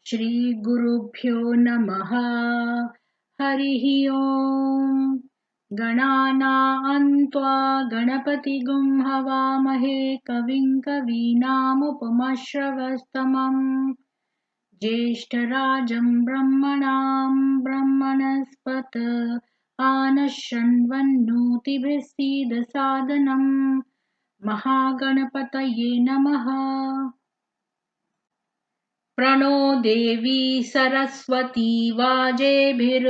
श्रीगुरुभ्यो नमः। हरिः ओम्। गणानां त्वा गणपतिगुं हवामहे कविं कवीनामुपमश्रवस्तमम् ज्येष्ठराजं ब्रह्मणां ब्रह्मणस्पत आनशृण्वन्नोतिभिः सीदसादनम् महागणपतये नमः। प्रणो देवी सरस्वती वाजेभिर्वाजिनीवती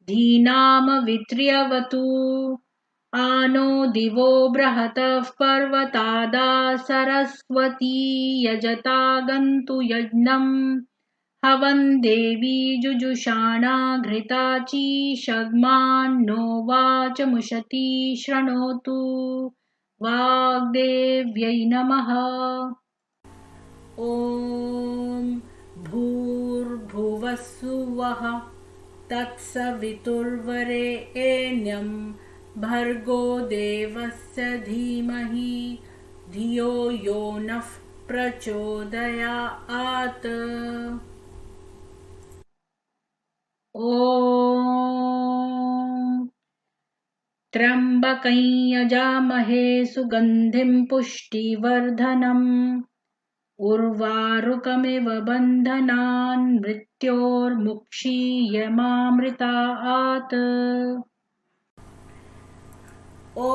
धीनामवित्र्यवतु आनो दिवो बृहतः पर्वतादा सरस्वती यजता गन्तु यज्ञम् हवन् देवी जुजुषाणा घृताचीषग्मान्नो वाचमुशती शृणोतु वाग्देव्यै नमः। ॐ भूर्भुवः सुवः तत्सवितुर्वरेण्यं भर्गो देवस्य धीमहि धियो यो नः प्रचोदयात्। ॐ त्र्यम्बकं यजामहे सुगन्धिं पुष्टिवर्धनम् उर्वारुकमिव बन्धनान् मृत्योर्मुक्षीयमामृतात्। ॐ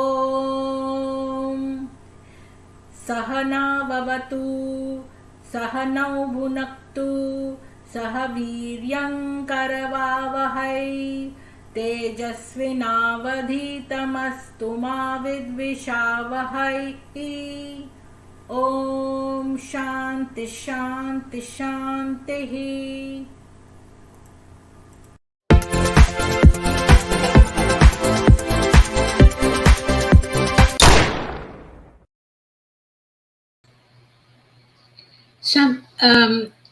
सहनाववतु सहनौ भुनक्तु सह वीर्यं करवावहै तेजस्विनावधीतमस्तु मा विद्विषावहै। ॐ शान्ति शान्ति शान्तिः।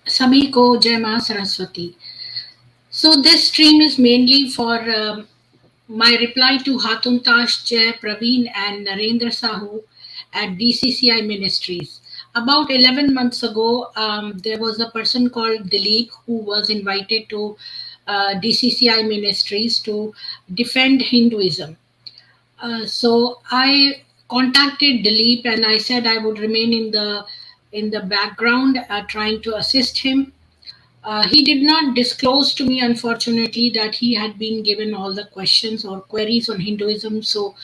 सभी को जय मां Saraswati. So this stream is mainly for my reply to Hatun Tash, Praveen and Narendra Sahoo at DCCI Ministries. About 11 months ago, there was a person called Dilip who was invited to DCCI Ministries to defend Hinduism. So I contacted Dilip and I said I would remain in the background trying to assist him. He did not disclose to me, unfortunately, that he had been given all the questions or queries on Hinduism. So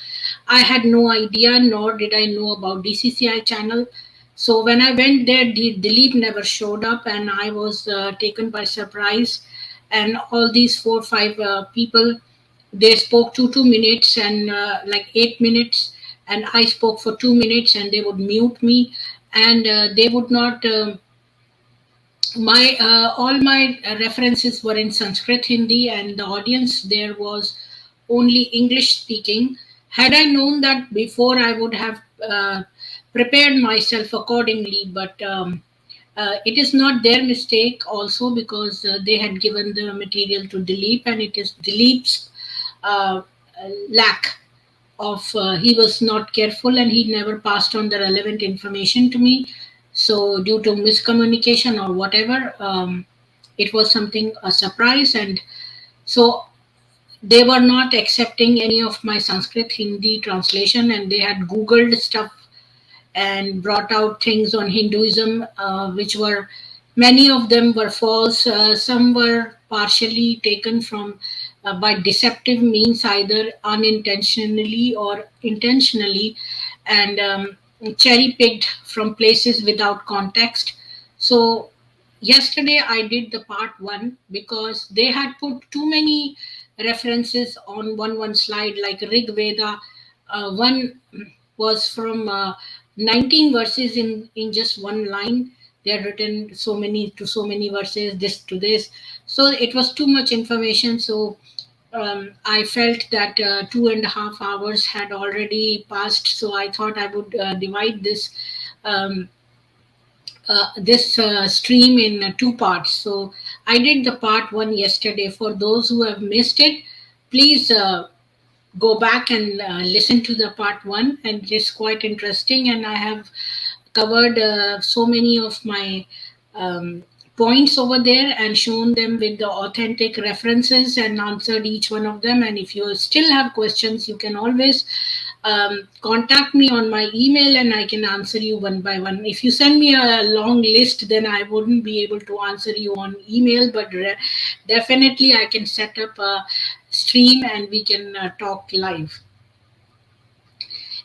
I had no idea, nor did I know about DCCI channel. So when I went there, Dilip never showed up, and I was taken by surprise. And all these 4-5 people, they spoke 2 minutes and like 8 minutes, and I spoke for 2 minutes, and they would mute me, and they would not. All my references were in Sanskrit, Hindi, and the audience there was only English speaking. Had I known that before, I would have prepared myself accordingly, but it is not their mistake also, because they had given the material to Dilip, and it is Dilip's lack of he was not careful, and he never passed on the relevant information to me. So due to miscommunication or whatever, it was something a surprise, and so they were not accepting any of my Sanskrit Hindi translation, and they had Googled stuff and brought out things on Hinduism, which were, many of them were false. Some were partially taken from by deceptive means, either unintentionally or intentionally, and cherry picked from places without context. So yesterday I did the part 1 because they had put too many references on one slide, like Rig Veda. One was from 19 verses in just one line. They had written so many verses, this to this. So it was too much information. So I felt that 2.5 hours had already passed. So I thought I would divide this stream in 2 parts. So I did the part 1 yesterday. For those who have missed it, please go back and listen to the part 1, and it's quite interesting. And I have covered so many of my points over there and shown them with the authentic references and answered each one of them. And if you still have questions, you can always contact me on my email and I can answer you one by one. If you send me a long list, then I wouldn't be able to answer you on email, but definitely I can set up a stream and we can talk live.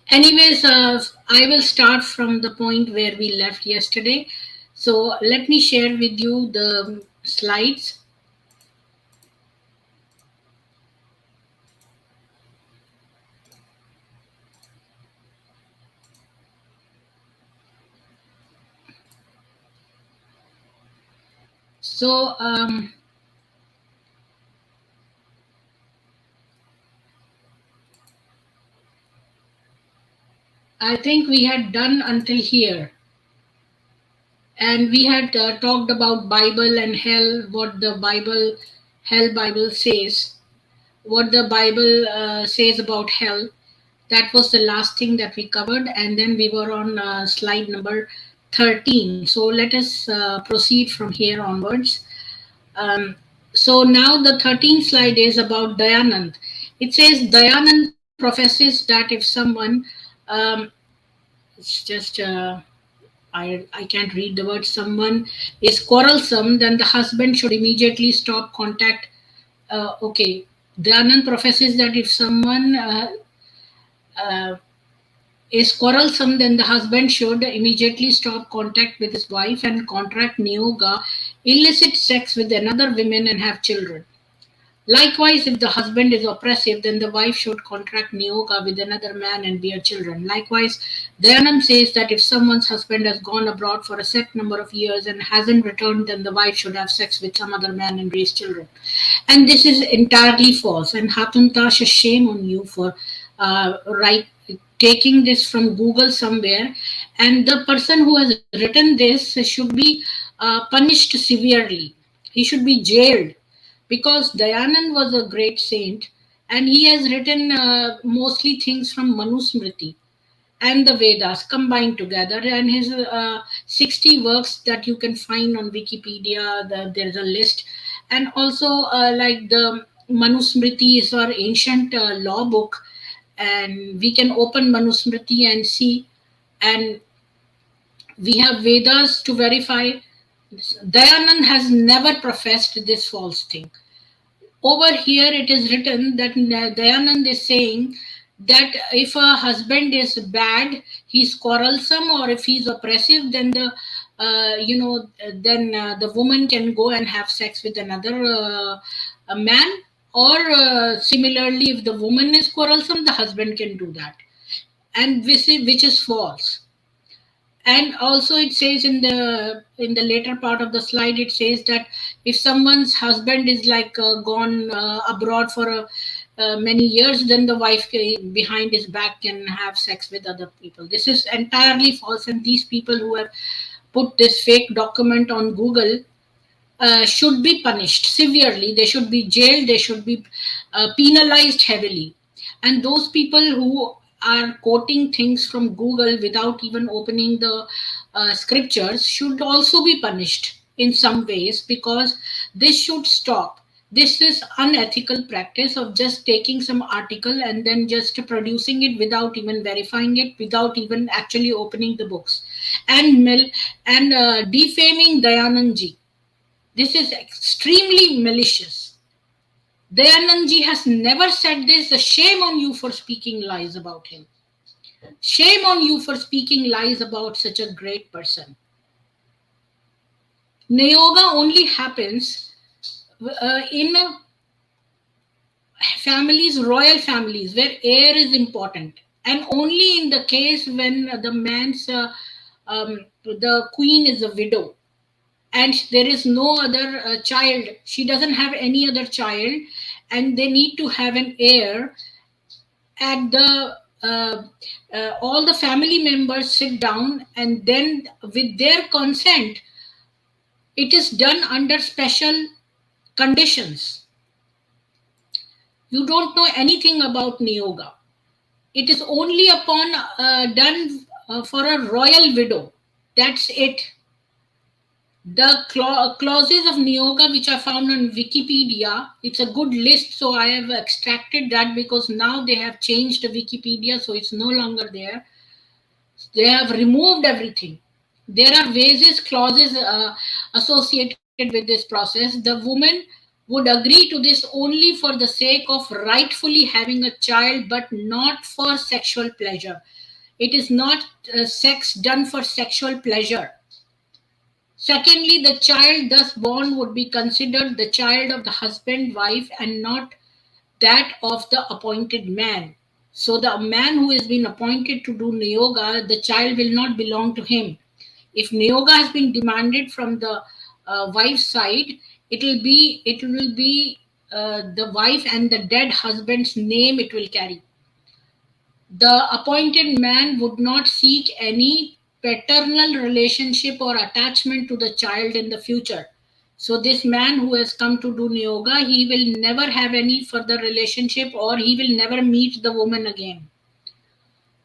Anyways, I will start from the point where we left yesterday. So let me share with you the slides. So I think we had done until here. And we had talked about Bible and hell, what the Bible says, what the Bible says about hell. That was the last thing that we covered, and then we were on slide number 13. So let us proceed from here onwards. So now the 13th slide is about Dayanand. It says Dayanand professes that if someone, it's just I can't read the word, someone is quarrelsome, then the husband should immediately stop contact. Okay, Dayanand professes that if someone uh, is quarrelsome, then the husband should immediately stop contact with his wife and contract niyoga, illicit sex with another woman and have children. Likewise, if the husband is oppressive, then the wife should contract niyoga with another man and bear children. Likewise, Dayanand says that if someone's husband has gone abroad for a set number of years and hasn't returned, then the wife should have sex with some other man and raise children. And this is entirely false. And Hatun Tash, shame on you for taking this from Google somewhere. And the person who has written this should be punished severely. He should be jailed, because Dayanand was a great saint and he has written mostly things from Manusmriti and the Vedas combined together, and his 60 works that you can find on Wikipedia, there's a list. And also like the Manusmriti is our ancient law book, and we can open Manusmriti and see, and we have Vedas to verify. Dayanand has never professed this false thing. Over here it is written that Dayanand is saying that if a husband is bad, he's quarrelsome, or if he's oppressive, then the woman can go and have sex with another a man, or similarly, if the woman is quarrelsome, the husband can do that, and which is false. And also it says in the later part of the slide, it says that if someone's husband is like gone abroad for many years, then the wife behind his back can have sex with other people. This is entirely false, and these people who have put this fake document on Google should be punished severely. They should be jailed, they should be penalized heavily. And those people who are quoting things from Google without even opening the scriptures should also be punished in some ways, because this should stop. This is unethical practice of just taking some article and then just producing it without even verifying it, without even actually opening the books, and defaming Dayanandji. This is extremely malicious. Dayanandji has never said this. Shame on you for speaking lies about him. Shame on you for speaking lies about such a great person. Niyoga only happens in families, royal families, where heir is important, and only in the case when the queen is a widow and there is no other child, she doesn't have any other child, and they need to have an heir. At the all the family members sit down, and then with their consent, it is done under special conditions. You don't know anything about niyoga. It is only upon done for a royal widow. That's it. The clauses of Niyoga, which I found on Wikipedia, it's a good list. So I have extracted that because now they have changed Wikipedia, so it's no longer there. They have removed everything. There are various clauses associated with this process. The woman would agree to this only for the sake of rightfully having a child, but not for sexual pleasure. It is not sex done for sexual pleasure. Secondly, the child thus born would be considered the child of the husband, wife, and not that of the appointed man. So, the man who has been appointed to do Niyoga, the child will not belong to him. If Niyoga has been demanded from the wife's side, it will be the wife and the dead husband's name it will carry. The appointed man would not seek any paternal relationship or attachment to the child in the future. So, this man who has come to do Niyoga, he will never have any further relationship or he will never meet the woman again.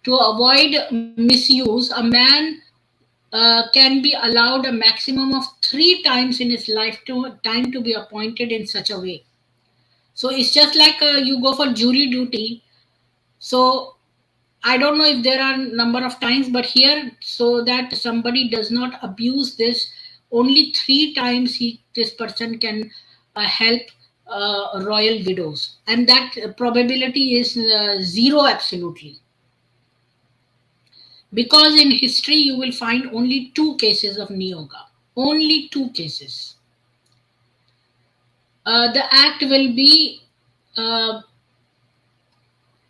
To avoid misuse, a man can be allowed a maximum of 3 times in his lifetime to be appointed in such a way. So, it's just like you go for jury duty. So, I don't know if there are number of times, but here, so that somebody does not abuse this, only 3 times this person can help royal widows, and that probability is zero absolutely. Because in history you will find only 2 cases of Niyoga, only 2 cases. The act will be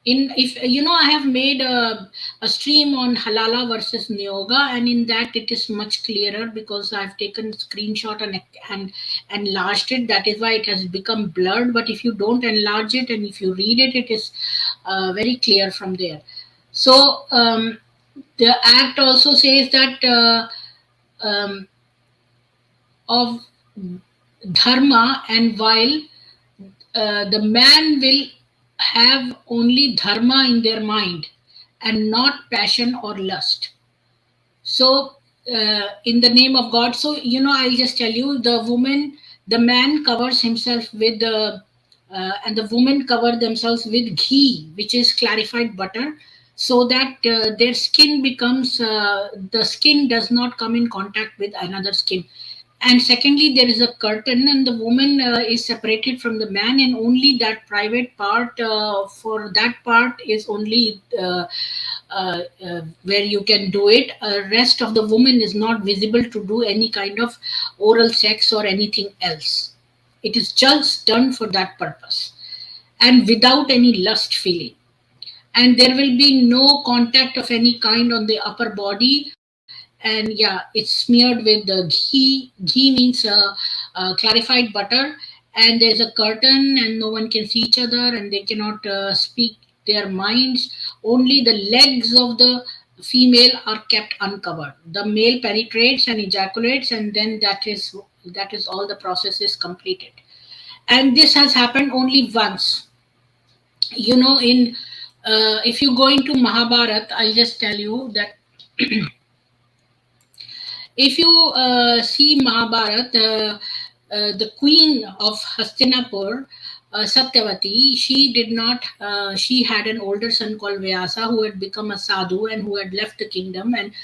in if you know I have made a stream on halala versus Niyoga, and in that it is much clearer because I've taken screenshot and enlarged it. That is why it has become blurred, but if you don't enlarge it and if you read it, it is very clear from there. So the act also says that of dharma, and while the man will have only dharma in their mind and not passion or lust. So, in the name of God, so I'll just tell you, the man covers himself with and the woman cover themselves with ghee, which is clarified butter, so that their skin becomes, the skin does not come in contact with another skin. And secondly, there is a curtain, and the woman is separated from the man, and only that private part, for that part is only where you can do it. Rest of the woman is not visible to do any kind of oral sex or anything else. It is just done for that purpose and without any lust feeling. And there will be no contact of any kind on the upper body. And yeah, it's smeared with the ghee means clarified butter, and there's a curtain and no one can see each other and they cannot speak their minds. Only the legs of the female are kept uncovered. The male penetrates and ejaculates, and then that is all, the process is completed. And this has happened only once. In if you go into Mahabharat, I'll just tell you that if you see Mahabharat, the queen of Hastinapur, Satyavati, she did not, she had an older son called Vyasa who had become a sadhu and who had left the kingdom, and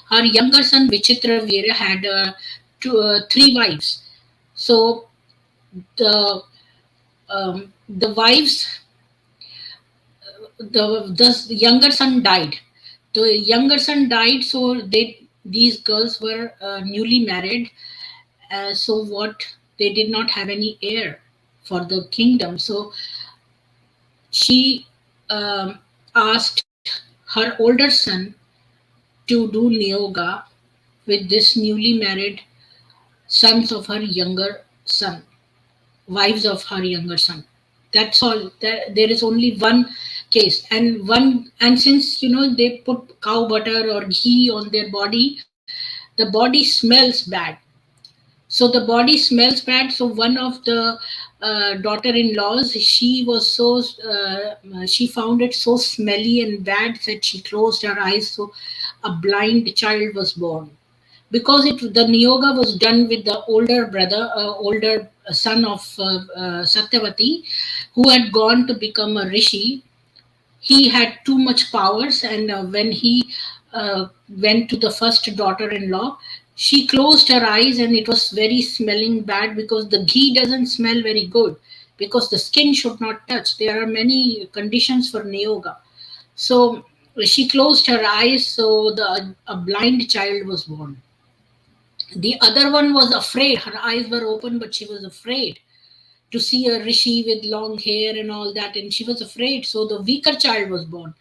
her younger son Vichitravirya had 3 wives. So the wives, the younger son died. The younger son died, so these girls were newly married. So what, they did not have any heir for the kingdom. So she asked her older son to do Niyoga with this newly married sons of her younger son, wives of her younger son. That's all. There is only one case, and since they put cow butter or ghee on their body, the body smells bad. So the body smells bad. So one of the daughter-in-laws, she found it so smelly and bad that she closed her eyes. So a blind child was born. because the niyoga was done with the older brother, older son of Satyavati, who had gone to become a rishi. He had too much powers, and when he went to the first daughter-in-law, she closed her eyes, and it was very smelling bad, because the ghee doesn't smell very good, because the skin should not touch. There are many conditions for niyoga. So she closed her eyes, so a blind child was born. The other one was afraid. Her eyes were open, but she was afraid to see a rishi with long hair and all that, and she was afraid. So the weaker child was born,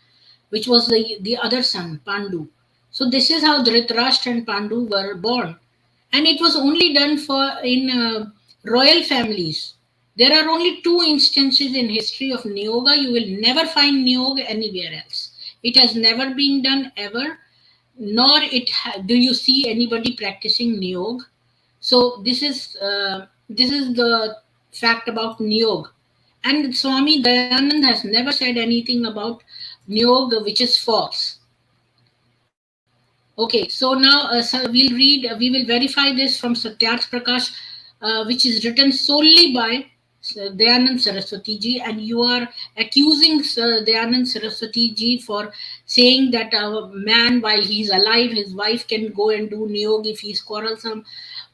which was the other son, Pandu. So this is how Dhritarashtra and Pandu were born, and it was only done for in royal families. There are only two instances in history of niyoga. You will never find niyoga anywhere else. It has never been done ever, nor do you see anybody practicing niyog. So this is the fact about niyog, and Swami Dayanand has never said anything about niyog which is false. Okay, so now we will verify this from Satyarth Prakash, which is written solely by Dayanand Saraswati ji, and you are accusing Dayanand Saraswati ji for saying that a man, while he's alive, his wife can go and do niyog if he's quarrelsome,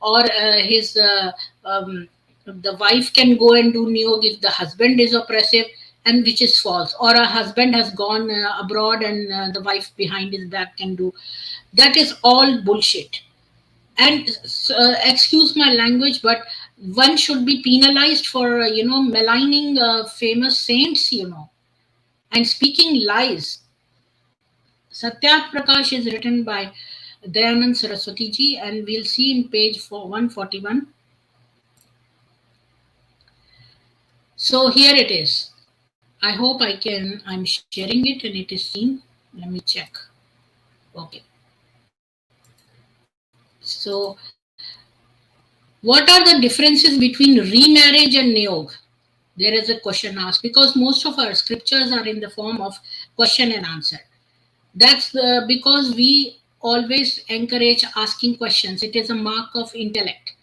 or his the wife can go and do niyog if the husband is oppressive, and which is false. Or a husband has gone abroad, and the wife behind his back can do. That is all bullshit. And excuse my language, but one should be penalized for maligning famous saints, and speaking lies. Satyat Prakash is written by Dayanand Saraswati ji, and we'll see in page 141. So here it is. I hope I'm sharing it and it is seen. Let me check. Okay. So what are the differences between remarriage and niyog? There is a question asked, because most of our scriptures are in the form of question and answer. That's because we always encourage asking questions. It is a mark of intellect.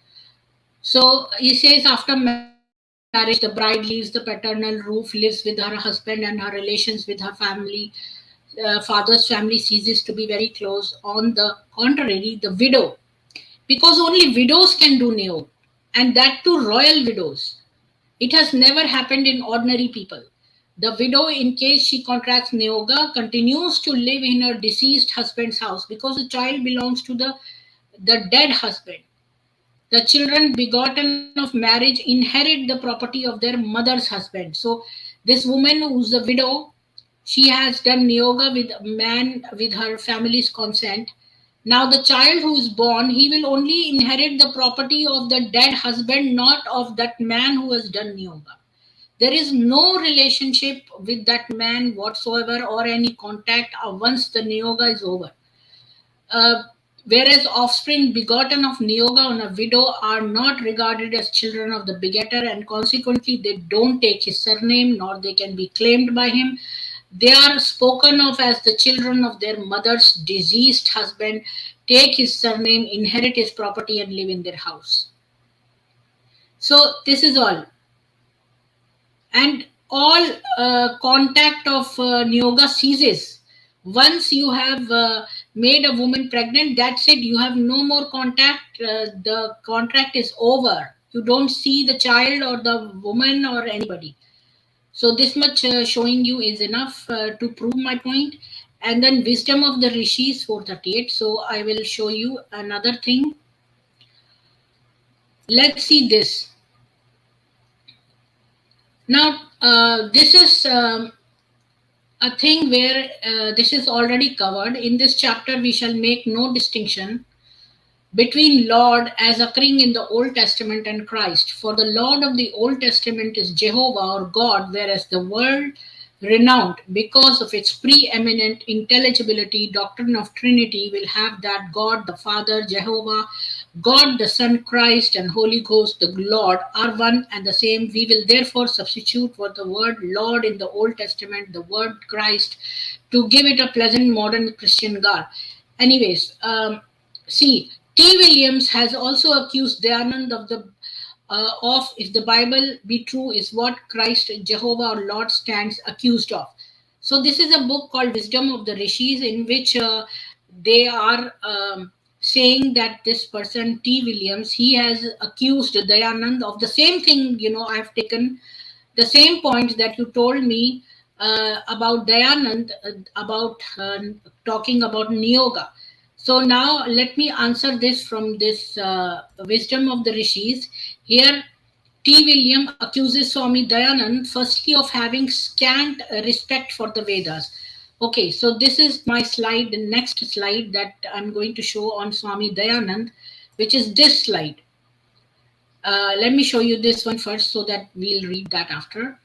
So he says, after marriage, the bride leaves the paternal roof, lives with her husband, and her relations with her family, father's family ceases to be very close. On the contrary, the widow, because only widows can do niyog, and that too royal widows. It has never happened in ordinary people. The widow, in case she contracts niyoga, continues to live in her deceased husband's house, because the child belongs to the dead husband. The children begotten of marriage inherit the property of their mother's husband. So this woman who's a widow, she has done niyoga with a man with her family's consent. Now the child who is born, he will only inherit the property of the dead husband, not of that man who has done niyoga. There is no relationship with that man whatsoever, or any contact once the niyoga is over. Uh, Whereas offspring begotten of niyoga on a widow are not regarded as children of the begetter, and consequently they don't take his surname, nor they can be claimed by him. They are spoken of as the children of their mother's deceased husband, take his surname, inherit his property, and live in their house. So this is all. And all contact of niyoga ceases. Once you have made a woman pregnant, that's it. You have no more contact. The contract is over. You don't see the child or the woman or anybody. So this much showing you is enough to prove my point. And then wisdom of the rishis 438. So I will show you another thing. Let's see this. Now this is a thing where this is already covered. In this chapter, we shall make no distinction between Lord as occurring in the Old Testament and Christ. For the Lord of the Old Testament is Jehovah or God, whereas the world renowned because of its preeminent intelligibility doctrine of Trinity will have that God the Father, Jehovah, God the Son, Christ, and Holy Ghost, the Lord, are one and the same. We will therefore substitute for the word Lord in the Old Testament the word Christ to give it a pleasant modern Christian garb. Anyways, see, T. Williams has also accused Dayanand of if the Bible be true is what Christ Jehovah or Lord stands accused of. So this is a book called Wisdom of the Rishis, in which they are saying that this person T. Williams, he has accused Dayanand of the same thing. I've taken the same point that you told me about Dayanand, about talking about Niyoga. So now let me answer this from this Wisdom of the Rishis. Here, T. William accuses Swami Dayanand firstly of having scant respect for the Vedas. Okay, so this is my slide, the next slide that I'm going to show on Swami Dayanand, which is this slide. Let me show you this one first so that we'll read that after,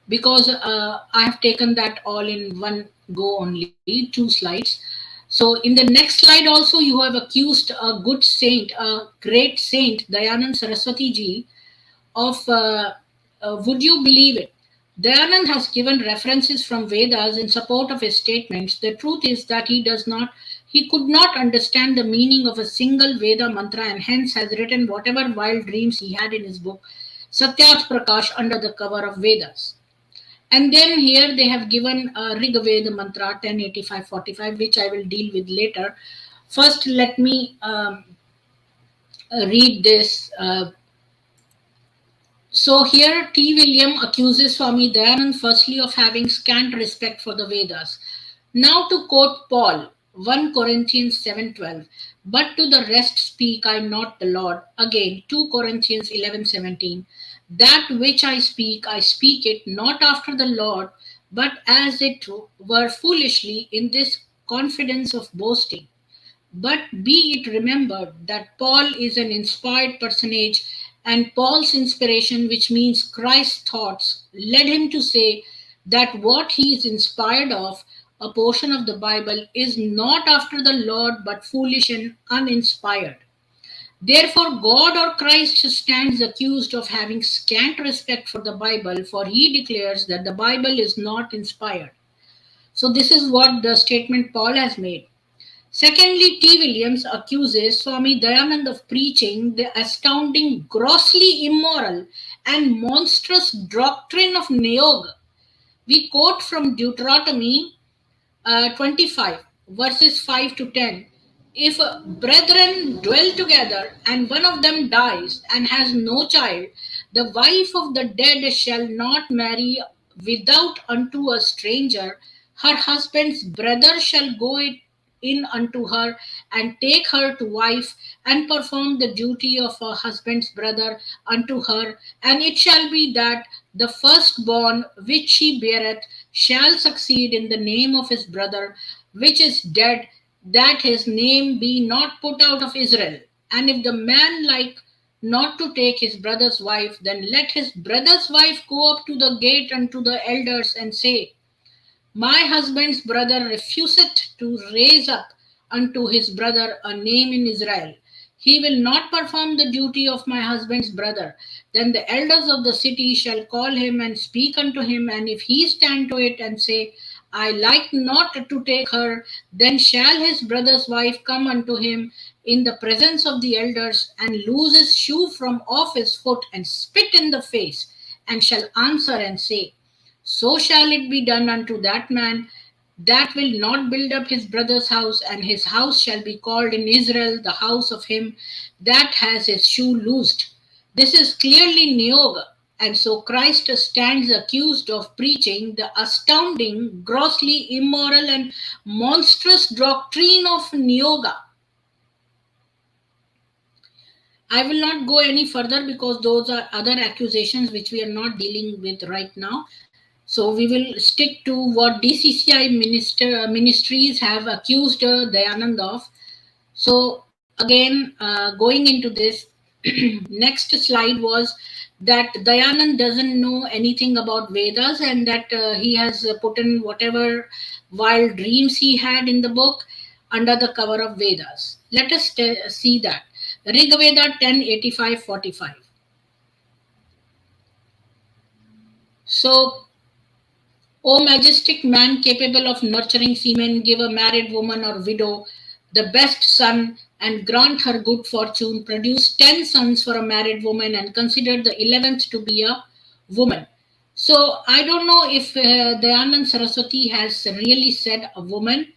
because I have taken that all in one go only, two slides. So in the next slide also you have accused a good saint, a great saint, Dayanand Saraswati ji, of, would you believe it? Dayanand has given references from Vedas in support of his statements. The truth is that he could not understand the meaning of a single Veda mantra, and hence has written whatever wild dreams he had in his book, Satyat Prakash, under the cover of Vedas. And then here they have given Rig Veda mantra 1085-45, which I will deal with later. First, let me read this. So here T. William accuses Swami Dayanand firstly of having scant respect for the Vedas. Now to quote Paul, 1 Corinthians 7:12, but to the rest speak I not the Lord. Again, 2 Corinthians 11:17, that which I speak it not after the Lord, but as it were foolishly in this confidence of boasting. But be it remembered that Paul is an inspired personage, and Paul's inspiration, which means Christ's thoughts, led him to say that what he is inspired of, a portion of the Bible, is not after the Lord but foolish and uninspired. Therefore, God or Christ stands accused of having scant respect for the Bible, for he declares that the Bible is not inspired. So, this is what the statement Paul has made. Secondly, T. Williams accuses Swami Dayanand of preaching the astounding, grossly immoral, and monstrous doctrine of Niyoga. We quote from Deuteronomy 25, verses 5 to 10. If brethren dwell together and one of them dies and has no child, the wife of the dead shall not marry without unto a stranger. Her husband's brother shall go in unto her and take her to wife and perform the duty of a husband's brother unto her. And it shall be that the firstborn which she beareth shall succeed in the name of his brother which is dead, that his name be not put out of Israel. And if the man like not to take his brother's wife, then let his brother's wife go up to the gate unto the elders and say, my husband's brother refuseth to raise up unto his brother a name in Israel. He will not perform the duty of my husband's brother. Then the elders of the city shall call him and speak unto him, and if he stand to it and say, I like not to take her, then shall his brother's wife come unto him in the presence of the elders, and loose his shoe from off his foot, and spit in the face, and shall answer and say, so shall it be done unto that man that will not build up his brother's house, and his house shall be called in Israel the house of him that has his shoe loosed. This is clearly Niyoga, and so Christ stands accused of preaching the astounding, grossly immoral, and monstrous doctrine of Niyoga. I will not go any further because those are other accusations which we are not dealing with right now. So we will stick to what DCCI ministries have accused Dayanand of. So again, going into this, next slide was that Dayanand doesn't know anything about Vedas, and that he has put in whatever wild dreams he had in the book under the cover of Vedas. Let us see that. Rig Veda 10:85-45. So, O majestic man capable of nurturing semen, give a married woman or widow the best son and grant her good fortune, produce 10 sons for a married woman, and consider the 11th to be a woman. So I don't know if Dayanand Saraswati has really said a woman,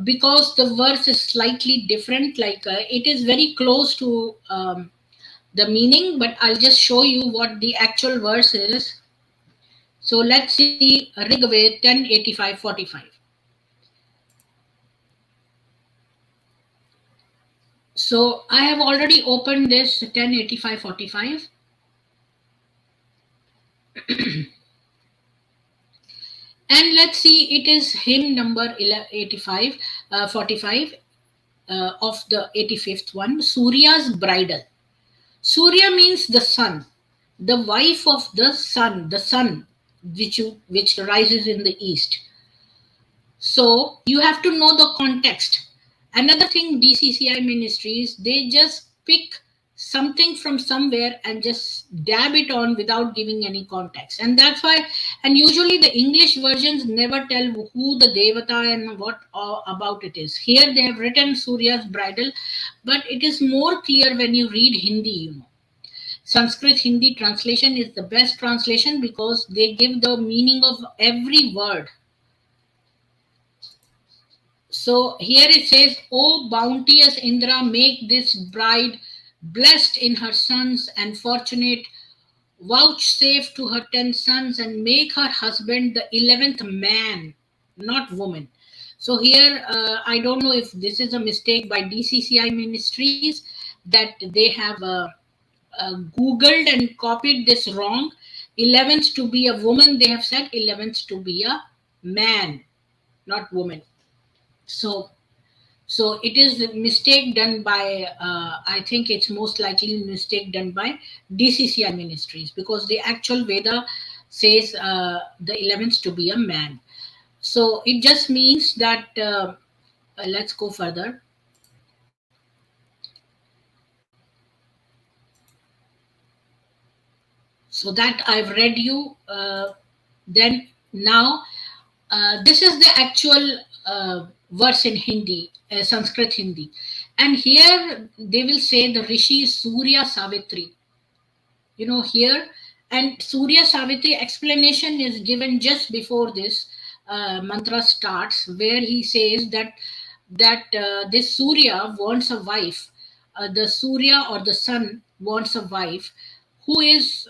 because the verse is slightly different. Like it is very close to the meaning, but I'll just show you what the actual verse is. So let's see Rigved 10:85-45. So I have already opened this 10:85-45. And let's see, it is hymn number 85, 45 of the 85th one, Surya's bridal. Surya means the sun, the wife of the sun which rises in the east. So you have to know the context. Another thing, DCCI Ministries, they just pick something from somewhere and just dab it on without giving any context. And that's why, and usually the English versions never tell who the Devata and what about it is. Here they have written Surya's bridal, but it is more clear when you read Hindi, you know. Sanskrit Hindi translation is the best translation because they give the meaning of every word. So here it says, O bounteous Indra, make this bride blessed in her sons and fortunate, vouchsafe to her 10 sons and make her husband the 11th man, not woman. So here, I don't know if this is a mistake by DCCI Ministries that they have Googled and copied this wrong. 11th to be a woman, they have said 11th to be a man, not woman. So it is a mistake done by, I think it's most likely a mistake done by DCCI Ministries, because the actual Veda says the 11th to be a man. So it just means that, let's go further. So that I've read you. Then now, this is the actual verse in Hindi, Sanskrit Hindi. And here they will say the Rishi Surya Savitri. You know, here, and Surya Savitri explanation is given just before this mantra starts, where he says that this Surya wants a wife. The Surya or the sun wants a wife who is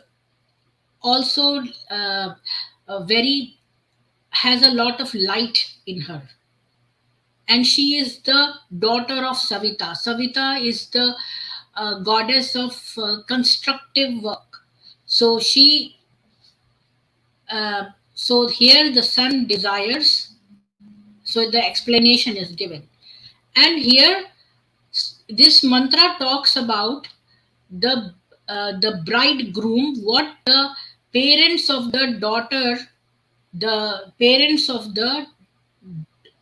also very, has a lot of light in her, and she is the daughter of Savita. Savita is the goddess of constructive work. So she, so here the sun desires. So the explanation is given, and here this mantra talks about the bridegroom, what the parents of the daughter, the parents of the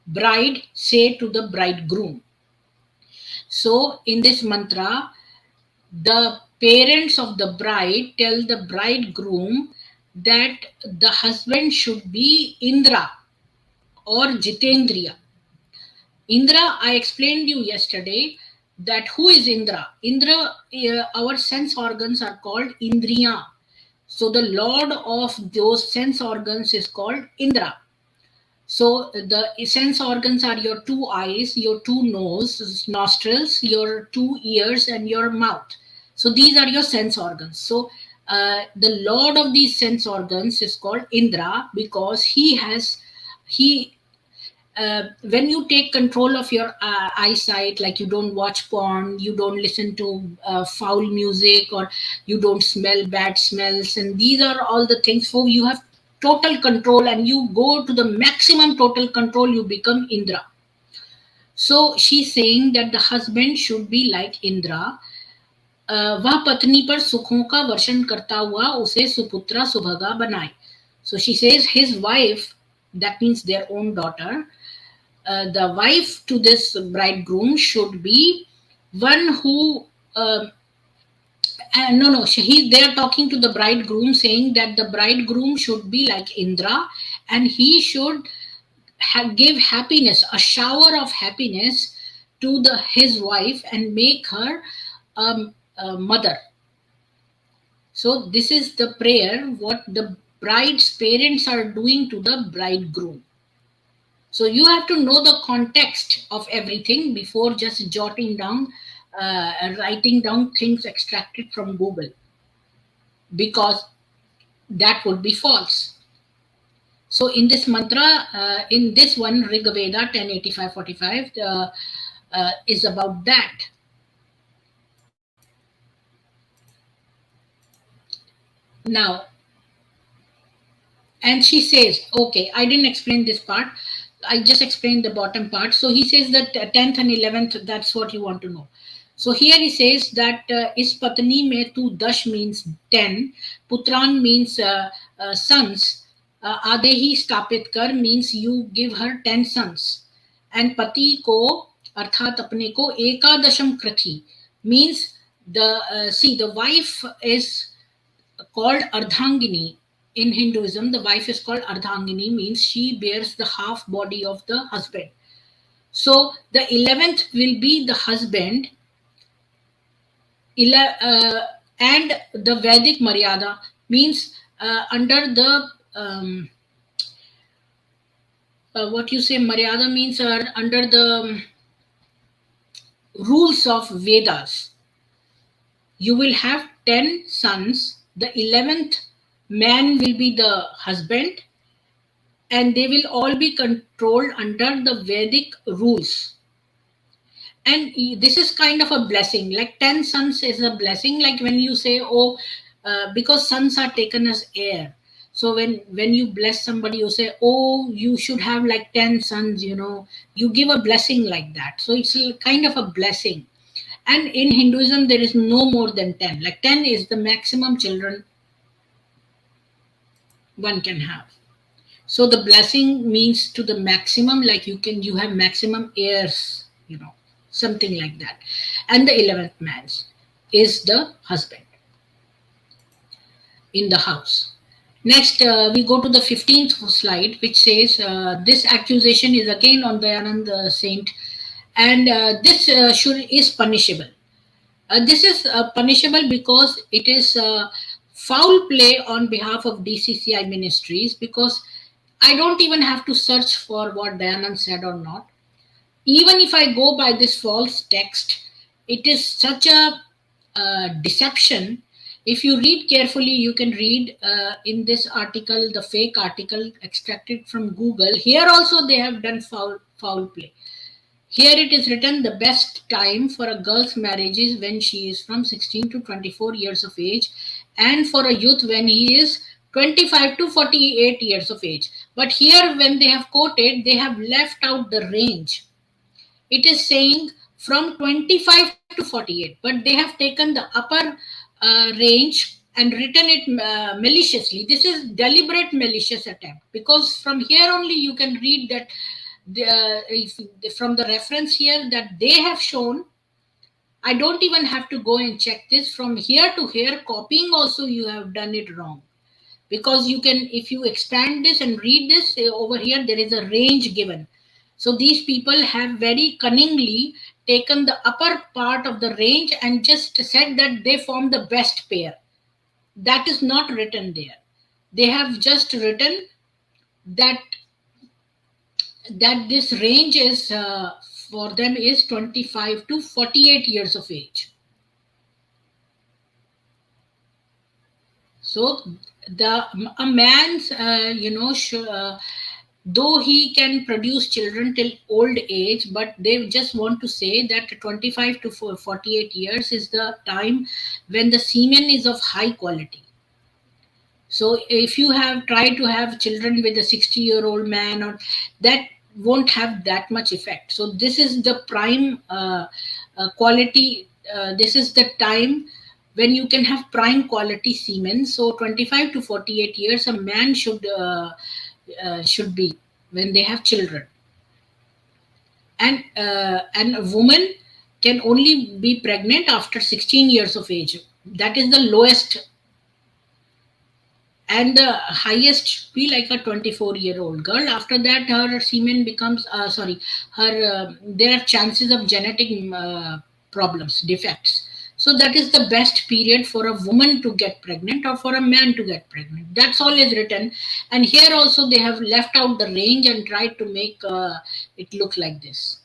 bride say to the bridegroom. So in this mantra, the parents of the bride tell the bridegroom that the husband should be Indra or Jitendriya. Indra, I explained you yesterday that who is Indra? Indra, our sense organs are called Indriya. So the lord of those sense organs is called Indra. So the sense organs are your two eyes, your two nostrils, your two ears, and your mouth. So these are your sense organs. So the lord of these sense organs is called Indra, because when you take control of your eyesight, like you don't watch porn, you don't listen to foul music, or you don't smell bad smells, and these are all the things. So you have total control, and you go to the maximum total control, you become Indra. So she's saying that the husband should be like Indra. वह पत्नी पर सुखों का वर्षण करता हुआ उसे सुपुत्रा सुभगा बनाए. So she says his wife, that means their own daughter, the wife to this bridegroom should be one who they are talking to the bridegroom, saying that the bridegroom should be like Indra, and he should give happiness, a shower of happiness to his wife and make her a mother. So this is the prayer what the bride's parents are doing to the bridegroom. So you have to know the context of everything before just jotting down, writing down things extracted from Google, because that would be false. So in this mantra, in this one, Rig Veda 1085:45, is about that. Now, and she says, okay, I didn't explain this part. I just explained the bottom part. So he says that 10th and 11th, that's what you want to know. So here he says that is patni mein tu dash means 10, putran means sons, adehi stapit kar means you give her 10 sons, and pati ko arthat apne ko ekadasham krathi means the wife is called Ardhangini. In Hinduism, the wife is called Ardhangini, means she bears the half body of the husband. So the 11th will be the husband, and the Vedic Maryada means under the what you say Maryada means under the rules of Vedas. You will have 10 sons. The 11th man will be the husband, and they will all be controlled under the Vedic rules. And this is kind of a blessing. Like 10 sons is a blessing. Like when you say, oh, because sons are taken as heir. So when you bless somebody, you say, oh, you should have like 10 sons, you give a blessing like that. So it's a kind of a blessing. And in Hinduism, there is no more than 10. Like 10 is the maximum children one can have. So the blessing means to the maximum, like you have maximum heirs, something like that. And the 11th man is the husband in the house. Next, we go to the 15th slide, which says this accusation is again on Dayanand saint, and this is punishable. This is punishable because it is foul play on behalf of DCCI Ministries, because I don't even have to search for what Dayanand said or not. Even if I go by this false text, it is such a deception. If you read carefully, you can read in this article, the fake article extracted from Google. Here also they have done foul play. Here it is written, the best time for a girl's marriage is when she is from 16 to 24 years of age, and for a youth when he is 25 to 48 years of age. But here when they have quoted, they have left out the range. It is saying from 25 to 48, but they have taken the upper range and written it maliciously. This is deliberate malicious attempt, because from here only you can read that from the reference here that they have shown. I don't even have to go and check this. From here to here, copying also you have done it wrong, because you can, if you expand this and read this, over here there is a range given. So these people have very cunningly taken the upper part of the range and just said that they form the best pair. That is not written there. They have just written that this range is for them is 25 to 48 years of age. So a man's though he can produce children till old age, but they just want to say that 25 to 48 years is the time when the semen is of high quality. So if you have tried to have children with a 60-year-old man, or that won't have that much effect. So this is the prime quality. This is the time when you can have prime quality semen. So 25 to 48 years, a man should be when they have children, and a woman can only be pregnant after 16 years of age. That is the lowest. and the highest be like a 24-year-old girl. After that, her semen becomes sorry, her there are chances of genetic problems, defects. So that is the best period for a woman to get pregnant or for a man to get pregnant. That's all is written. And here also they have left out the range and tried to make it look like this.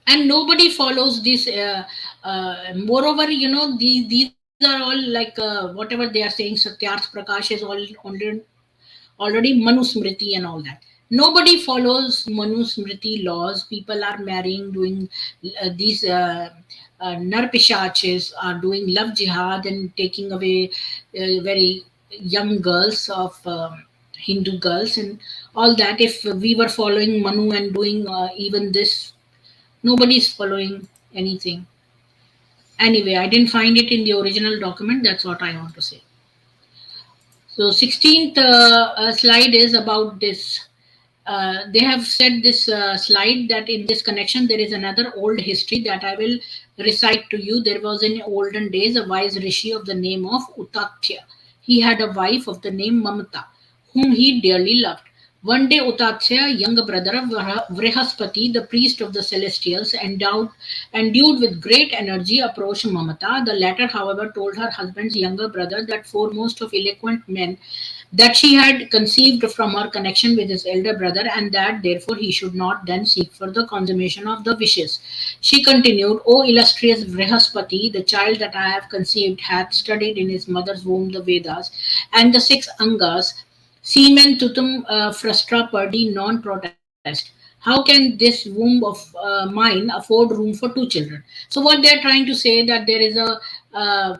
And nobody follows this. Moreover, these are all like whatever they are saying, Satyarth Prakash is all already Manusmriti and all that. Nobody follows Manusmriti laws. People are marrying, doing these narpishachis are doing love jihad and taking away very young girls of Hindu girls and all that. If we were following Manu and doing even this, nobody is following anything. Anyway, I didn't find it in the original document. That's what I want to say. So 16th slide is about this. They have said this slide that in this connection there is another old history that I will recite to you. There was in olden days a wise rishi of the name of Utatya. He had a wife of the name Mamata, whom he dearly loved. One day Utatya, younger brother of Vrihaspati, the priest of the celestials, endued with great energy, approached Mamata. The latter, however, told her husband's younger brother that foremost of eloquent men, that she had conceived from her connection with his elder brother, and that therefore he should not then seek for the consummation of the wishes. She continued, O illustrious Vrihaspati, the child that I have conceived hath studied in his mother's womb the Vedas and the six Angas, semen tutum frustra perdi non protest. How can this womb of mine afford room for two children? So what they are trying to say that uh,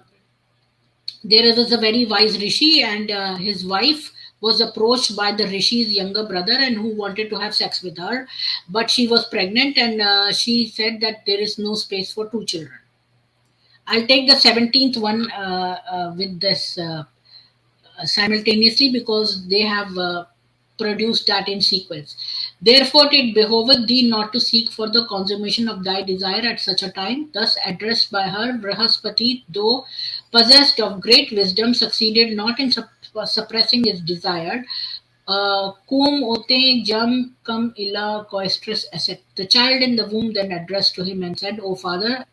there is a very wise rishi, and his wife was approached by the rishi's younger brother and who wanted to have sex with her, but she was pregnant, and she said that there is no space for two children. I'll take the 17th one with this simultaneously because they have produced that in sequence. Therefore, it behoveth thee not to seek for the consummation of thy desire at such a time. Thus addressed by her, Brihaspati, though possessed of great wisdom, succeeded not in suppressing his desire. Cum ote jam cum illa coestris asset. The child in the womb then addressed to him and said, O father,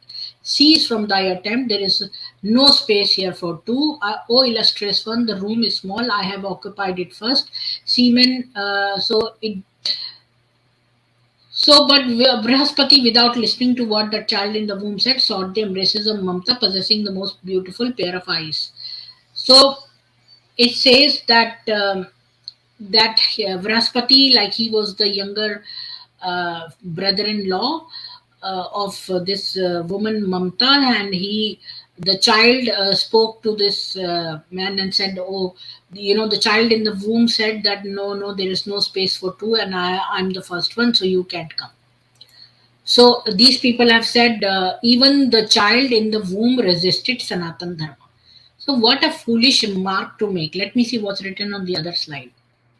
cease from thy attempt. There is no space here for two. O illustrious one, the room is small. I have occupied it first. Semen, but Brihaspati, without listening to what the child in the womb said, sought the embraces of Mamta, possessing the most beautiful pair of eyes. So it says that Vraspati, like he was the younger brother-in-law of this woman Mamta, and the child spoke to this man and said, "Oh, the child in the womb said that no, there is no space for two, and I'm the first one, so you can't come." So these people have said even the child in the womb resisted Sanatan Dharma. So what a foolish mark to make. Let me see what's written on the other slide.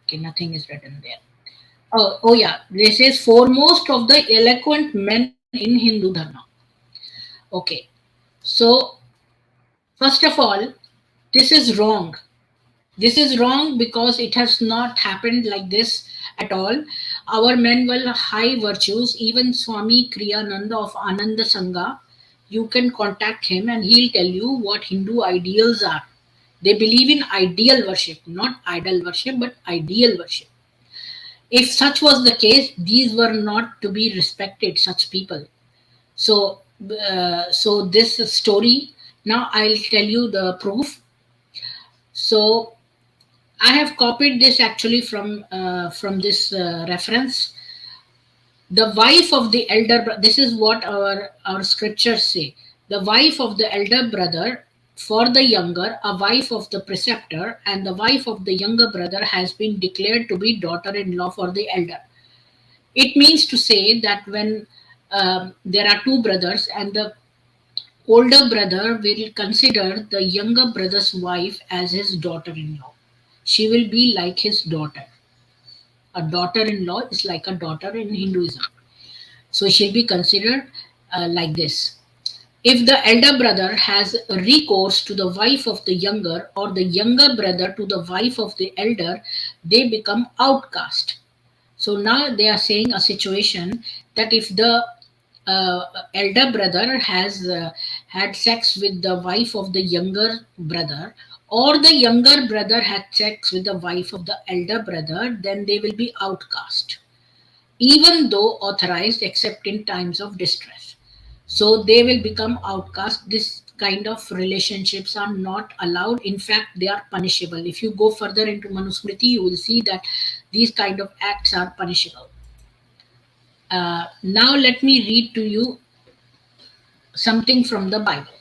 Okay, nothing is written there. Oh yeah, this is foremost of the eloquent men in Hindu Dharma. Okay, so first of all, this is wrong. This is wrong because it has not happened like this at all. Our men were high virtues. Even Swami Kriyananda of Ananda Sangha, you can contact him and he'll tell you what Hindu ideals are. They believe in ideal worship, not idol worship, but ideal worship. If such was the case, these were not to be respected, such people. So this story, now I'll tell you the proof. So I have copied this actually from this reference. The wife of the elder, this is what our scriptures say. The wife of the elder brother for the younger, a wife of the preceptor, and the wife of the younger brother has been declared to be daughter-in-law for the elder. It means to say that when there are two brothers and the older brother will consider the younger brother's wife as his daughter-in-law. She will be like his daughter. A daughter-in-law is like a daughter in Hinduism. So she'll be considered like this. If the elder brother has recourse to the wife of the younger, or the younger brother to the wife of the elder, they become outcast. So now they are saying a situation that if the elder brother has had sex with the wife of the younger brother, or the younger brother had sex with the wife of the elder brother, then they will be outcast, even though authorized except in times of distress. So they will become outcast. This kind of relationships are not allowed. In fact, they are punishable. If you go further into Manusmriti, you will see that these kind of acts are punishable. Now let me read to you something from the Bible.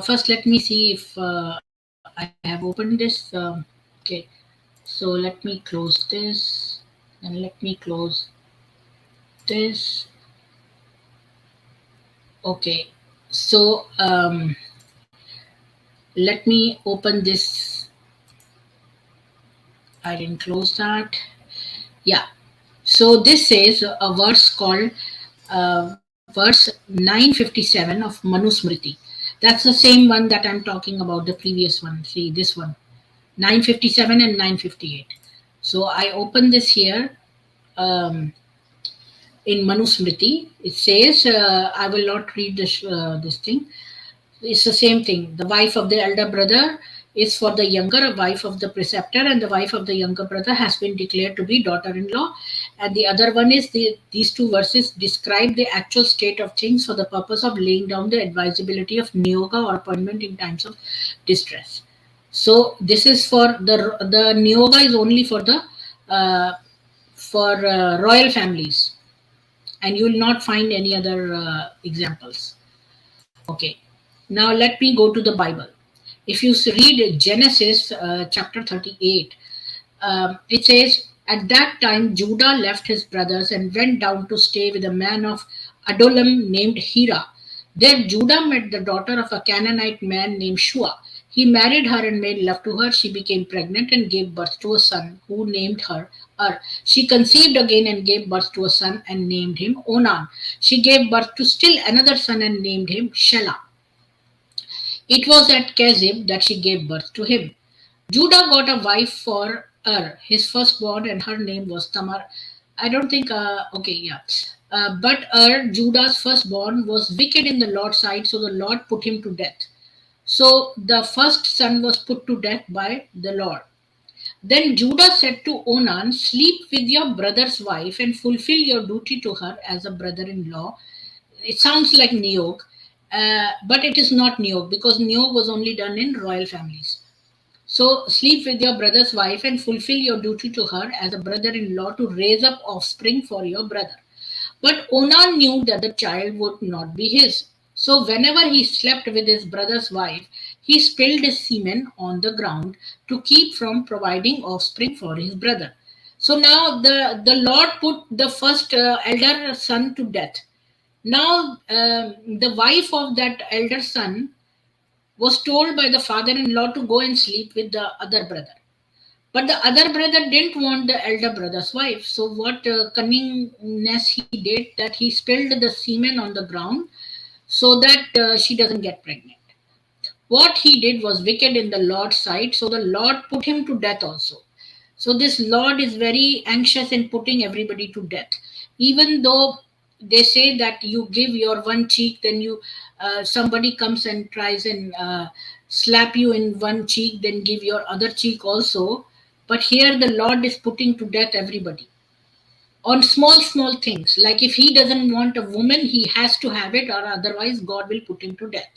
First, let me see if I have opened this. Okay, so let me close this and let me close this. Okay, so let me open this. I didn't close that. Yeah. So this says a verse called verse 957 of Manusmriti. That's the same one that I'm talking about, the previous one. See this one, 957 and 958. So I open this here. In Manusmriti, it says, I will not read this thing. It's the same thing. The wife of the elder brother is for the younger wife of the preceptor, and the wife of the younger brother has been declared to be daughter-in-law. And the other one is these two verses describe the actual state of things for the purpose of laying down the advisability of niyoga or appointment in times of distress. So this is for the niyoga is only for the royal families, and you will not find any other examples. Okay, now let me go to the Bible. If you read Genesis chapter 38, it says, at that time Judah left his brothers and went down to stay with a man of Adullam named Hira. There Judah met the daughter of a Canaanite man named Shua. He married her and made love to her. She became pregnant and gave birth to a son, who named her Ur. She conceived again and gave birth to a son and named him Onan. She gave birth to still another son and named him Shelah. It was at Kezib that she gave birth to him. Judah got a wife for his firstborn, and her name was Tamar. I don't think, okay, yeah. But Judah's firstborn, was wicked in the Lord's sight, so the Lord put him to death. So the first son was put to death by the Lord. Then Judah said to Onan, sleep with your brother's wife and fulfill your duty to her as a brother-in-law. It sounds like niyog, but it is not niyog, because niyog was only done in royal families. So sleep with your brother's wife and fulfill your duty to her as a brother-in-law to raise up offspring for your brother. But Onan knew that the child would not be his. So whenever he slept with his brother's wife, he spilled his semen on the ground to keep from providing offspring for his brother. So now the Lord put the first elder son to death. Now the wife of that elder son was told by the father-in-law to go and sleep with the other brother. But the other brother didn't want the elder brother's wife. So what cunningness he did, that he spilled the semen on the ground so that she doesn't get pregnant. What he did was wicked in the Lord's sight, so the Lord put him to death also. So this Lord is very anxious in putting everybody to death. Even though they say that you give your one cheek, then you somebody comes and tries and slap you in one cheek, then give your other cheek also. But here the Lord is putting to death everybody on small things. Like if he doesn't want a woman, he has to have it, or otherwise God will put him to death.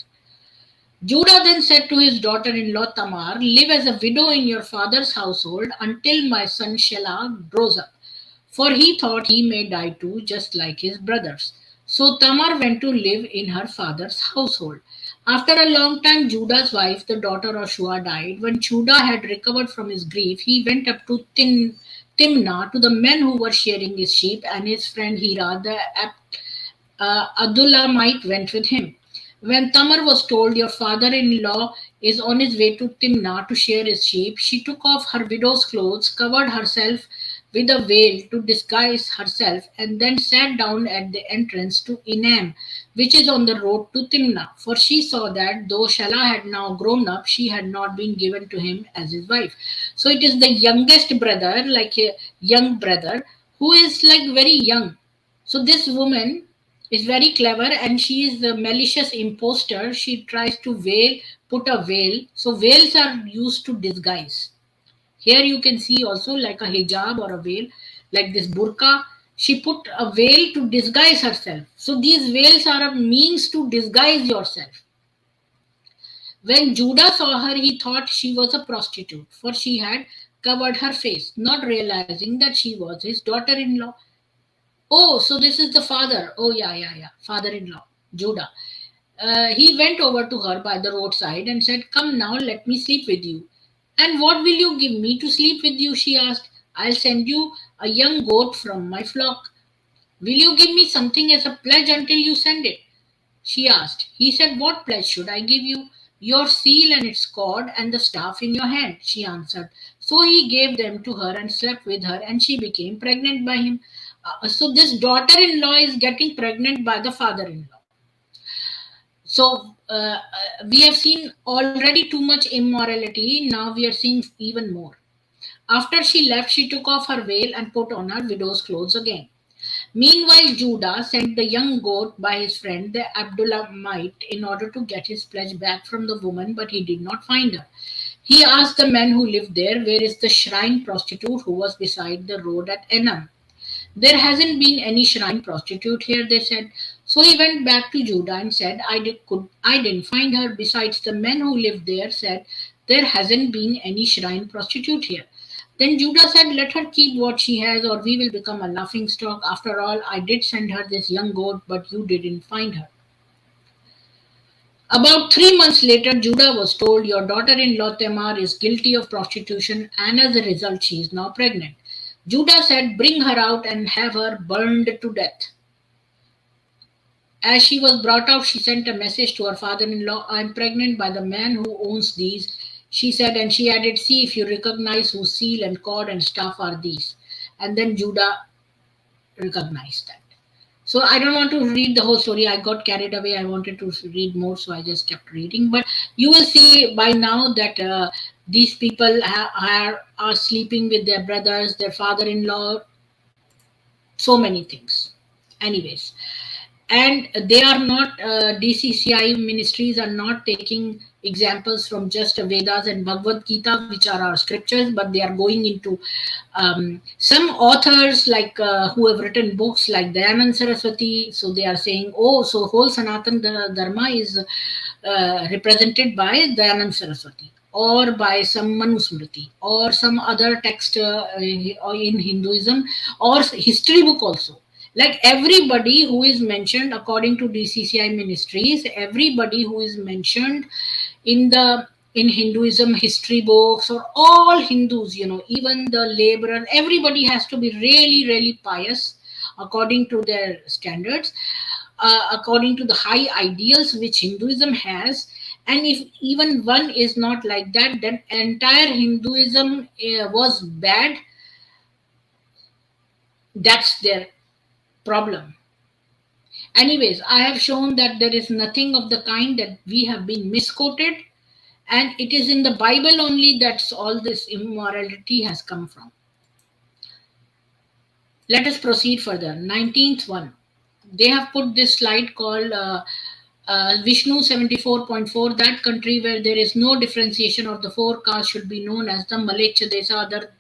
Judah then said to his daughter-in-law Tamar, live as a widow in your father's household until my son Shelah grows up, for he thought he may die too, just like his brothers. So Tamar went to live in her father's household. After a long time, Judah's wife, the daughter of Shua, died. When Judah had recovered from his grief, he went up to Timnah to the men who were shearing his sheep, and his friend Hira, the Adullamite, went with him. When Tamar was told, your father-in-law is on his way to Timnah to shear his sheep, she took off her widow's clothes, covered herself with a veil to disguise herself, and then sat down at the entrance to Enam, which is on the road to Timnah. For she saw that though Shelah had now grown up, she had not been given to him as his wife. So it is the youngest brother, like a young brother, who is like very young. So this woman is very clever, and she is a malicious imposter. She tries to put a veil. So veils are used to disguise. Here you can see also like a hijab or a veil, like this burqa. She put a veil to disguise herself. So these veils are a means to disguise yourself. When Judah saw her, he thought she was a prostitute, for she had covered her face, not realizing that she was his daughter in law. Oh, so this is the father. Oh, yeah. Father in law, Judah. He went over to her by the roadside and said, "Come now, let me sleep with you." "And what will you give me to sleep with you?" she asked. "I'll send you a young goat from my flock." "Will you give me something as a pledge until you send it?" she asked. He said, "What pledge should I give you?" "Your seal and its cord and the staff in your hand," she answered. So he gave them to her and slept with her, and she became pregnant by him. So this daughter in law is getting pregnant by the father in law. So we have seen already too much immorality. Now we are seeing even more. After she left, she took off her veil and put on her widow's clothes again. Meanwhile, Judah sent the young goat by his friend the Abdullamite in order to get his pledge back from the woman, but he did not find her. He asked the men who lived there, "Where is the shrine prostitute who was beside the road at Enam?" "There hasn't been any shrine prostitute here," they said. So he went back to Judah and said, I didn't find her. Besides, the men who lived there said, "There hasn't been any shrine prostitute here." Then Judah said, "Let her keep what she has, or we will become a laughing stock. After all, I did send her this young goat, but you didn't find her." About 3 months later, Judah was told, "Your daughter-in-law Tamar is guilty of prostitution, and as a result, she is now pregnant." Judah said, "Bring her out and have her burned to death." As she was brought out, she sent a message to her father-in-law, "I am pregnant by the man who owns these," she said, and she added, "See if you recognize whose seal and cord and staff are these." And then Judah recognized that. So I don't want to read the whole story. I got carried away. I wanted to read more, so I just kept reading. But you will see by now that these people are sleeping with their brothers, their father-in-law, so many things. Anyways, and they are not DCCI ministries are not taking examples from just Vedas and Bhagavad Gita, which are our scriptures, but they are going into some authors like who have written books like Dayanand Saraswati. So they are saying, oh, so whole Sanatan Dharma is represented by Dayanand Saraswati, or by some Manusmriti, or some other text in Hinduism, or history book also. Like everybody who is mentioned according to DCCI Ministries, everybody who is mentioned in the in Hinduism history books, or all Hindus, even the laborer, everybody has to be really, really pious according to their standards, according to the high ideals which Hinduism has. And if even one is not like that, then entire Hinduism was bad. That's their problem. Anyways, I have shown that there is nothing of the kind, that we have been misquoted, and it is in the Bible only that all this immorality has come from. Let us proceed further. 19th one. They have put this slide called Vishnu 74.4. That country where there is no differentiation of the four castes should be known as the Malecha Desa. Other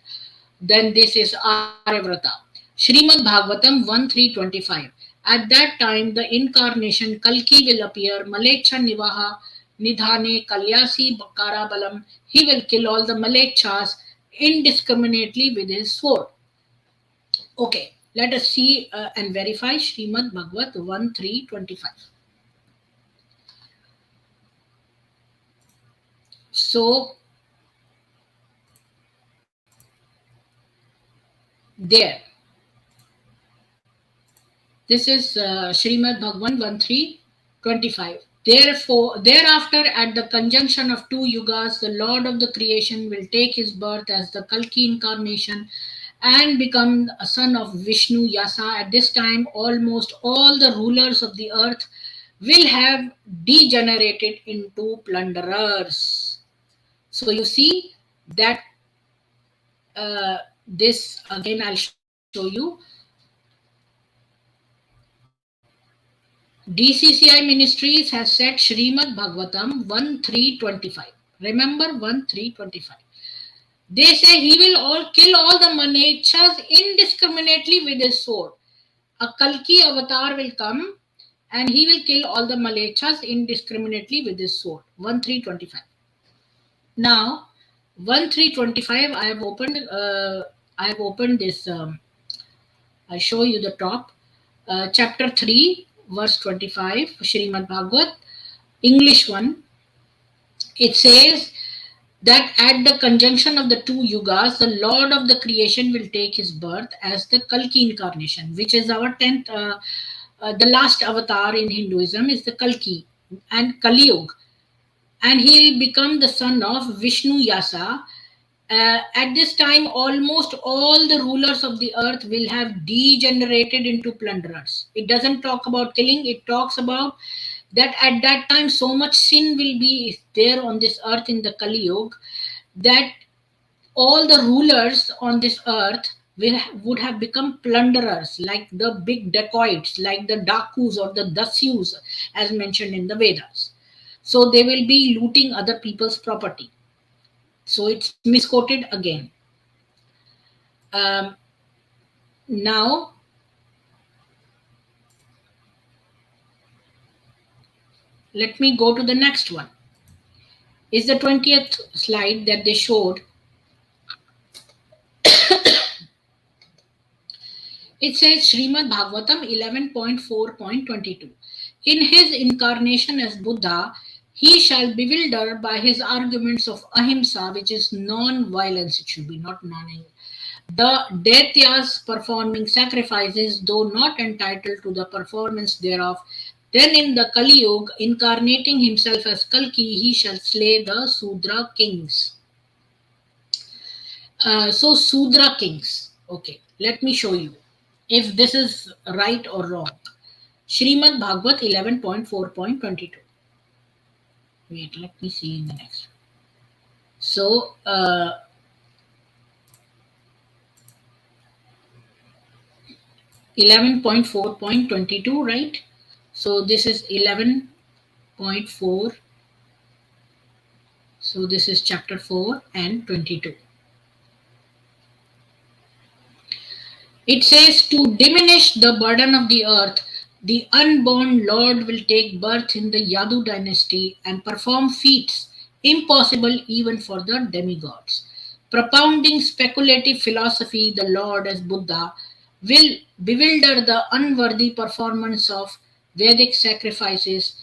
than this is Aryavrata. Srimad Bhagavatam 1.3.25. At that time, the incarnation Kalki will appear. Malecha Nivaha Nidhane Kalyasi Karabalam. He will kill all the Malechas indiscriminately with his sword. Okay, let us see and verify Srimad Bhagavat 1.3.25. So, there. This is Srimad Bhagavan 1.3.25. Therefore, thereafter, at the conjunction of two yugas, the Lord of the creation will take his birth as the Kalki incarnation, and become a son of Vishnu Yasa. At this time, almost all the rulers of the earth will have degenerated into plunderers. So you see that this again I'll show you. DCCI Ministries has set Srimad Bhagavatam 1.3.25. Remember 1.3.25. They say he will kill all the manechas indiscriminately with his sword. A Kalki avatar will come and he will kill all the malechas indiscriminately with his sword. 1.3.25. Now 1.3.25 I have opened this I'll show you the top. Chapter 3, verse 25, Srimad Bhagavat, English one. It says that at the conjunction of the two yugas, the Lord of the creation will take his birth as the Kalki incarnation, which is our 10th, the last avatar in Hinduism is the Kalki and Kali Yuga. And he will become the son of Vishnu Yasa. At this time, almost all the rulers of the earth will have degenerated into plunderers. It doesn't talk about killing, it talks about that at that time so much sin will be there on this earth in the Kali Yuga that all the rulers on this earth would have become plunderers, like the big dacoits, like the Dakus or the Dasyus, as mentioned in the Vedas. So they will be looting other people's property. So it's misquoted again. Now, let me go to the next one. Is the 20th slide that they showed. It says Srimad Bhagavatam 11.4.22. In his incarnation as Buddha, he shall bewilder by his arguments of ahimsa, which is non-violence. It should be not non-violence. The Daityas performing sacrifices, though not entitled to the performance thereof, then in the Kali Yuga, incarnating himself as Kalki, he shall slay the Sudra kings. So Sudra kings. Okay, let me show you if this is right or wrong. Srimad Bhagavat 11.4.22. Wait, let me see in the next. So, 11.4.22, right? So this is 11.4. So this is chapter 4 and 22. It says, to diminish the burden of the earth, the unborn Lord will take birth in the Yadu dynasty and perform feats impossible even for the demigods. Propounding speculative philosophy, the Lord as Buddha will bewilder the unworthy performance of Vedic sacrifices,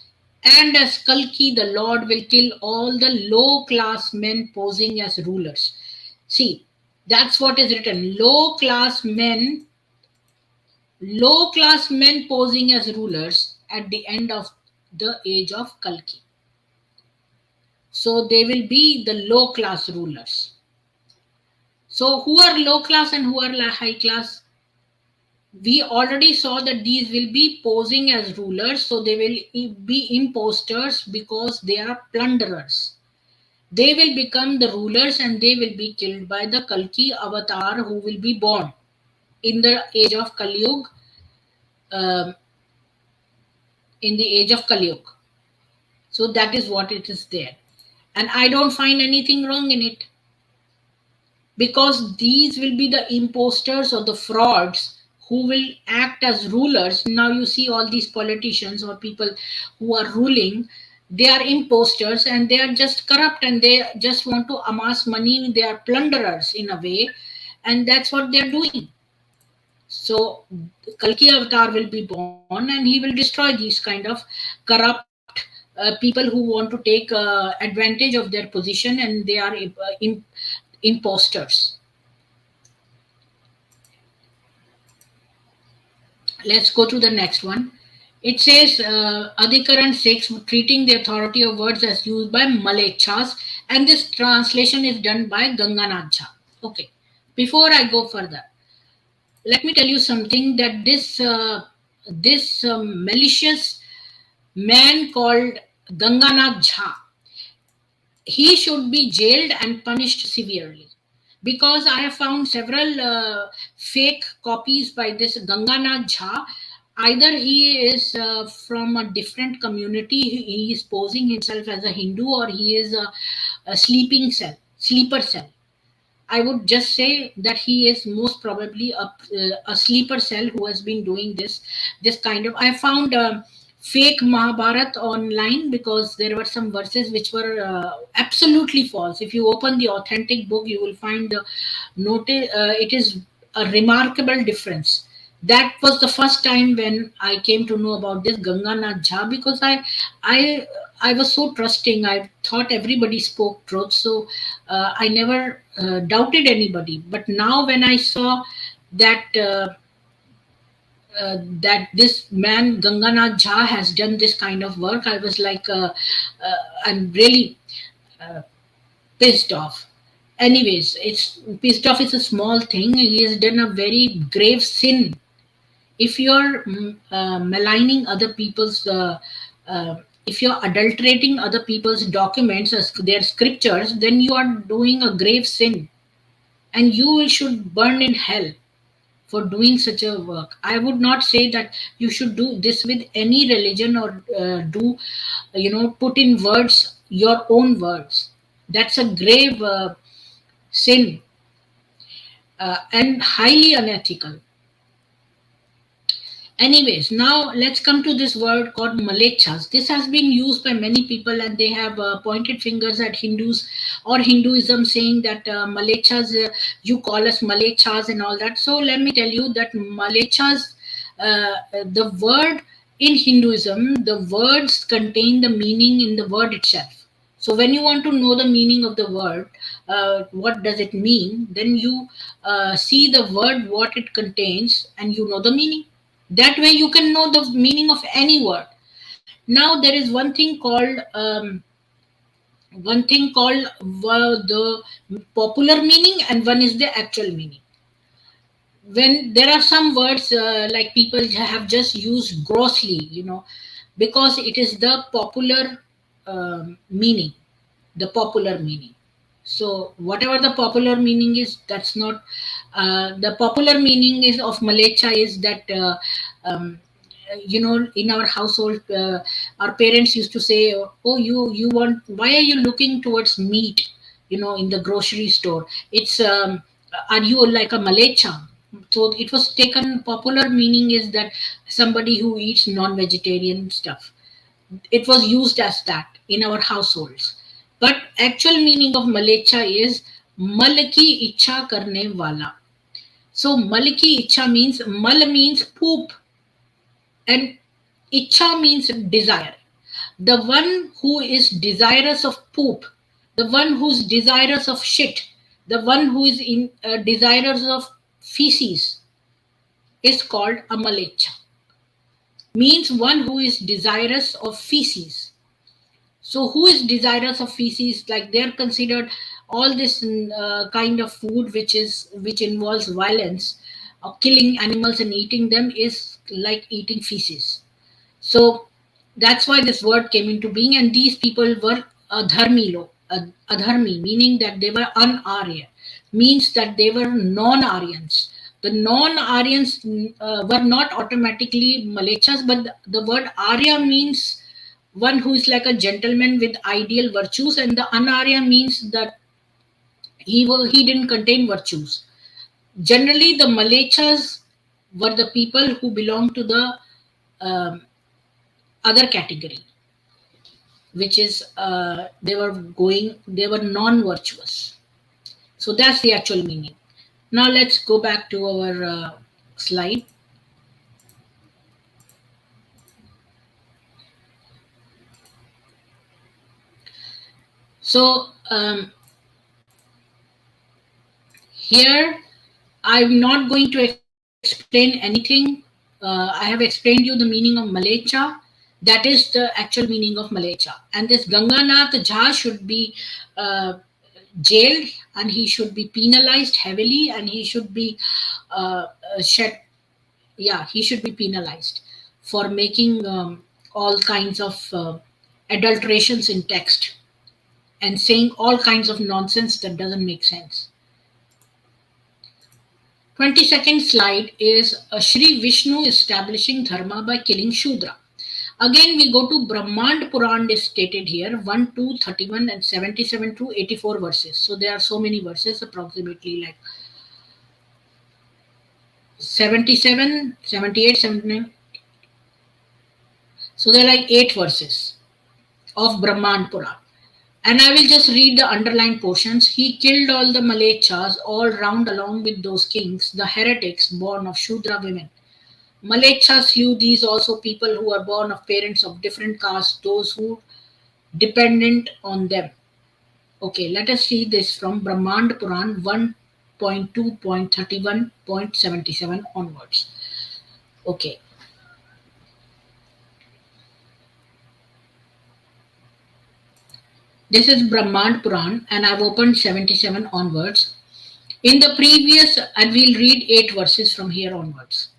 and as Kalki, the Lord will kill all the low-class men posing as rulers. See, that's what is written. Low-class men posing as rulers at the end of the age of Kalki. So they will be the low-class rulers. So who are low-class and who are high-class? We already saw that these will be posing as rulers, so they will be imposters because they are plunderers. They will become the rulers and they will be killed by the Kalki avatar who will be born in the age of Kali Yuga. In the age of Kali Yuga. So that is what it is there. And I don't find anything wrong in it. Because these will be the imposters or the frauds who will act as rulers. Now you see all these politicians or people who are ruling, they are imposters and they are just corrupt and they just want to amass money. They are plunderers in a way, and that's what they're doing. So Kalki avatar will be born and he will destroy these kind of corrupt people who want to take advantage of their position, and they are imposters. Let's go to the next one. It says Adhikaran 6, treating the authority of words as used by Malechas, and this translation is done by Ganganath Jha. Okay. before I go further, let me tell you something, that this malicious man called Ganganath Jha, he should be jailed and punished severely, because I have found several fake copies by this Ganganath Jha. Either he is from a different community, he is posing himself as a Hindu, or he is a sleeper cell. I would just say that he is most probably a sleeper cell who has been doing this kind of. I found fake Mahabharat online, because there were some verses which were absolutely false. If you open the authentic book, you will find the notice. It is a remarkable difference. That was the first time when I came to know about this Ganganath Jha, because I I was so trusting. I thought everybody spoke truth, so I never doubted anybody. But now, when I saw that that this man Ganganath Jha has done this kind of work, I was like, I'm really uh, pissed off. Anyways, it's pissed off is a small thing. He has done a very grave sin. If you're maligning other people's uh, if you're adulterating other people's documents as their scriptures, then you are doing a grave sin, and you should burn in hell for doing such a work. I would not say that you should do this with any religion, or do, put in words, your own words. That's a grave sin, and highly unethical. Anyways, now let's come to this word called malechas. This has been used by many people, and they have pointed fingers at Hindus or Hinduism, saying that malechas, you call us malechas and all that. So let me tell you that malechas, the word in Hinduism, the words contain the meaning in the word itself. So when you want to know the meaning of the word, what does it mean, then you see the word, what it contains, and you know the meaning. That way you can know the meaning of any word. Now there is one thing called the popular meaning, and one is the actual meaning. When there are some words like people have just used grossly, because it is the popular meaning, the popular meaning. So whatever the popular meaning is, that's not the popular meaning is of malecha is that um, in our household, our parents used to say, oh, you want, why are you looking towards meat, in the grocery store? It's are you like a malecha? So it was taken, popular meaning is that somebody who eats non-vegetarian stuff. It was used as that in our households. But actual meaning of malecha is mal ki ichha karne wala. So mal ki ichha means, mal means poop, and ichha means desire. The one who is desirous of poop, the one who's desirous of shit, the one who is desirous of feces is called a malecha. Means one who is desirous of feces. So who is desirous of feces? Like, they're considered all this kind of food which involves violence, killing animals and eating them, is like eating feces. So that's why this word came into being. And these people were adharmi, meaning that they were un-Arya, means that they were non-Aryans. The non-Aryans were not automatically Malechas, but the word Arya means one who is like a gentleman with ideal virtues, and the un-Arya means that he didn't contain virtues. Generally, the Malechas were the people who belonged to the um, other category, which is they were non-virtuous. So that's the actual meaning. Now let's go back to our slide. So here I'm not going to explain anything. I have explained you the meaning of Malecha. That is the actual meaning of Malecha. And this Ganganath Jha should be jailed, and he should be penalized heavily, and he should be shed. Yeah, he should be penalized for making all kinds of adulterations in text and saying all kinds of nonsense that doesn't make sense. 22nd slide is Shri Vishnu establishing dharma by killing Shudra. Again, we go to Brahmand Puran is stated here 1, 2, 31, and 77 to 84 verses. So there are so many verses, approximately like 77, 78, 79. So there are like 8 verses of Brahmand Puran. And I will just read the underlined portions. He killed all the Malechas all round along with those kings, the heretics born of Shudra women. Malechas slew these also people who are born of parents of different castes, those who dependent on them. Okay, let us see this from Brahmand Puran 1.2.31.77 onwards. Okay. This is Brahmand Puran, and I've opened 77 onwards. In the previous, and we'll read 8 verses from here onwards.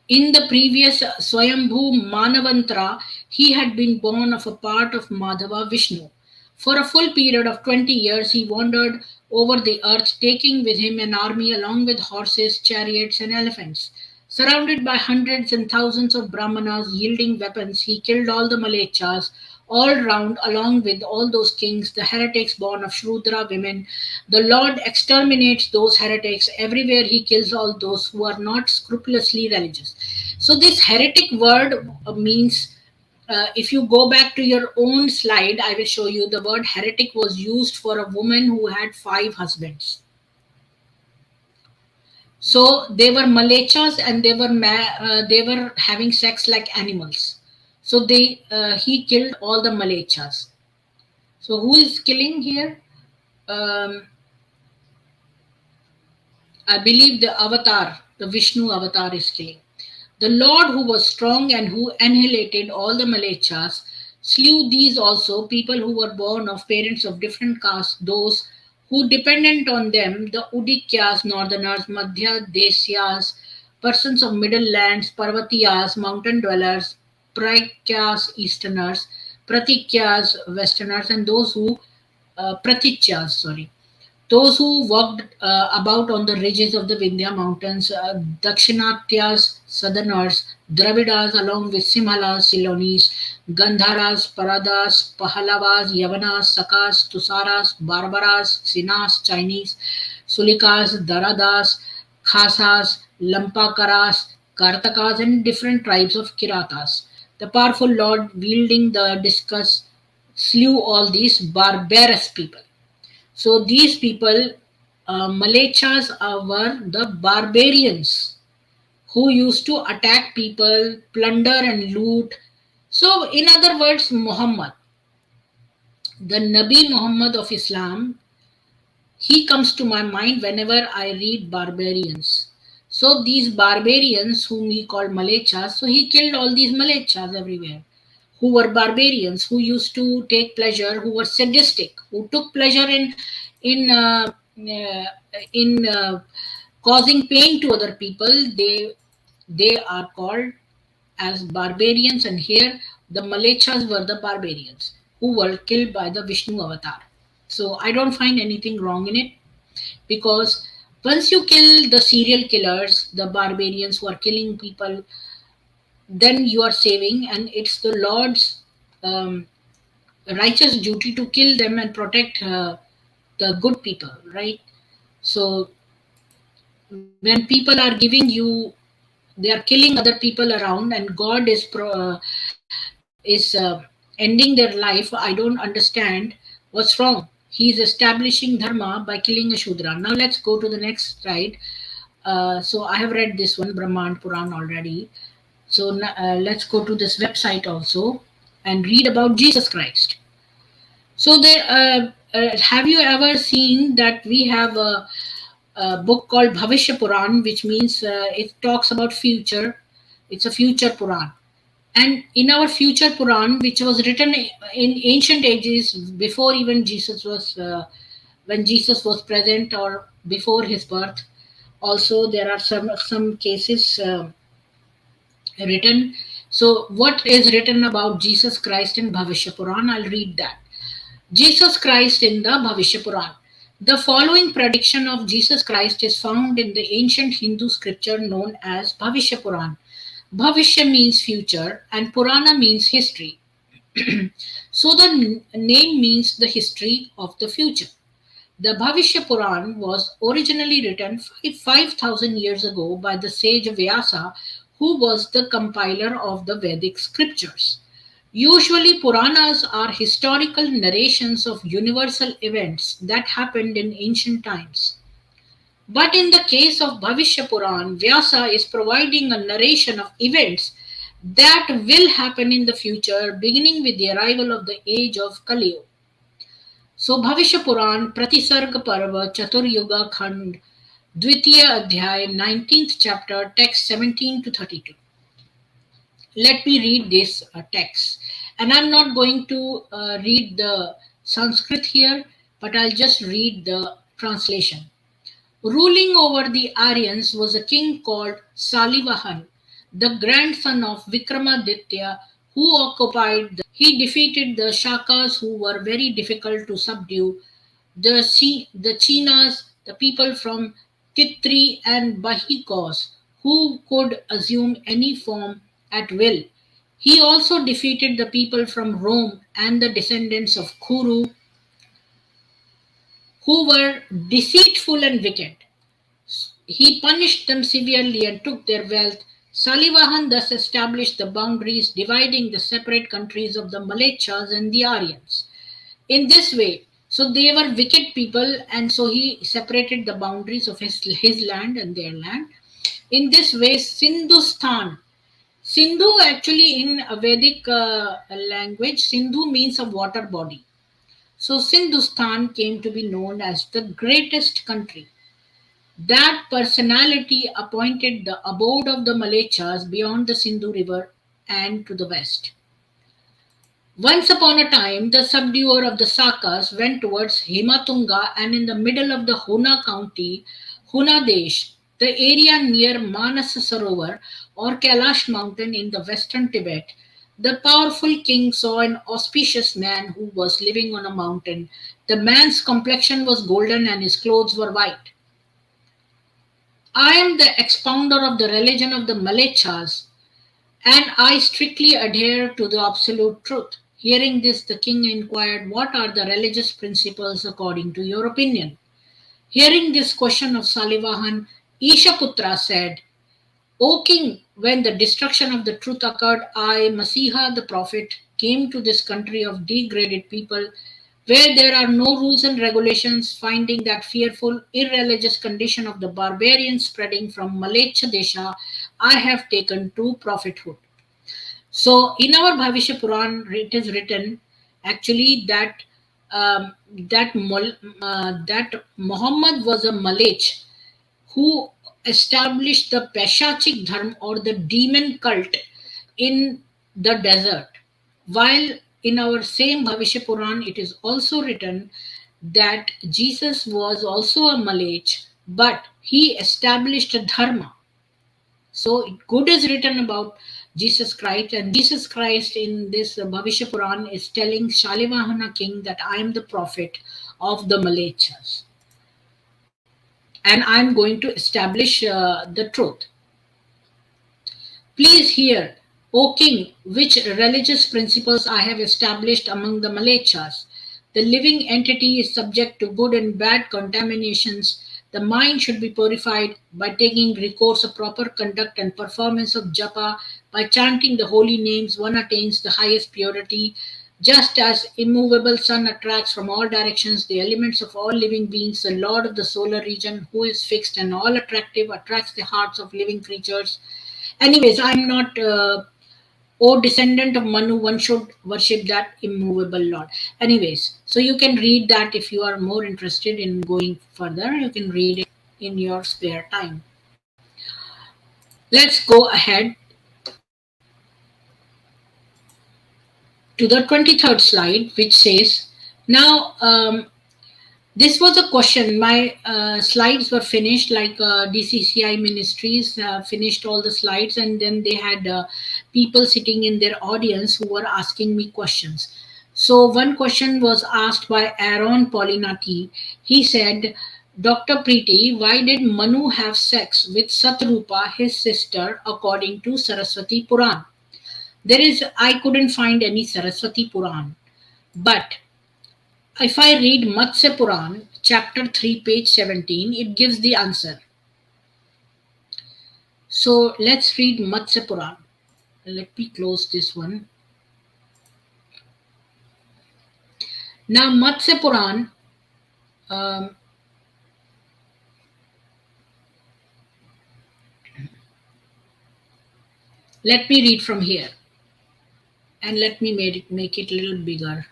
In the previous Swayambhu Manavantra, he had been born of a part of Madhava Vishnu. For a full period of 20 years, he wandered over the earth, taking with him an army along with horses, chariots, and elephants. Surrounded by hundreds and thousands of Brahmanas yielding weapons, he killed all the Malechas all round, along with all those kings, the heretics born of Shrudra women. The Lord exterminates those heretics. Everywhere he kills all those who are not scrupulously religious. So, this heretic word means, if you go back to your own slide, I will show you the word heretic was used for a woman who had 5 husbands. So they were Malechas, and they were having sex like animals. So he killed all the Malechas. So who is killing here? I believe the avatar, the Vishnu avatar is killing. The Lord who was strong and who annihilated all the Malechas slew these also, people who were born of parents of different castes, those who dependent on them, the Udikyas, northerners, Madhya Desyas, persons of middle lands, Parvatiyas, mountain dwellers, Praikyas, easterners, Pratikyas, westerners, and those who, Pratikyas, sorry, those who walked about on the ridges of the Vindhya mountains, Dakshinatyas, southerners, Dravidas, along with Simhalas, Silonis, Gandharas, Paradas, Pahalavas, Yavanas, Sakas, Tusaras, Barbaras, Sinas, Chinese, Sulikas, Daradas, Khasas, Lampakaras, Kartakas, and different tribes of Kiratas. The powerful Lord, wielding the discus, slew all these barbarous people. So these people, Malechas, were the barbarians who used to attack people, plunder and loot. So, in other words, Muhammad, the Nabi Muhammad of Islam, he comes to my mind whenever I read barbarians. So these barbarians whom he called Malechas, so he killed all these Malechas everywhere, who were barbarians, who used to take pleasure, who were sadistic, who took pleasure in uh, uh, in causing pain to other people. They are called as barbarians, and here the Malechas were the barbarians who were killed by the Vishnu avatar. So I don't find anything wrong in it, because once you kill the serial killers, the barbarians who are killing people, then you are saving, and it's the Lord's um, righteous duty to kill them and protect the good people, right? So when people are giving you, they are killing other people around, and God is ending their life. I don't understand what's wrong. He is establishing dharma by killing a Shudra. Now let's go to the next slide. So I have read this one, Brahmand Puran, already. So let's go to this website also and read about Jesus Christ. So there, have you ever seen that we have a book called Bhavishya Puran, which means it talks about future. It's a future Puran. And in our future Puran, which was written in ancient ages, before even Jesus was when Jesus was present or before his birth, also there are some cases written. So what is written about Jesus Christ in Bhavishya Puran? I'll read that. Jesus Christ in the Bhavishya Puran. The following prediction of Jesus Christ is found in the ancient Hindu scripture known as Bhavishya Puran. Bhavishya means future and Purana means history. So the name means the history of the future. The Bhavishya Puran was originally written 5,000 years ago by the sage Vyasa, who was the compiler of the Vedic scriptures. Usually, Puranas are historical narrations of universal events that happened in ancient times. But in the case of Bhavishya Puran, Vyasa is providing a narration of events that will happen in the future, beginning with the arrival of the age of Kali Yuga. So Bhavishya Puran, Pratisarga Parva, Chatur Yuga Khand, Dvitiya Adhyay, 19th chapter, text 17 to 32. Let me read this text. And I'm not going to read the Sanskrit here, but I'll just read the translation. Ruling over the Aryans was a king called Salivahan, the grandson of Vikramaditya, who he defeated the Shakas, who were very difficult to subdue, the Chinas, the people from Titri and Bahikos, who could assume any form at will. He also defeated the people from Rome and the descendants of Kuru, who were deceitful and wicked. He punished them severely and took their wealth. Salivahan thus established the boundaries dividing the separate countries of the Malechas and the Aryans. In this way, so they were wicked people, and so he separated the boundaries of his land and their land. In this way, Sindhustan, Sindhu actually in a Vedic language, Sindhu means a water body. So Sindhustan came to be known as the greatest country. That personality appointed the abode of the Malechas beyond the Sindhu River and to the west. Once upon a time, the subduer of the Sakas went towards Himatunga, and in the middle of the Huna county, Hunadesh, the area near Manas Sarovar or Kailash mountain in the western Tibet, the powerful king saw an auspicious man who was living on a mountain. The man's complexion was golden and his clothes were white. I am the expounder of the religion of the Malechas, and I strictly adhere to the absolute truth. Hearing this, the king inquired, what are the religious principles according to your opinion? Hearing this question of Salivahan, Ishaputra said, O king, when the destruction of the truth occurred, I, Masiha the prophet, came to this country of degraded people where there are no rules and regulations, finding that fearful, irreligious condition of the barbarians spreading from Malecha Desha, I have taken to prophethood. So in our Bhavishya Puran, it is written actually that that Muhammad was a Malech who established the Peshachik Dharma or the demon cult in the desert. While in our same Bhavishya Puran, it is also written that Jesus was also a Malech, but he established a Dharma. So good is written about Jesus Christ, and Jesus Christ in this Bhavishya Puran is telling Shalivahana king that I am the prophet of the Malechas, and I am going to establish the truth. Please hear, O king, which religious principles I have established among the Malechas. The living entity is subject to good and bad contaminations. The mind should be purified by taking recourse of proper conduct and performance of japa. By chanting the holy names, one attains the highest purity. Just as immovable sun attracts from all directions the elements of all living beings, the Lord of the solar region, who is fixed and all attractive, attracts the hearts of living creatures. Anyways, I'm not, O descendant of Manu, one should worship that immovable Lord. Anyways, so you can read that if you are more interested in going further, you can read it in your spare time. Let's go ahead. to the 23rd slide, which says, now this was a question. My slides were finished, like DCCI Ministries finished all the slides, and then they had people sitting in their audience who were asking me questions. So one question was asked by Aaron Polinati. He said, Dr. Preeti, why did Manu have sex with Satrupa, his sister, according to Saraswati Puran? I couldn't find any Saraswati Puran, but if I read Matsya Puran, chapter 3, page 17, it gives the answer. So let's read Matsya Puran. Let me close this one. Now, Matsya Puran, let me read from here. And let me make it a little bigger.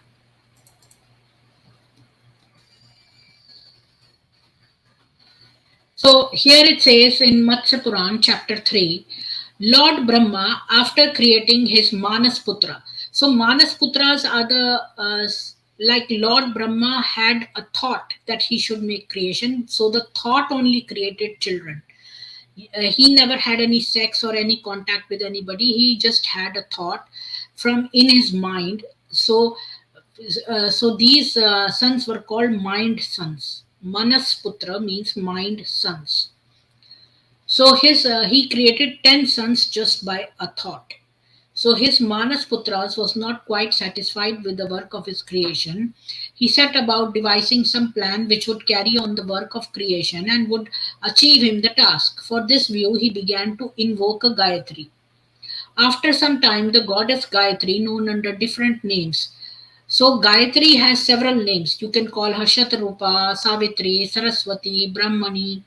So here it says in Matsya Puran, chapter 3, Lord Brahma, after creating his Manas Putra. So Manas Putras are like Lord Brahma had a thought that he should make creation. So the thought only created children. He never had any sex or any contact with anybody. He just had a thought from in his mind. So these sons were called mind sons. Manas Putra means mind sons. So he created 10 sons just by a thought. So his Manas Putras was not quite satisfied with the work of his creation. He set about devising some plan which would carry on the work of creation and would achieve him the task. For this view, he began to invoke a Gayatri. After some time, the goddess Gayatri, known under different names. So Gayatri has several names. You can call her Shatrupa, Savitri, Saraswati, Brahmani.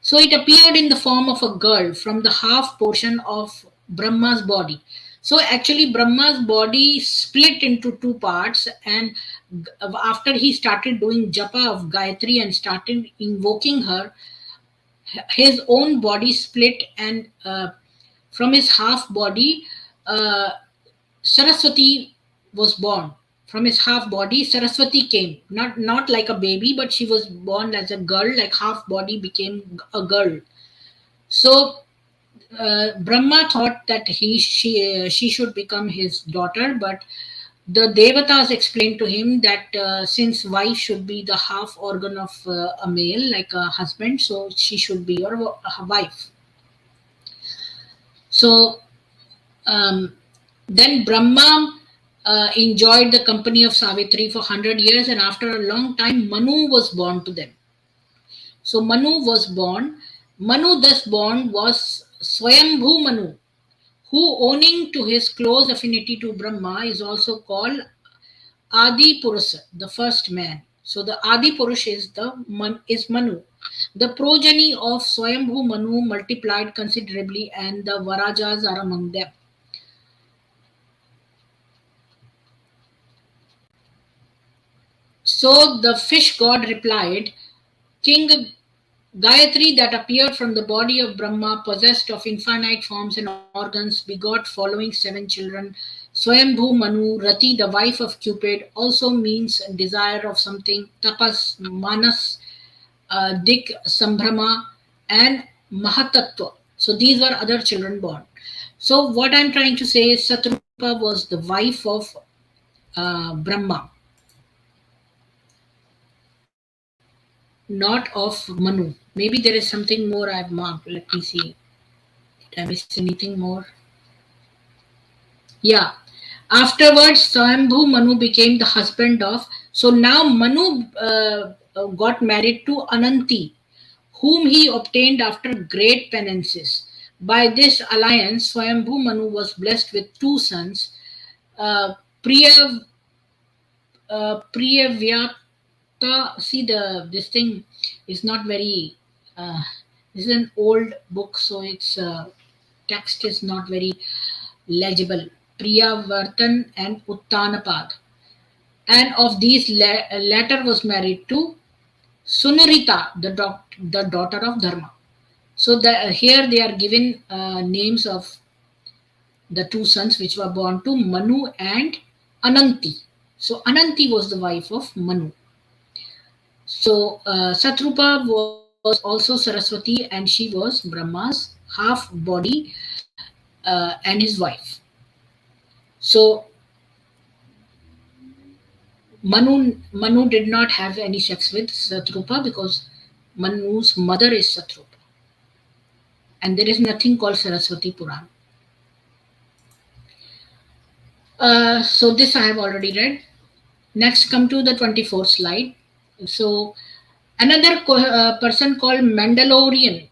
So it appeared in the form of a girl from the half portion of Brahma's body. So actually Brahma's body split into two parts, and after he started doing japa of Gayatri and started invoking her, his own body split, and from his half body, Saraswati was born. From his half body, Saraswati came. Not like a baby, but she was born as a girl, like half body became a girl. So Brahma thought that she should become his daughter, but the Devatas explained to him that since wife should be the half organ of a male, like a husband, so she should be your wife. So then Brahma enjoyed the company of Savitri for 100 years, and after a long time, Manu was born to them. So Manu was born. Manu thus born was Swayambhu Manu, who, owning to his close affinity to Brahma, is also called Adi Purush, the first man. So the Adi Purush is Manu. The progeny of Swayambhu Manu multiplied considerably, and the Varajas are among them. So the fish god replied, King Gayatri, that appeared from the body of Brahma, possessed of infinite forms and organs, begot following 7 children. Swayambhu Manu, Rati, the wife of Cupid, also means desire of something. Tapas, Manas, Dik, Sambhrama, and Mahatattva. So these were other children born. So what I'm trying to say is Satrupa was the wife of Brahma, not of Manu. Maybe there is something more I've marked. Let me see. Did I miss anything more? Yeah. Afterwards, Swayambhu Manu became the husband of. So now Manu got married to Ananti, whom he obtained after great penances. By this alliance, Swayambhu Manu was blessed with 2 sons, Priya Priyavyata. See, this thing is not very. This is an old book, so its text is not very legible. Priyavartan and Uttanapad, and of these latter was married to Sunarita, the daughter of Dharma. So here they are given names of the 2 sons which were born to Manu and Ananti. So Ananti was the wife of Manu. So Satrupa was also Saraswati, and she was Brahma's half body and his wife. So Manu did not have any sex with Satrupa because Manu's mother is Satrupa, and there is nothing called Saraswati Puran. So this I have already read. Next, come to the 24th slide. So another person called Mandalorian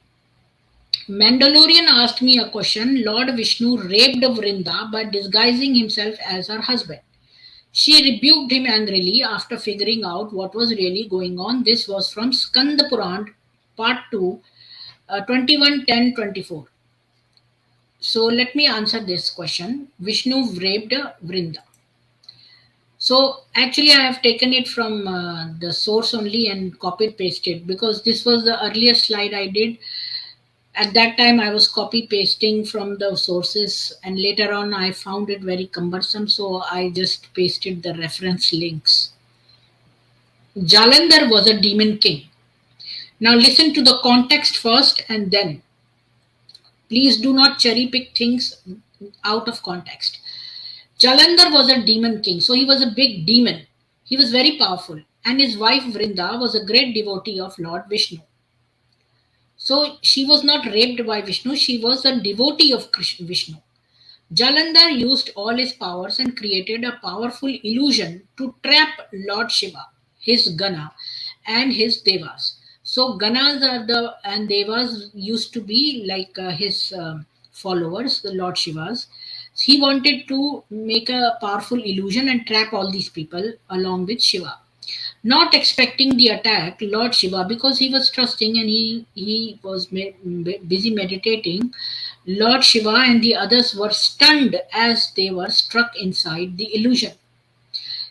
asked me a question. Lord Vishnu raped Vrinda by disguising himself as her husband. She rebuked him angrily after figuring out what was really going on. This was from Skanda Puran, part 2, 21:10-24. So let me answer this question. Vishnu raped Vrinda. So actually, I have taken it from the source only and copied pasted because this was the earlier slide I did. At that time, I was copy pasting from the sources, and later on, I found it very cumbersome, so I just pasted the reference links. Jalandhar was a demon king. Now, listen to the context first, and then please do not cherry pick things out of context. Jalandhar was a demon king, so he was a big demon. He was very powerful, and his wife Vrinda was a great devotee of Lord Vishnu. So she was not raped by Vishnu, she was a devotee of Vishnu. Jalandhar used all his powers and created a powerful illusion to trap Lord Shiva, his Gana, and his Devas. So Ganas are the and Devas used to be like his followers, the Lord Shivas. He wanted to make a powerful illusion and trap all these people along with Shiva. Not expecting the attack, Lord Shiva, because he was trusting and he was busy meditating, Lord Shiva and the others were stunned as they were struck inside the illusion.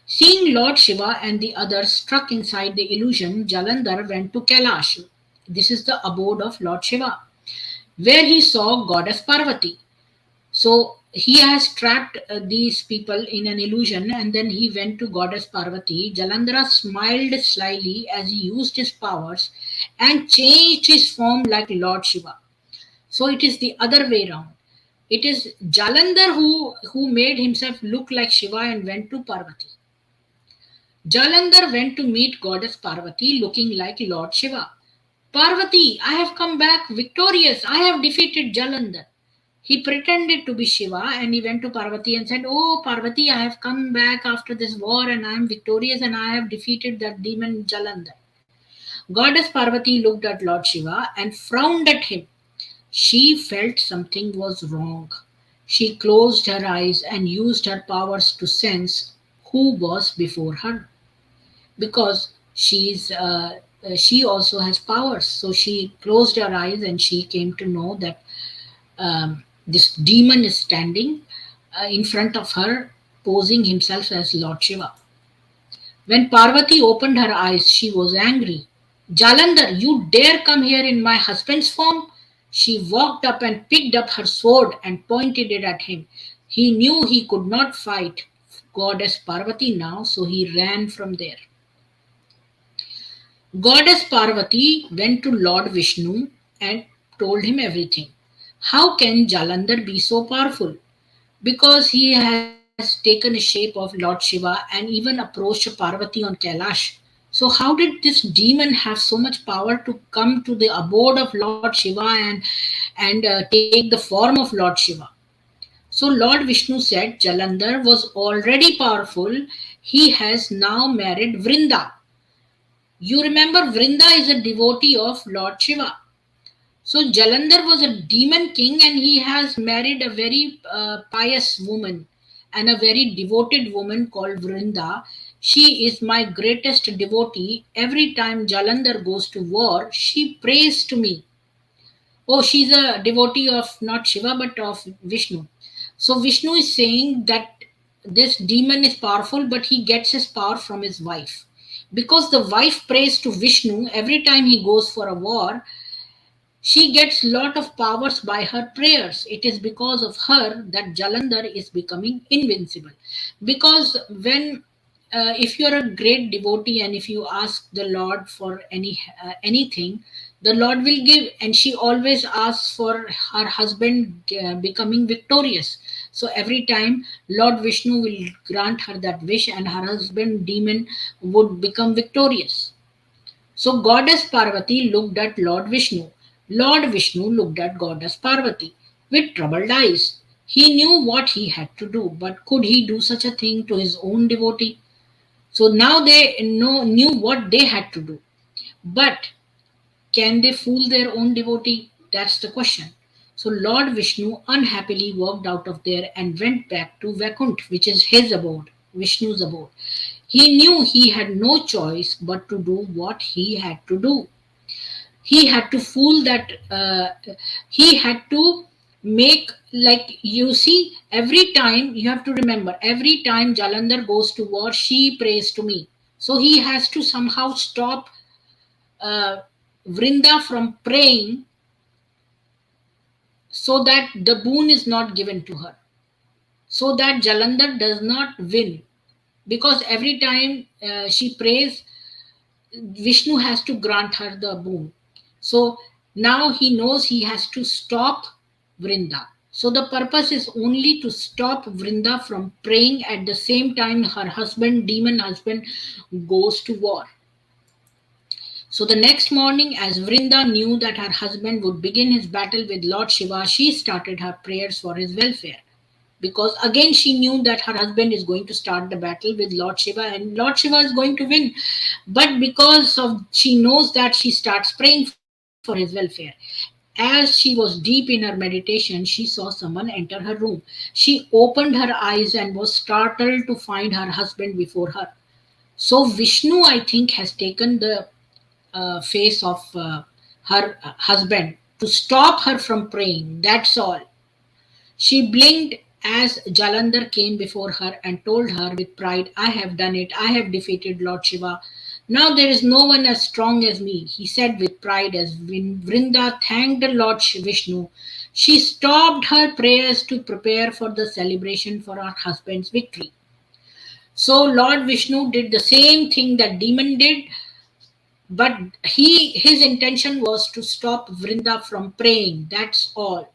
Seeing Lord Shiva and the others struck inside the illusion, Jalandhar went to Kailash. This is the abode of Lord Shiva, where he saw goddess Parvati. So he has trapped these people in an illusion, and then he went to goddess Parvati. Jalandhara smiled slyly as he used his powers and changed his form like Lord Shiva. So it is the other way around. It is Jalandhar who made himself look like Shiva and went to Parvati. Jalandhar went to meet goddess Parvati looking like Lord Shiva. Parvati, I have come back victorious. I have defeated Jalandhar. He pretended to be Shiva and he went to Parvati and said, Oh, Parvati, I have come back after this war and I am victorious and I have defeated that demon Jalandhar. Goddess Parvati looked at Lord Shiva and frowned at him. She felt something was wrong. She closed her eyes and used her powers to sense who was before her because she also has powers. So she closed her eyes and she came to know that this demon is standing in front of her, posing himself as Lord Shiva. When Parvati opened her eyes, she was angry. Jalandhar, you dare come here in my husband's form? She walked up and picked up her sword and pointed it at him. He knew he could not fight goddess Parvati now, so he ran from there. Goddess Parvati went to Lord Vishnu and told him everything. How can Jalandhar be so powerful? Because he has taken the shape of Lord Shiva and even approached Parvati on Kailash. So how did this demon have so much power to come to the abode of Lord Shiva and take the form of Lord Shiva? So Lord Vishnu said Jalandhar was already powerful. He has now married Vrinda. You remember Vrinda is a devotee of Lord Shiva. So Jalandhar was a demon king and he has married a very pious woman and a very devoted woman called Vrinda. She is my greatest devotee. Every time Jalandhar goes to war, she prays to me. Oh, she's a devotee of not Shiva but of Vishnu. So Vishnu is saying that this demon is powerful, but he gets his power from his wife. Because the wife prays to Vishnu every time he goes for a war, She gets lot of powers by her prayers. It is because of her that Jalandhar is becoming invincible. Because when if you are a great devotee and if you ask the Lord for anything, the Lord will give, and she always asks for her husband becoming victorious. So every time Lord Vishnu will grant her that wish, and her husband demon would become victorious. So Goddess Parvati looked at Lord Vishnu. Lord Vishnu looked at Goddess Parvati with troubled eyes. He knew what he had to do, but could he do such a thing to his own devotee? So now they knew what they had to do. But can they fool their own devotee? That's the question. So Lord Vishnu unhappily walked out of there and went back to Vaikunt, which is his abode, Vishnu's abode. He knew he had no choice but to do what he had to do. He had to fool that, he had to make, like, you see, every time you have to remember, every time Jalandhar goes to war, she prays to me. So he has to somehow stop uh, Vrinda from praying so that the boon is not given to her, so that Jalandhar does not win. Because every time she prays, Vishnu has to grant her the boon. So now he knows he has to stop Vrinda. So the purpose is only to stop Vrinda from praying at the same time her husband, demon husband, goes to war. So the next morning, as Vrinda knew that her husband would begin his battle with Lord Shiva, she started her prayers for his welfare. Because again, she knew that her husband is going to start the battle with Lord Shiva and Lord Shiva is going to win. But because of she knows that, she starts praying for his welfare. As she was deep in her meditation, she saw someone enter her room. She opened her eyes and was startled to find her husband before her. So Vishnu, I think, has taken the face of her husband to stop her from praying. That's all. She blinked as Jalandhar came before her and told her with pride, I have done it. I have defeated Lord Shiva. Now there is no one as strong as me, he said with pride as Vrinda thanked Lord Vishnu. She stopped her prayers to prepare for the celebration for her husband's victory. So Lord Vishnu did the same thing that demon did, but his intention was to stop Vrinda from praying. That's all.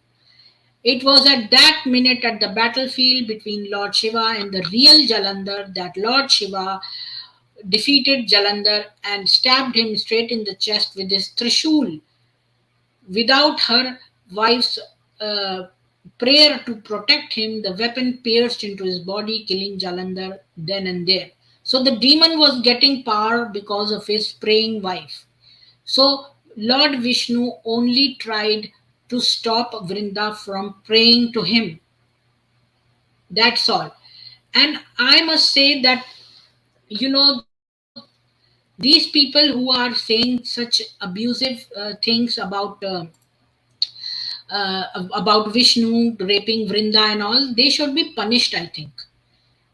It was at that minute at the battlefield between Lord Shiva and the real Jalandhar that Lord Shiva defeated Jalandhar and stabbed him straight in the chest with his trishul. Without her wife's uh, prayer to protect him, the weapon pierced into his body, killing Jalandhar then and there. So the demon was getting power because of his praying wife. So Lord Vishnu only tried to stop Vrinda from praying to him. That's all. And I must say that, these people who are saying such abusive things about Vishnu raping Vrinda and all, they should be punished, I think.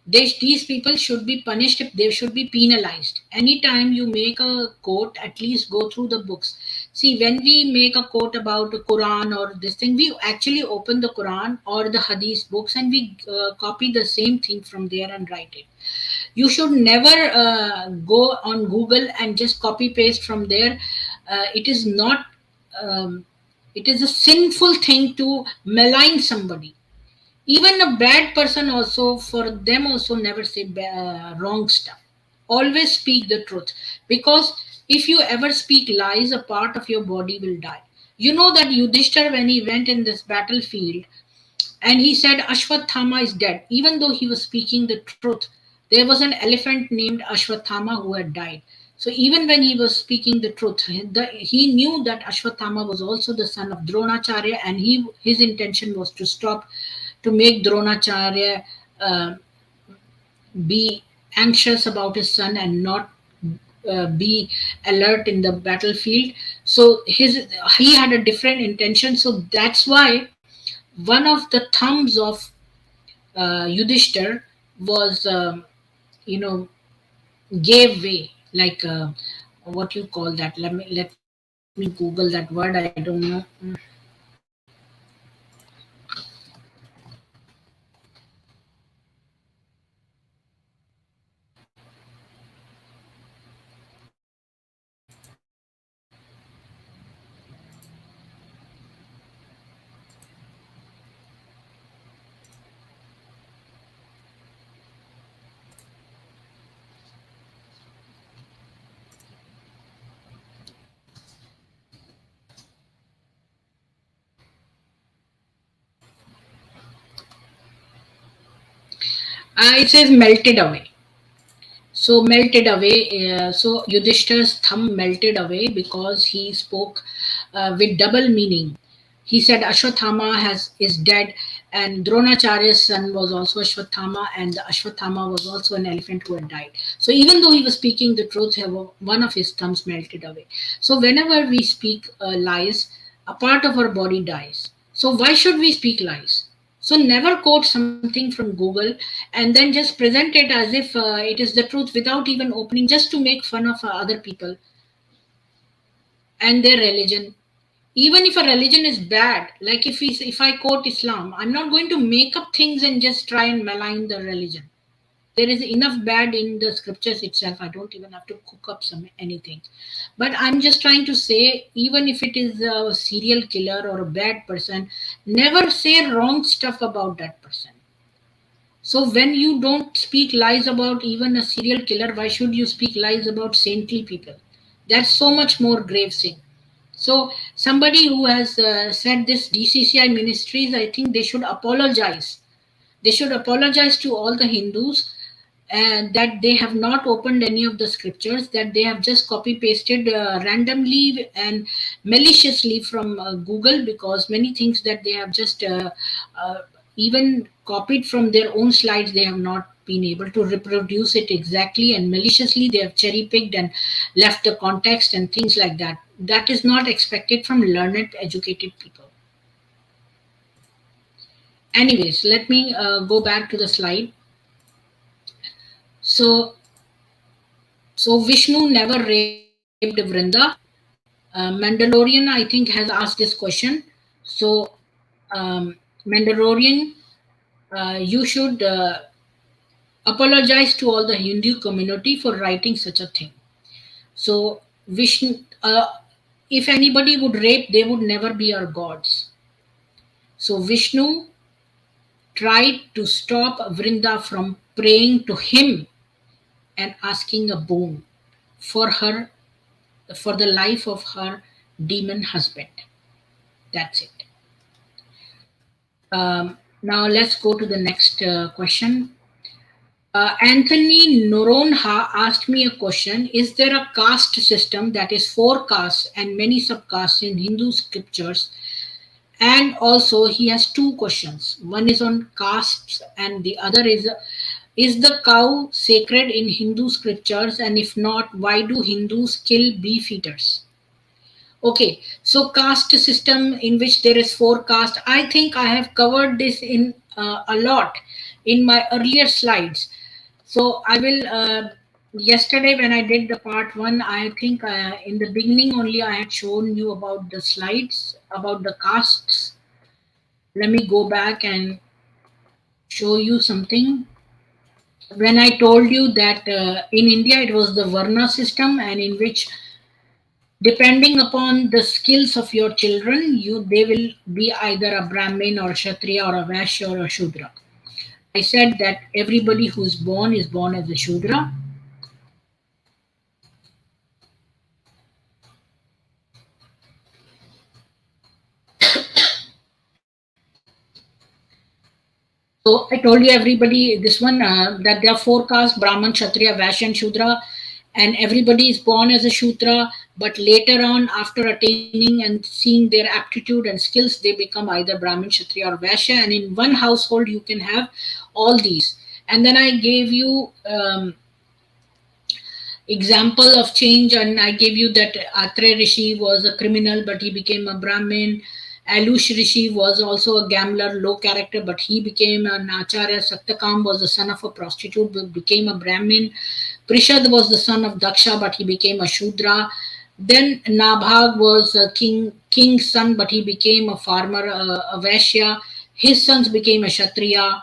These people should be punished, if they should be penalized. Anytime you make a quote, at least go through the books. See, when we make a quote about the Quran or this thing, we actually open the Quran or the Hadith books and we copy the same thing from there and write it. You should never go on Google and just copy paste from there. It is not. Um, it is a sinful thing to malign somebody. Even a bad person also, for them also, never say wrong stuff. Always speak the truth, because if you ever speak lies, a part of your body will die. You know that Yudhishthir, when he went in this battlefield and he said Ashwathama is dead, even though he was speaking the truth, there was an elephant named Ashwathama who had died. So even when he was speaking the truth, he knew that Ashwathama was also the son of Dronacharya, and his intention was to stop, to make Dronacharya be anxious about his son and not be alert in the battlefield. So he had a different intention. So that's why one of the thumbs of Yudhishthir was, you know, gave way, like what you call that. Let me see. me Google that word. I don't know. It says melted away. So melted away. So Yudhishthir's thumb melted away because he spoke with double meaning. He said Ashwathama is dead, and Dronacharya's son was also Ashwathama, and the Ashwathama was also an elephant who had died. So even though he was speaking the truth, one of his thumbs melted away. So whenever we speak lies, a part of our body dies. So why should we speak lies? So never quote something from Google and then just present it as if it is the truth without even opening, just to make fun of other people and their religion. Even if a religion is bad, like if I quote Islam, I'm not going to make up things and just try and malign the religion. There is enough bad in the scriptures itself. I don't even have to cook up anything. But I'm just trying to say, even if it is a serial killer or a bad person, never say wrong stuff about that person. So when you don't speak lies about even a serial killer, why should you speak lies about saintly people? That's so much more grave sin. So somebody who has said this, DCCI Ministries, I think they should apologize. They should apologize to all the Hindus and that they have not opened any of the scriptures, that they have just copy pasted randomly and maliciously from Google, because many things that they have just uh, even copied from their own slides, they have not been able to reproduce it exactly, and maliciously they have cherry picked and left the context and things like that. That is not expected from learned, educated people. Anyways, let me go back to the slide. So Vishnu never raped Vrinda. Mandalorian, I think, has asked this question. So, Mandalorian, you should apologize to all the Hindu community for writing such a thing. So, Vishnu, if anybody would rape, they would never be our gods. So, Vishnu tried to stop Vrinda from praying to him and asking a boon for her, for the life of her demon husband. That's it. Now let's go to the next question. Anthony Noronha asked me a question. Is there a caste system, that is four castes and many subcastes in Hindu scriptures? And also he has two questions. One is on castes and the other is the cow sacred in Hindu scriptures? And if not, why do Hindus kill beef eaters? Okay, so caste system in which there is four caste. I think I have covered this in a lot in my earlier slides. So I will. Yesterday when I did the part one, I think in the beginning only I had shown you about the slides about the castes. Let me go back and show you something. When I told you that in India it was the Varna system, and in which depending upon the skills of your children, they will be either a Brahmin or a Kshatriya or a Vaishya or a Shudra. I said that everybody who's born is born as a Shudra. So I told you everybody this one that there are four castes: Brahman, Kshatriya, Vaishya, and Shudra, and everybody is born as a Shudra. But later on, after attaining and seeing their aptitude and skills, they become either Brahmin, Kshatriya, or Vaishya. And in one household, you can have all these. And then I gave you example of change, and I gave you that Atre Rishi was a criminal, but he became a Brahmin. Alush Rishi was also a gambler, low character, but he became an Acharya. Satyakam was the son of a prostitute, but became a Brahmin. Prishad was the son of Daksha, but he became a Shudra. Then Nabhag was a king's son, but he became a farmer, a Vaishya. His sons became a Kshatriya.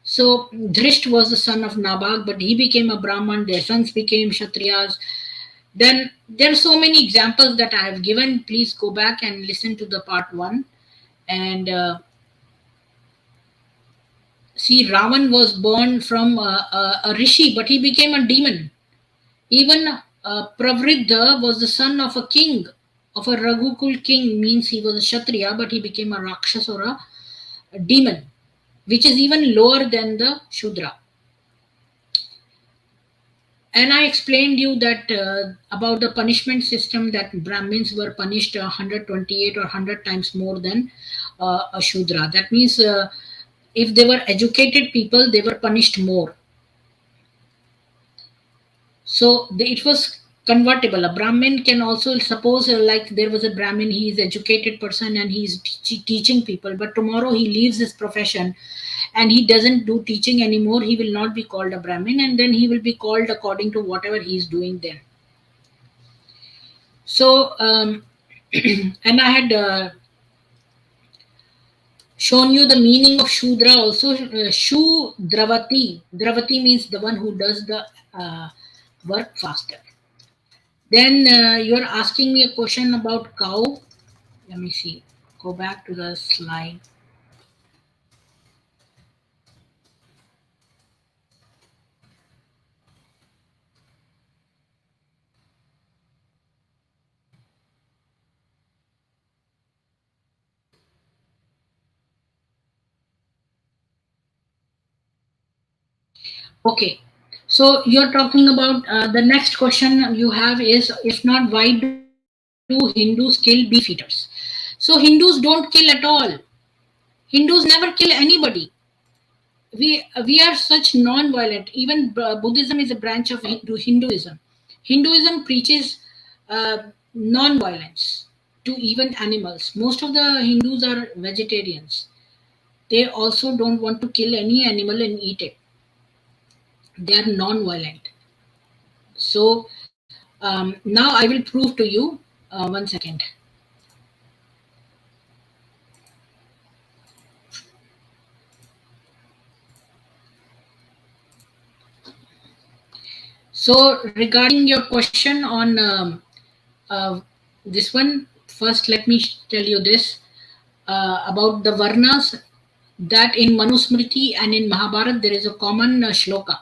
So Drisht was the son of Nabhag, but he became a Brahman. Their sons became Kshatriyas. Then there are so many examples that I have given. Please go back and listen to the part one. And see, Ravan was born from a rishi, but he became a demon. Even Pravridha was the son of a king, of a Raghukul king, means he was a Kshatriya, but he became a Rakshas or a demon, which is even lower than the Shudra. And I explained you that about the punishment system, that Brahmins were punished 128 or 100 times more than a Shudra. That means if they were educated people, they were punished more. So it was convertible. A Brahmin can also, suppose like there was a Brahmin, he is educated person and he is teaching people, but tomorrow he leaves his profession and he doesn't do teaching anymore. He will not be called a Brahmin, and then he will be called according to whatever he is doing then. So and I had shown you the meaning of Shudra also. Shudravati. Dravati means the one who does the work faster. Then you're asking me a question about cow. Let me see. Go back to the slide. Okay. So you're talking about the next question you have is, if not, why do Hindus kill beef eaters? So Hindus don't kill at all. Hindus never kill anybody. We are such non-violent. Even Buddhism is a branch of Hinduism. Hinduism preaches non-violence to even animals. Most of the Hindus are vegetarians. They also don't want to kill any animal and eat it. They are non-violent. So now I will prove to you. 1 second. So regarding your question on this one, first let me tell you this about the Varnas, that in Manusmriti and in Mahabharata there is a common shloka,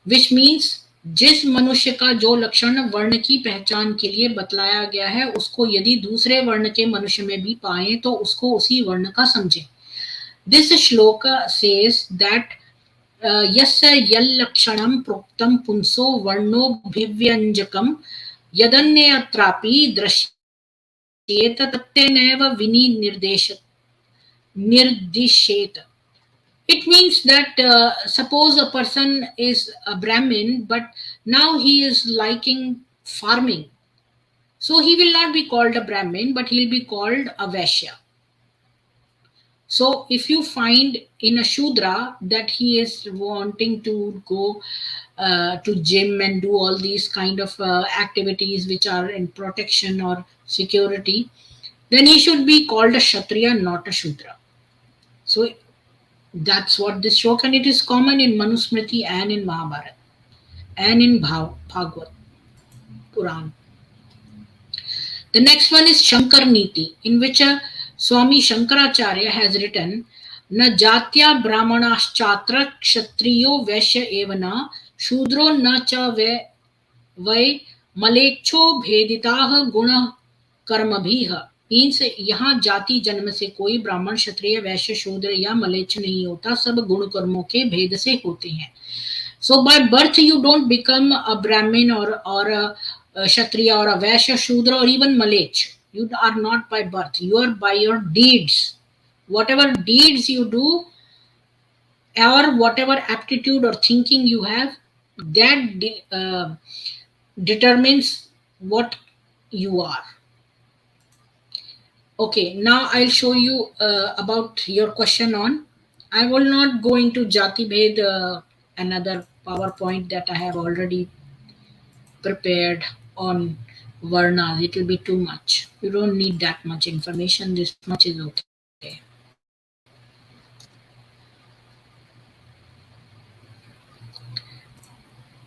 which means जिस मनुष्य का जो लक्षण वर्ण की पहचान के लिए बतलाया गया है, उसको यदि दूसरे वर्ण के मनुष्य में भी पाए तो उसको उसी वर्ण का समझे. This shloka says that यस्य यल्लक्षणं प्रोक्तं पुंसो वर्णोभिव्यञ्जकं यदन्यत्रापि दृश्येत तत्तेनैव निर्दिशेत. It means that suppose a person is a Brahmin, but now he is liking farming. So he will not be called a Brahmin, but he'll be called a Vaishya. So if you find in a Shudra that he is wanting to go to gym and do all these kind of activities which are in protection or security, then he should be called a Kshatriya, not a Shudra. So that's what this shloka, and it is common in Manusmriti and in Mahabharata and in Bhagavad Puran. The next one is Shankar Niti, in which Swami Shankaracharya has written, न जात्या ब्राह्मणाश्चात्र क्षत्रियो वैश्य एव न शूद्रो न च वै मलेच्छो भेदिताः गुण कर्मभिः. Means यहाँ जाति जन्म से कोई ब्राह्मण क्षत्रिय वैश्य शूद्र या मलेच्छ नहीं होता, सब गुण कर्मों के भेद से होते हैं. So by birth you don't become a Brahmin or a Kshatriya or a Vaishya, Shudra or even Malech. You are not by birth. You are by your deeds. Whatever deeds you do or whatever aptitude or thinking you have, that determines what you are. Okay, now I'll show you about your question on. I will not go into Jati Bhed, another PowerPoint that I have already prepared on varnas. It will be too much. You don't need that much information. This much is okay.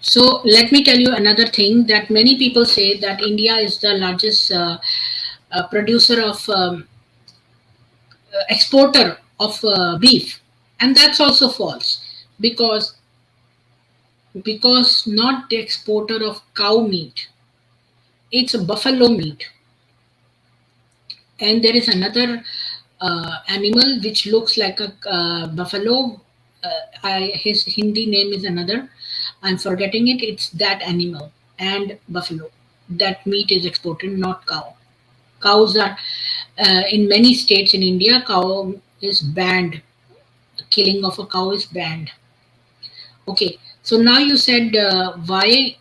So let me tell you another thing, that many people say that India is the largest producer of exporter of beef, and that's also false, because not the exporter of cow meat, it's a buffalo meat. And there is another animal which looks like a buffalo. His Hindi name is another. I'm forgetting it. It's that animal and buffalo. That meat is exported, not cow. Cows are in many states in India. Cow is banned. Killing of a cow is banned. Okay. So now you said why?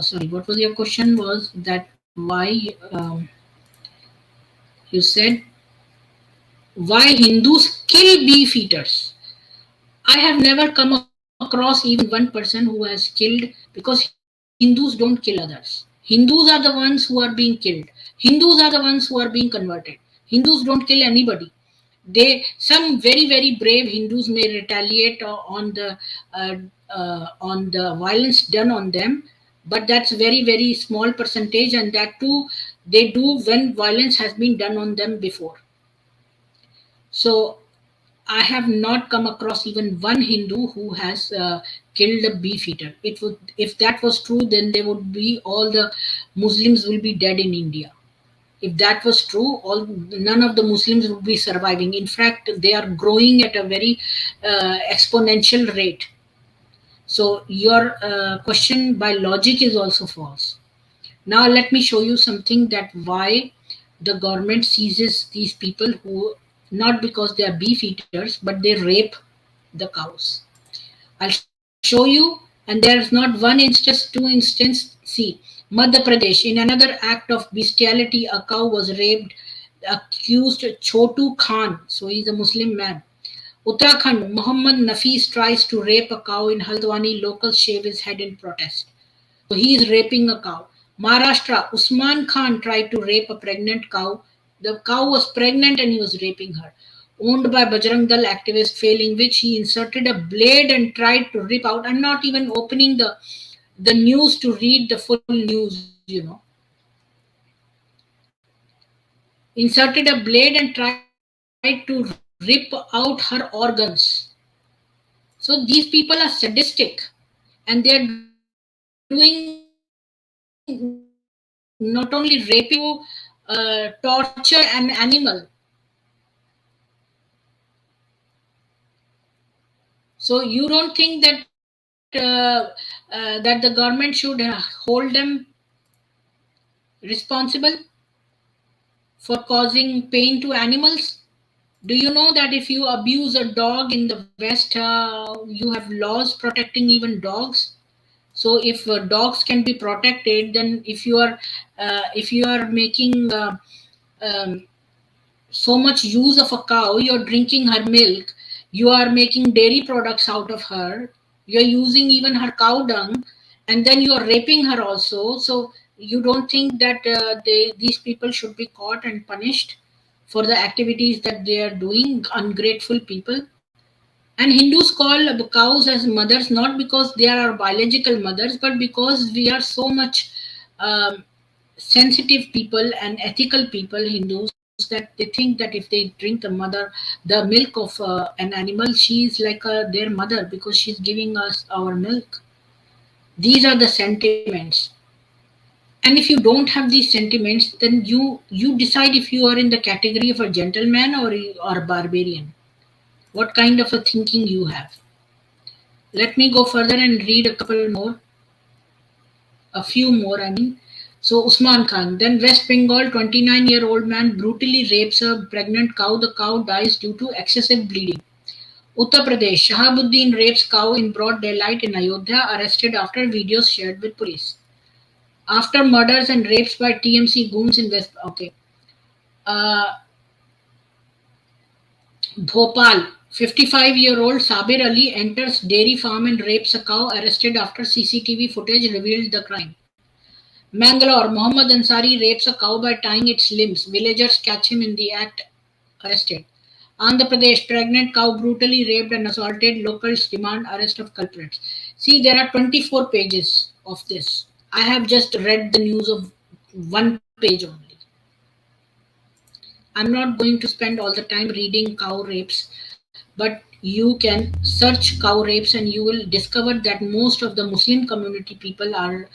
Sorry, what was your question? Was that why? You said why Hindus kill beef eaters. I have never come across even one person who has killed, because Hindus don't kill others. Hindus are the ones who are being killed. Hindus are the ones who are being converted. Hindus don't kill anybody. Some very brave Hindus may retaliate uh, on the violence done on them, but that's very small percentage, and that too they do when violence has been done on them before. So I have not come across even one Hindu who has killed a beef eater. It would, if that was true, then they would be, all the Muslims will be dead in India. If that was true, none of the Muslims would be surviving. In fact, they are growing at a very exponential rate. So your question by logic is also false. Now let me show you something, that why the government seizes these people who, not because they are beef eaters, but they rape the cows. I'll show you, and there's not one instance, two instances. See, Madhya Pradesh, in another act of bestiality, a cow was raped. Accused Chotu Khan, so he's a Muslim man. Uttarakhand, Muhammad Nafis tries to rape a cow in Haldwani. Locals shave his head in protest. So he is raping a cow. Maharashtra, Usman Khan tried to rape a pregnant cow. The cow was pregnant and he was raping her. Owned by Bajrang Dal activist, failing which he inserted a blade and tried to rip out. I'm not even opening the news to read the full news. Inserted a blade and tried to rip out her organs. So these people are sadistic, and they are doing not only raping, they are trying to torture an animal. So you don't think that the government should hold them responsible for causing pain to animals? Do you know that if you abuse a dog in the West, you have laws protecting even dogs? So if dogs can be protected, then if you are making um, so much use of a cow, you're drinking her milk, you are making dairy products out of her, you're using even her cow dung, and then you are raping her also. So you don't think that these people should be caught and punished for the activities that they are doing, ungrateful people? And Hindus call cows as mothers, not because they are our biological mothers, but because we are so much um, sensitive people and ethical people, Hindus, that they think that if they drink the milk of an animal, she is like their mother, because she's giving us our milk. These are the sentiments. And if you don't have these sentiments, then you decide if you are in the category of a gentleman or a barbarian. What kind of a thinking you have? Let me go further and read a couple more, a few more, I mean. So Usman Khan, then West Bengal, 29-year-old man brutally rapes a pregnant cow. The cow dies due to excessive bleeding. Uttar Pradesh, Shahabuddin rapes cow in broad daylight in Ayodhya, arrested after videos shared with police. After murders and rapes by TMC goons in West, okay. Uh, Bhopal, 55-year-old Sabir Ali enters dairy farm and rapes a cow, arrested after CCTV footage revealed the crime. Mangalore, Muhammad Ansari rapes a cow by tying its limbs. Villagers catch him in the act, arrested. Andhra Pradesh, pregnant cow brutally raped and assaulted. Locals demand arrest of culprits. See, there are 24 pages of this. I have just read the news of one page only. I'm not going to spend all the time reading cow rapes, but you can search cow rapes and you will discover that most of the Muslim community people are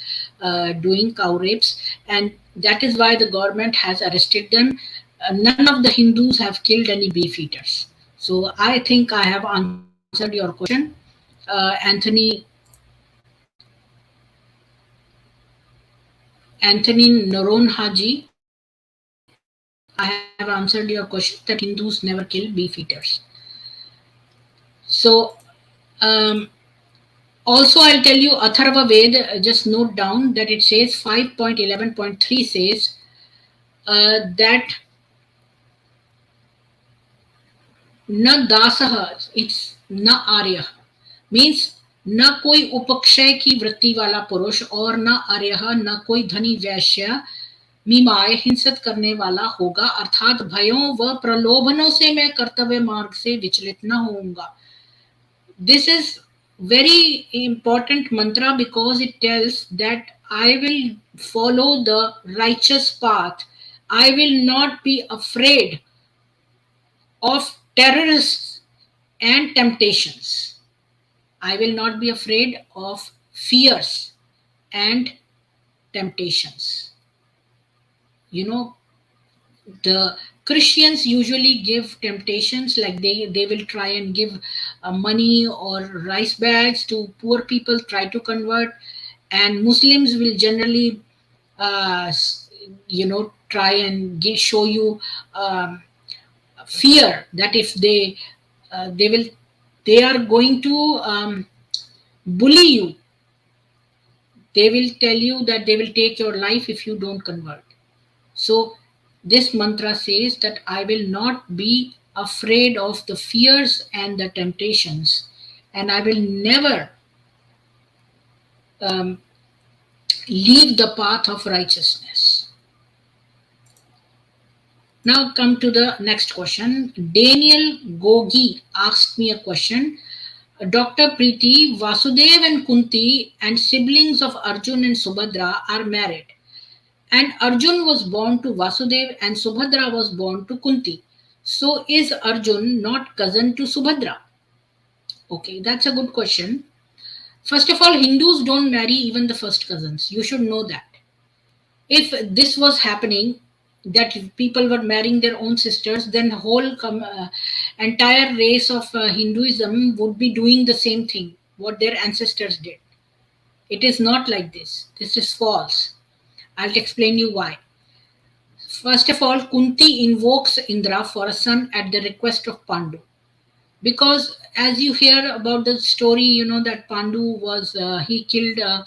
doing cow rapes, and that is why the government has arrested them. None of the Hindus have killed any beef eaters. So I think I have answered your question, Anthony Noron Haji. I have answered your question that Hindus never kill beef eaters. So, um, also, I'll tell you Atharva Ved, just note down that it says 5.11.3 says that na dasah, it's na arya, means न कोई उपक्षय की वृत्ति वाला पुरुष और न आर्य न कोई धनी वैश्य मीमाय हिंसत करने वाला होगा, अर्थात भयों व प्रलोभनों से मैं कर्तव्य मार्ग से विचलित न होऊंगा. This is very important mantra because it tells that I will follow the righteous path. I will not be afraid of terrorists and temptations. I will not be afraid of fears and temptations. You know, the Christians usually give temptations, like they will try and give money or rice bags to poor people, try to convert, and Muslims will generally, try and show you fear that if they are going to bully you. They will tell you that they will take your life if you don't convert. So this mantra says that I will not be afraid of the fears and the temptations, and I will never um, leave the path of righteousness. Now come to the next question. Daniel Gogi asked me a question. Dr. Preeti, Vasudev and Kunti and siblings of Arjun and Subhadra are married. And Arjun was born to Vasudev and Subhadra was born to Kunti. So is Arjun not cousin to Subhadra? Okay, that's a good question. First of all, Hindus don't marry even the first cousins. You should know that. If this was happening, that people were marrying their own sisters, then whole entire race of Hinduism would be doing the same thing, what their ancestors did. It is not like this. This is false. I'll explain you why. First of all, Kunti invokes Indra for a son at the request of Pandu. Because as you hear about the story, you know that Pandu was, he killed a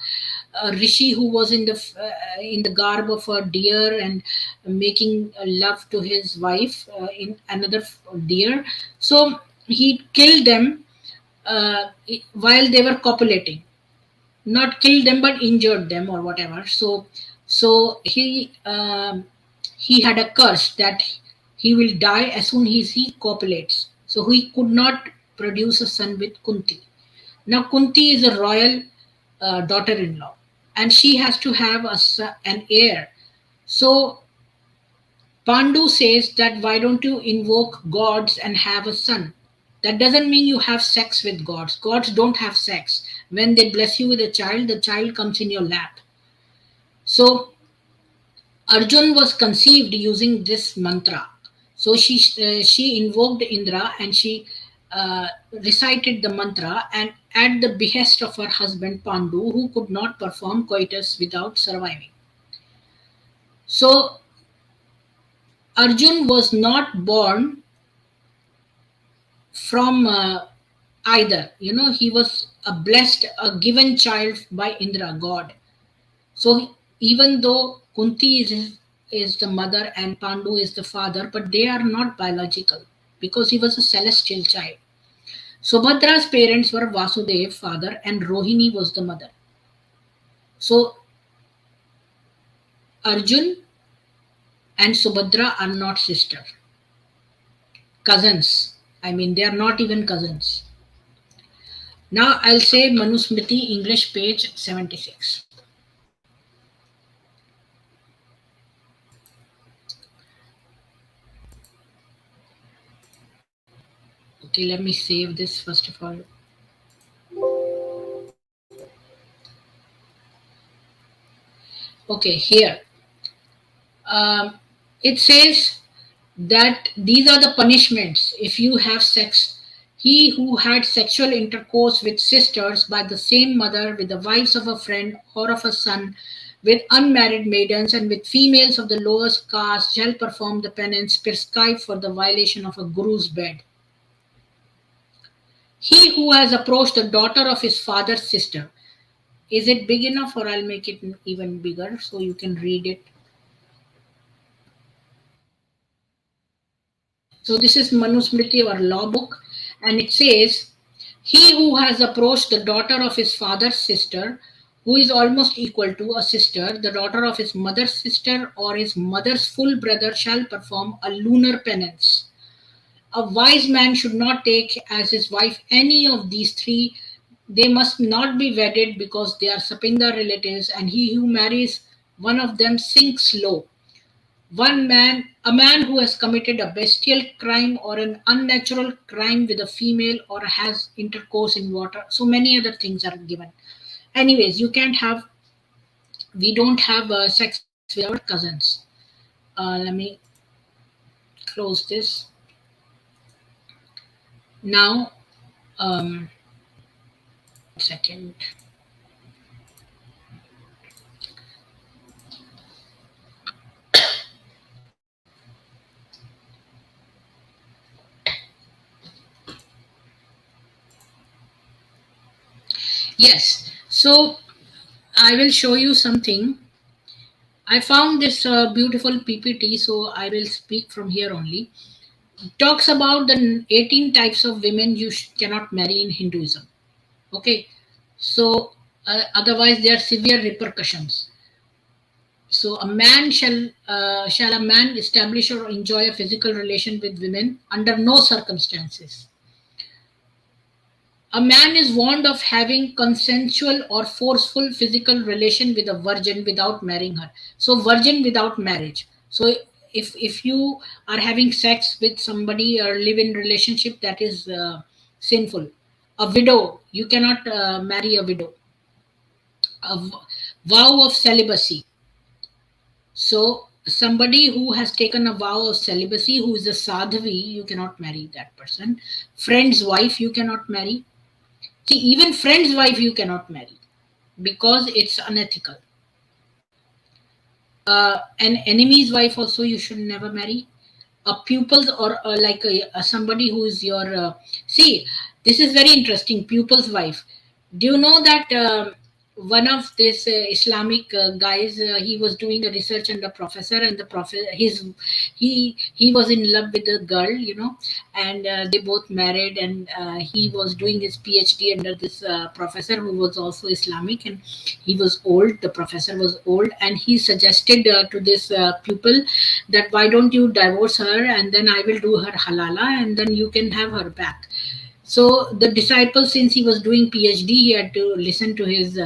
rishi who was in the garb of a deer and making love to his wife in another deer. So he killed them while they were copulating. Not killed them, but injured them or whatever. So he had a curse that he will die as soon as he copulates. So he could not produce a son with Kunti. Now Kunti is a royal daughter-in-law, and she has to have an heir. So Pandu says that why don't you invoke gods and have a son? That doesn't mean you have sex with gods. Gods don't have sex. When they bless you with a child, the child comes in your lap. So Arjun was conceived using this mantra. So she invoked Indra and she recited the mantra, and at the behest of her husband Pandu, who could not perform coitus without surviving. So Arjun was not born from either. You know, he was a given child by Indra, God. So even though Kunti is the mother and Pandu is the father, but they are not biological because he was a celestial child. Subhadra's parents were Vasudev, father, and Rohini was the mother. So Arjun and Subhadra are not cousins. I mean, they are not even cousins. Now I'll say Manusmriti, English, page 76. Okay, let me save this first of all. Okay, here. It says that these are the punishments if you have sex. He who had sexual intercourse with sisters by the same mother, with the wives of a friend or of a son, with unmarried maidens, and with females of the lowest caste shall perform the penance prescribed for the violation of a guru's bed. He who has approached the daughter of his father's sister. Is it big enough, or I'll make it even bigger so you can read it? So this is Manusmriti, or law book, and it says, he who has approached the daughter of his father's sister, who is almost equal to a sister, the daughter of his mother's sister, or his mother's full brother, shall perform a lunar penance. A wise man should not take as his wife any of these three. They must not be wedded because they are Sapinda relatives, and he who marries one of them sinks low. A man who has committed a bestial crime or an unnatural crime with a female or has intercourse in water. So many other things are given. Anyways, we don't have sex with our cousins. Let me close this. Now, second. Yes, so I will show you something. I found this beautiful PPT, so I will speak from here only. It talks about the 18 types of women you cannot marry in Hinduism. Okay, so otherwise there are severe repercussions. So shall a man establish or enjoy a physical relation with women under no circumstances. A man is warned of having consensual or forceful physical relation with a virgin without marrying her. So virgin without marriage. So if you are having sex with somebody or live in relationship, that is sinful. A widow, you cannot marry a widow. Vow of celibacy. So somebody who has taken a vow of celibacy, who is a sadhavi, you cannot marry that person. Friend's wife, you cannot marry. See, even friend's wife you cannot marry because it's unethical. An enemy's wife also you should never marry. A pupil's or like somebody who is your see, this is very interesting. Pupil's wife. Do you know that one of this Islamic guys, he was doing a research under professor, and the professor, he was in love with a girl, and they both married, and he was doing his PhD under this professor who was also Islamic, and he was old. The professor was old, and he suggested to this pupil that why don't you divorce her, and then I will do her halala, and then you can have her back. So the disciple, since he was doing PhD, he had to listen to his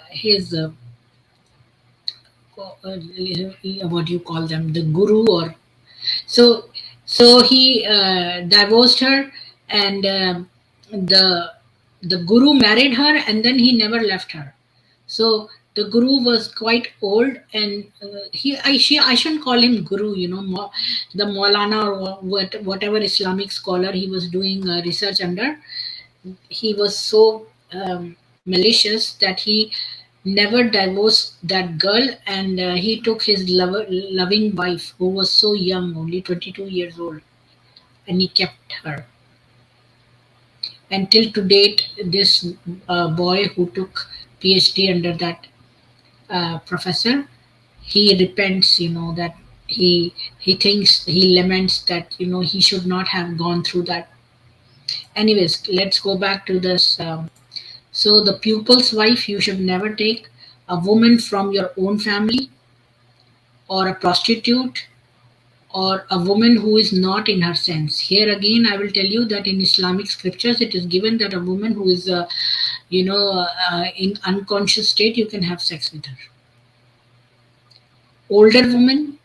his what do you call them, the guru, or so he divorced her, and the guru married her, and then he never left her. So the guru was quite old, and I shouldn't call him guru, the Maulana or whatever Islamic scholar he was doing research under. He was so malicious that he never divorced that girl, and he took his loving wife, who was so young, only 22 years old, and he kept her. Until to date, this boy who took PhD under that professor, he repents, that he thinks, he laments that he should not have gone through that. Anyways, let's go back to this. So the pupil's wife you should never take. a woman from your own family, or a prostitute, or a woman who is not in her sense. Here again, I will tell you that in Islamic scriptures, it is given that a woman who is, in unconscious state, you can have sex with her. Older woman,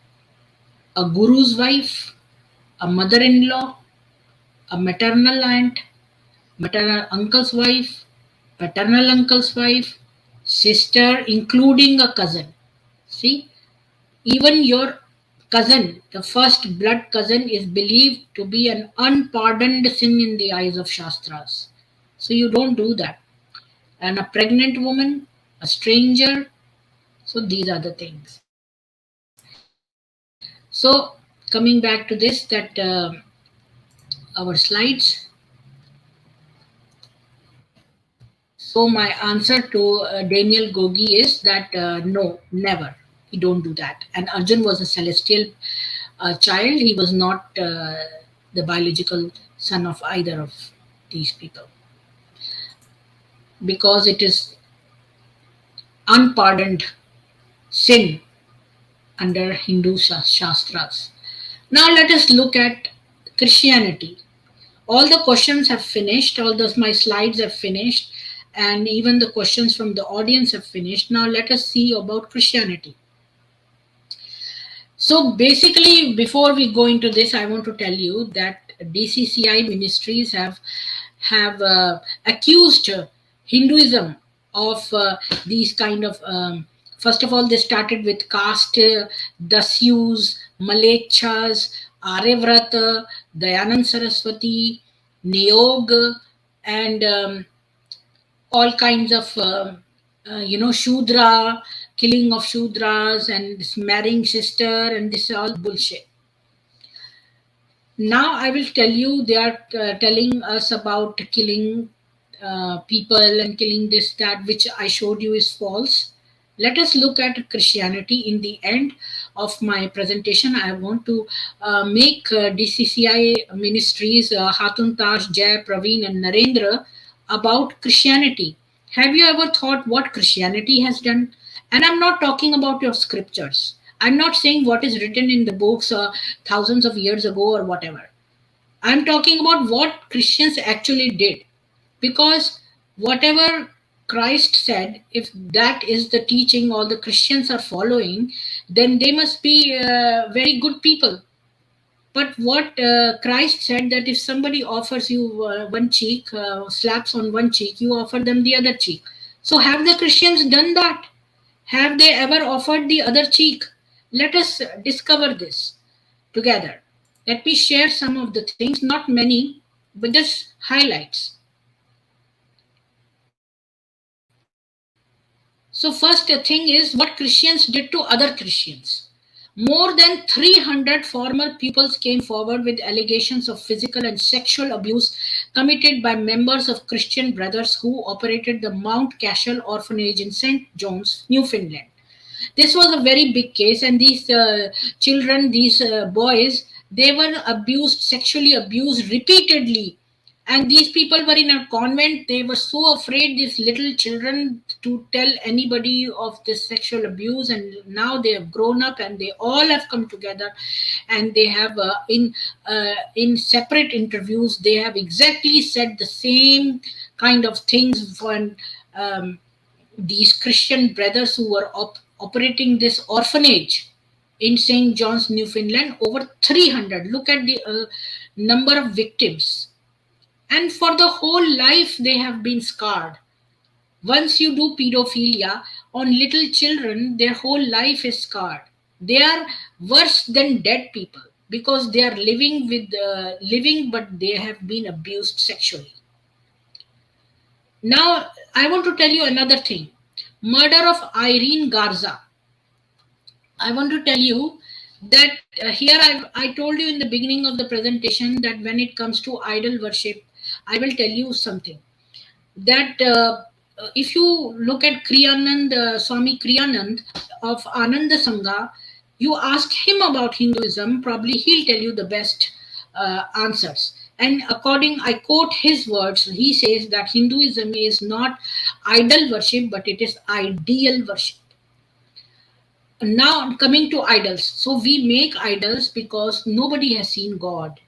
a guru's wife, a mother-in-law, a maternal aunt, maternal uncle's wife, paternal uncle's wife, sister, including a cousin. See, even your cousin, the first blood cousin, is believed to be an unpardoned sin in the eyes of Shastras. So you don't do that. And a pregnant woman, a stranger. So these are the things. So coming back to this, that our slides. So my answer to Daniel Gogi is that no, never. We don't do that. And Arjun was a celestial child. He was not the biological son of either of these people, because it is unpardoned sin under Hindu Shastras. Now let us look at Christianity. All the questions have finished, all those my slides have finished, and even the questions from the audience have finished. Now let us see about Christianity. So basically, before we go into this, I want to tell you that DCCI Ministries have accused Hinduism of these kind of first of all, they started with caste, Dasyus, Malechas, Aryavrata, Dayanand Saraswati, Niyog, and all kinds of Shudra, killing of Shudras, and this marrying sister, and this is all bullshit. Now I will tell you, they are telling us about killing people and killing this, that, which I showed you is false. Let us look at Christianity. In the end of my presentation, I want to make DCCI Ministries, Hatun Tash, Jay, Praveen, and Narendra about Christianity. Have you ever thought what Christianity has done? And I'm not talking about your scriptures. I'm not saying what is written in the books thousands of years ago or whatever. I'm talking about what Christians actually did. Because whatever Christ said, if that is the teaching all the Christians are following, then they must be very good people. But what Christ said, that if somebody offers you one cheek, slaps on one cheek, you offer them the other cheek. So have the Christians done that? Have they ever offered the other cheek? Let us discover this together. Let me share some of the things, not many, but just highlights. So first thing is what Christians did to other Christians. More than 300 former pupils came forward with allegations of physical and sexual abuse committed by members of Christian Brothers who operated the Mount Cashel orphanage in St. John's, Newfoundland. This was a very big case, and these children, these boys, they were abused, sexually abused repeatedly. And these people were in a convent. They were so afraid, these little children, to tell anybody of this sexual abuse. And now they have grown up and they all have come together, and they have in separate interviews, they have exactly said the same kind of things when these Christian brothers who were operating this orphanage in St. John's, Newfoundland. Over 300. Look at the number of victims. And for the whole life, they have been scarred. Once you do pedophilia on little children, their whole life is scarred. They are worse than dead people because they are living but they have been abused sexually. Now, I want to tell you another thing. Murder of Irene Garza. I want to tell you that here I told you in the beginning of the presentation that when it comes to idol worship, I will tell you something. That if you look at Kriyanand, Swami Kriyanand of Ananda Sangha, you ask him about Hinduism, probably he'll tell you the best answers. And I quote his words, he says that Hinduism is not idol worship, but it is ideal worship. Now coming to idols. So we make idols because nobody has seen God.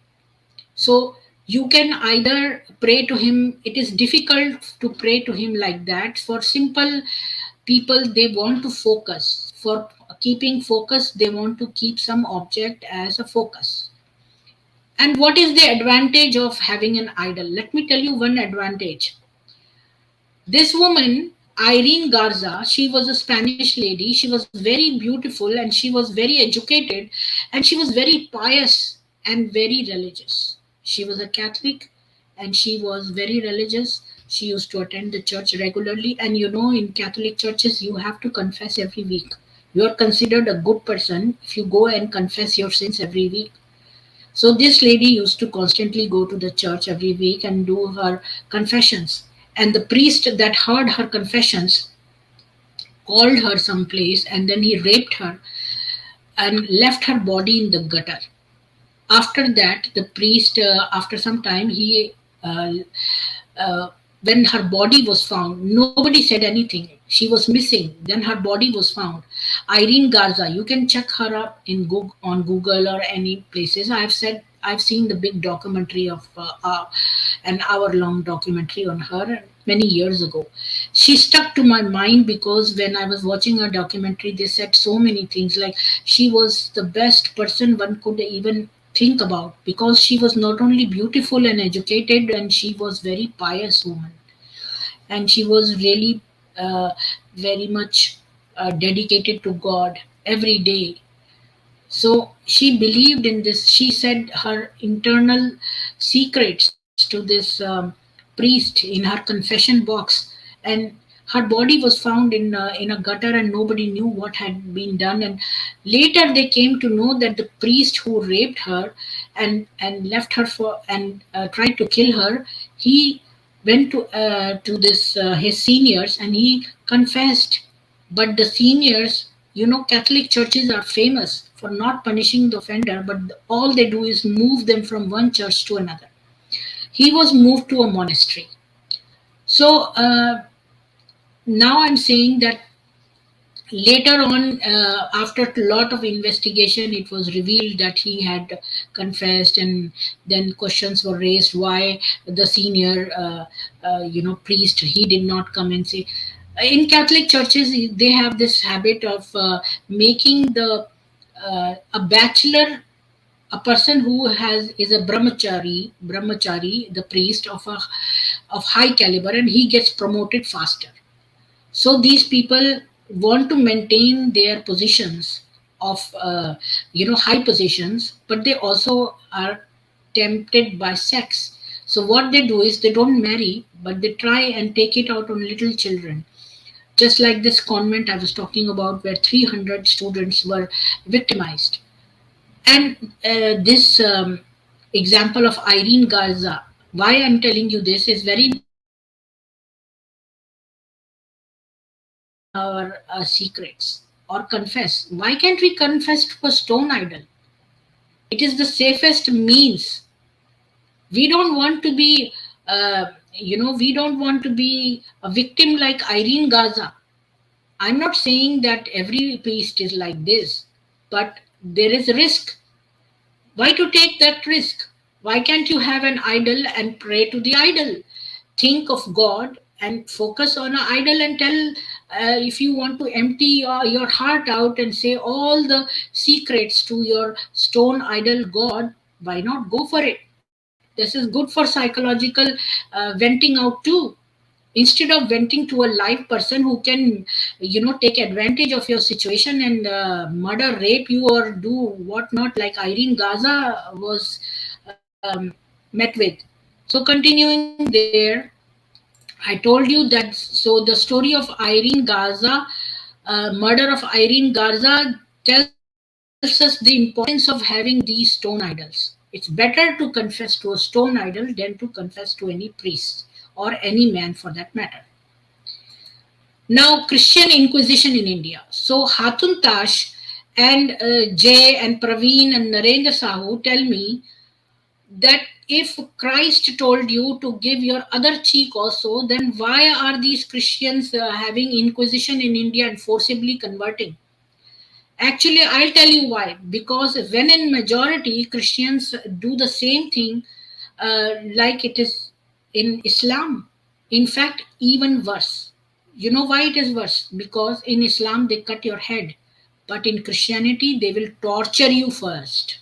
So you can either pray to him. It is difficult to pray to him like that. For simple people, they want to focus. For keeping focus, they want to keep some object as a focus. And what is the advantage of having an idol? Let me tell you one advantage. This woman, Irene Garza, she was a Spanish lady. She was very beautiful and she was very educated and she was very pious and very religious. She was a Catholic and she was very religious. She used to attend the church regularly. And you know, in Catholic churches, you have to confess every week. You are considered a good person if you go and confess your sins every week. So this lady used to constantly go to the church every week and do her confessions. And the priest that heard her confessions called her someplace and then he raped her and left her body in the gutter. After that, the priest, after some time, uh, uh, when her body was found, nobody said anything. She was missing. Then her body was found. Irene Garza, you can check her up in Google, on Google or any places. I've seen the big documentary of an hour-long documentary on her many years ago. She stuck to my mind because when I was watching her documentary, they said so many things. Like she was the best person one could even think about because she was not only beautiful and educated, and she was very pious woman, and she was really uh, very much dedicated to God every day. So she believed in this. She said her internal secrets to this priest in her confession box, and her body was found in a gutter, and nobody knew what had been done. And later they came to know that the priest who raped her and left her for and tried to kill her, he went to this his seniors and he confessed. But the seniors, you know, Catholic churches are famous for not punishing the offender, but all they do is move them from one church to another. He was moved to a monastery. So now I'm saying that later on, after a lot of investigation, it was revealed that he had confessed, and then questions were raised why the senior, priest, he did not come and say. In Catholic churches, they have this habit of making the a bachelor, a person who has is a brahmachari, the priest of high caliber, and he gets promoted faster. So these people want to maintain their positions of high positions, but they also are tempted by sex. So what they do is they don't marry, but they try and take it out on little children. Just like this convent I was talking about, where 300 students were victimized. And this example of Irene Garza, why I'm telling you this is very important, because our secrets or confess. Why can't we confess to a stone idol? It is the safest means. We don't want to be, we don't want to be a victim like Irene Gaza. I'm not saying that every priest is like this, but there is a risk. Why to take that risk? Why can't you have an idol and pray to the idol? Think of God and focus on an idol and tell, if you want to empty your heart out and say all the secrets to your stone idol God, why not go for it? This is good for psychological venting out too. Instead of venting to a live person who can, take advantage of your situation and murder, rape you, or do whatnot, like Irene Gaza was met with. So continuing there, I told you that. So the story of Irene Gaza, murder of Irene Garza, tells us the importance of having these stone idols. It's better to confess to a stone idol than to confess to any priest or any man for that matter. Now, Christian Inquisition in India. So Hatun Tash and Jay and Praveen and Narendra Sahoo tell me that if Christ told you to give your other cheek also, then why are these Christians having inquisition in India and forcibly converting? Actually, I'll tell you why. Because when in majority Christians do the same thing like it is in Islam. In fact, even worse. You know why it is worse? Because in Islam they cut your head, but in Christianity they will torture you first.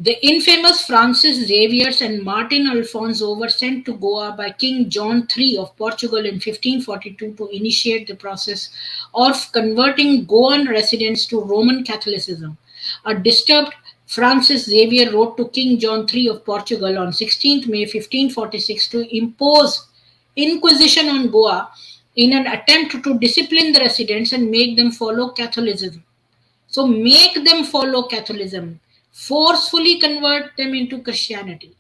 The infamous Francis Xavier and Martin Alfonso were sent to Goa by King John III of Portugal in 1542 to initiate the process of converting Goan residents to Roman Catholicism. A disturbed Francis Xavier wrote to King John III of Portugal on 16th May 1546 to impose inquisition on Goa in an attempt to discipline the residents and make them follow Catholicism. So make them follow Catholicism, forcefully convert them into Christianity.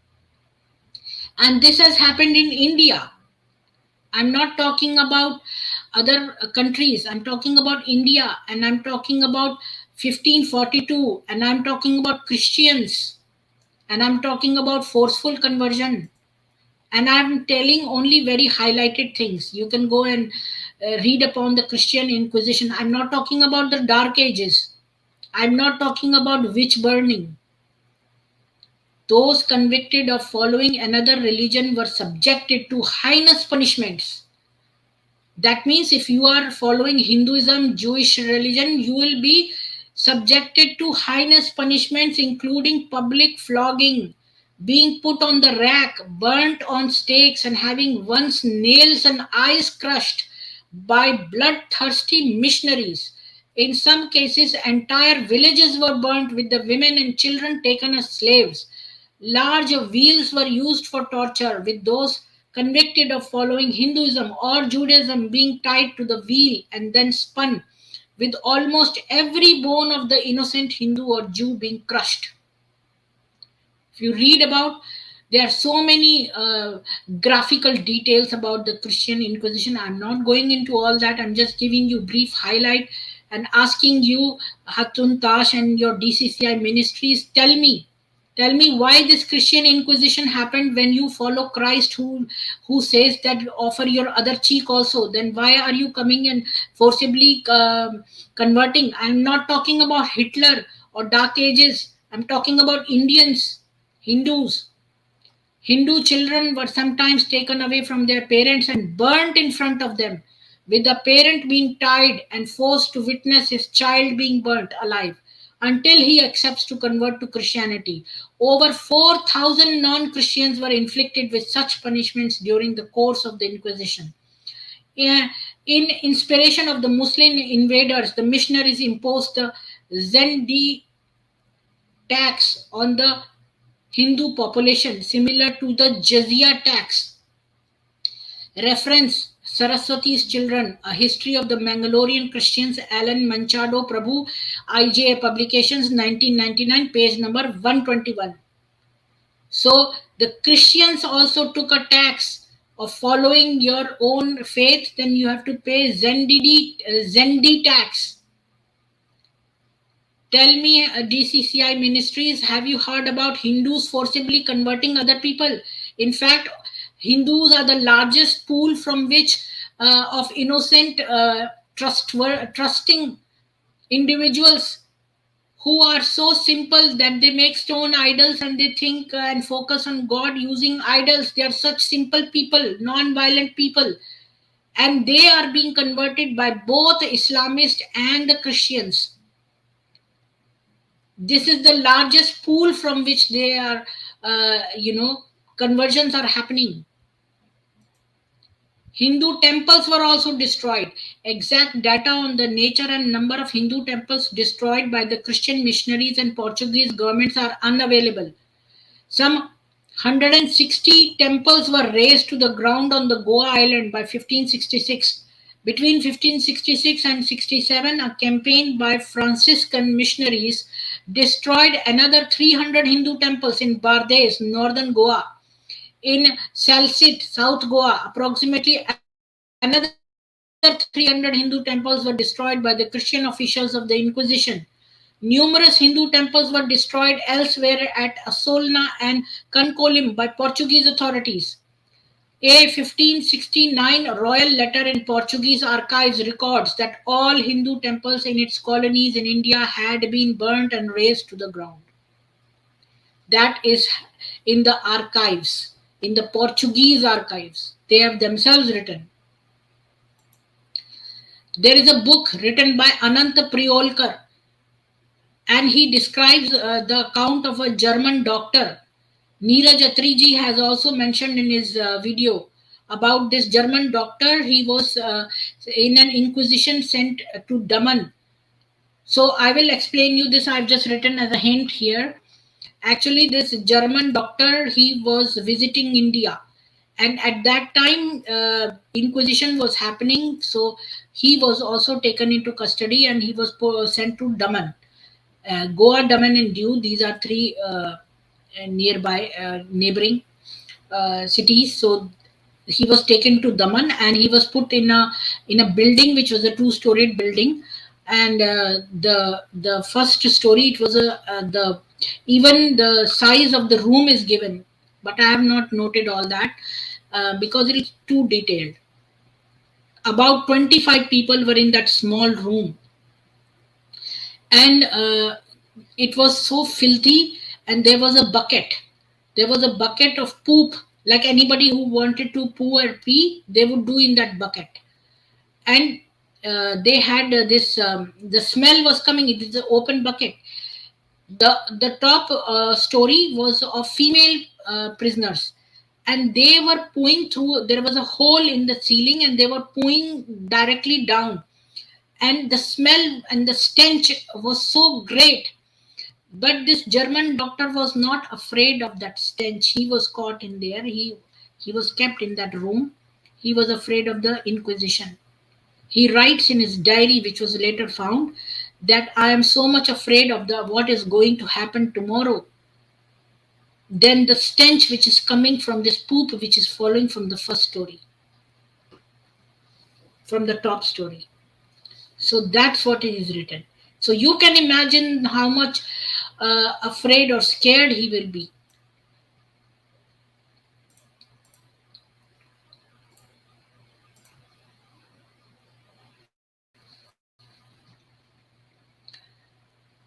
And this has happened in India. I'm not talking about other countries. I'm talking about India, and I'm talking about 1542, and I'm talking about Christians, and I'm talking about forceful conversion. And I'm telling only very highlighted things. You can go and read upon the Christian Inquisition. I'm not talking about the Dark Ages. I'm not talking about witch burning. Those convicted of following another religion were subjected to heinous punishments. That means if you are following Hinduism, Jewish religion, you will be subjected to heinous punishments, including public flogging, being put on the rack, burnt on stakes, and having one's nails and eyes crushed by bloodthirsty missionaries. In some cases, entire villages were burnt with the women and children taken as slaves. Large wheels were used for torture, with those convicted of following Hinduism or Judaism being tied to the wheel and then spun, with almost every bone of the innocent Hindu or Jew being crushed. If you read about, there are so many graphical details about the Christian Inquisition. I'm not going into all that. I'm just giving you brief highlight and asking you, Hatun Tash and your DCCI ministries, tell me why this Christian Inquisition happened when you follow Christ, who says that offer your other cheek also. Then why are you coming and forcibly converting? I'm not talking about Hitler or Dark Ages. I'm talking about Indians, Hindus. Hindu children were sometimes taken away from their parents and burnt in front of them, with the parent being tied and forced to witness his child being burnt alive until he accepts to convert to Christianity. Over 4,000 non Christians were inflicted with such punishments during the course of the Inquisition. In inspiration of the Muslim invaders, the missionaries imposed the Zendi tax on the Hindu population, similar to the jizya tax. Reference Saraswati's Children, A History of the Mangalorean Christians, Alan Manchado Prabhu, IJA Publications, 1999, page number 121. So the Christians also took a tax of following your own faith, then you have to pay Zendi tax. Tell me, DCCI Ministries, have you heard about Hindus forcibly converting other people? In fact, Hindus are the largest pool from which of innocent, trusting individuals who are so simple that they make stone idols and they think and focus on God using idols. They are such simple people, non-violent people, and they are being converted by both Islamists and the Christians. This is the largest pool from which they are, conversions are happening. Hindu temples were also destroyed. Exact data on the nature and number of Hindu temples destroyed by the Christian missionaries and Portuguese governments are unavailable. Some 160 temples were razed to the ground on the Goa island by 1566. Between 1566 and 67, a campaign by Franciscan missionaries destroyed another 300 Hindu temples in Bardez, northern Goa. In Salsit, South Goa, approximately another 300 Hindu temples were destroyed by the Christian officials of the Inquisition. Numerous Hindu temples were destroyed elsewhere at Asolna and Kankolim by Portuguese authorities. A 1569 royal letter in Portuguese archives records that all Hindu temples in its colonies in India had been burnt and razed to the ground. That is in the archives, in the Portuguese archives. They have themselves written. There is a book written by Ananta Priolkar, and he describes the account of a German doctor. Neeraj Atriji has also mentioned in his video about this German doctor. He was in an inquisition sent to Daman. So I will explain you this. I've just written as a hint here. Actually, this German doctor, he was visiting India, and at that time inquisition was happening, so he was also taken into custody and he was sent to Daman. Goa, Daman and Diu, these are three nearby neighboring cities. So he was taken to Daman and he was put in a building which was a two-storied building. And the first story, it was the even the size of the room is given, but I have not noted all that because it is too detailed. About 25 people were in that small room, and it was so filthy. And there was a bucket of poop, like anybody who wanted to poo or pee, they would do in that bucket. And they had this the smell was coming. It is an open bucket. The top story was of female prisoners, and they were pooing through. There was a hole in the ceiling and they were pooing directly down, and the smell and the stench was so great. But this German doctor was not afraid of that stench. He was caught in there. He was kept in that room. He was afraid of the Inquisition. He writes in his diary, which was later found, that I am so much afraid of the what is going to happen tomorrow than the stench which is coming from this poop which is following from the first story, from the top story. So that's what is written. So you can imagine how much afraid or scared he will be.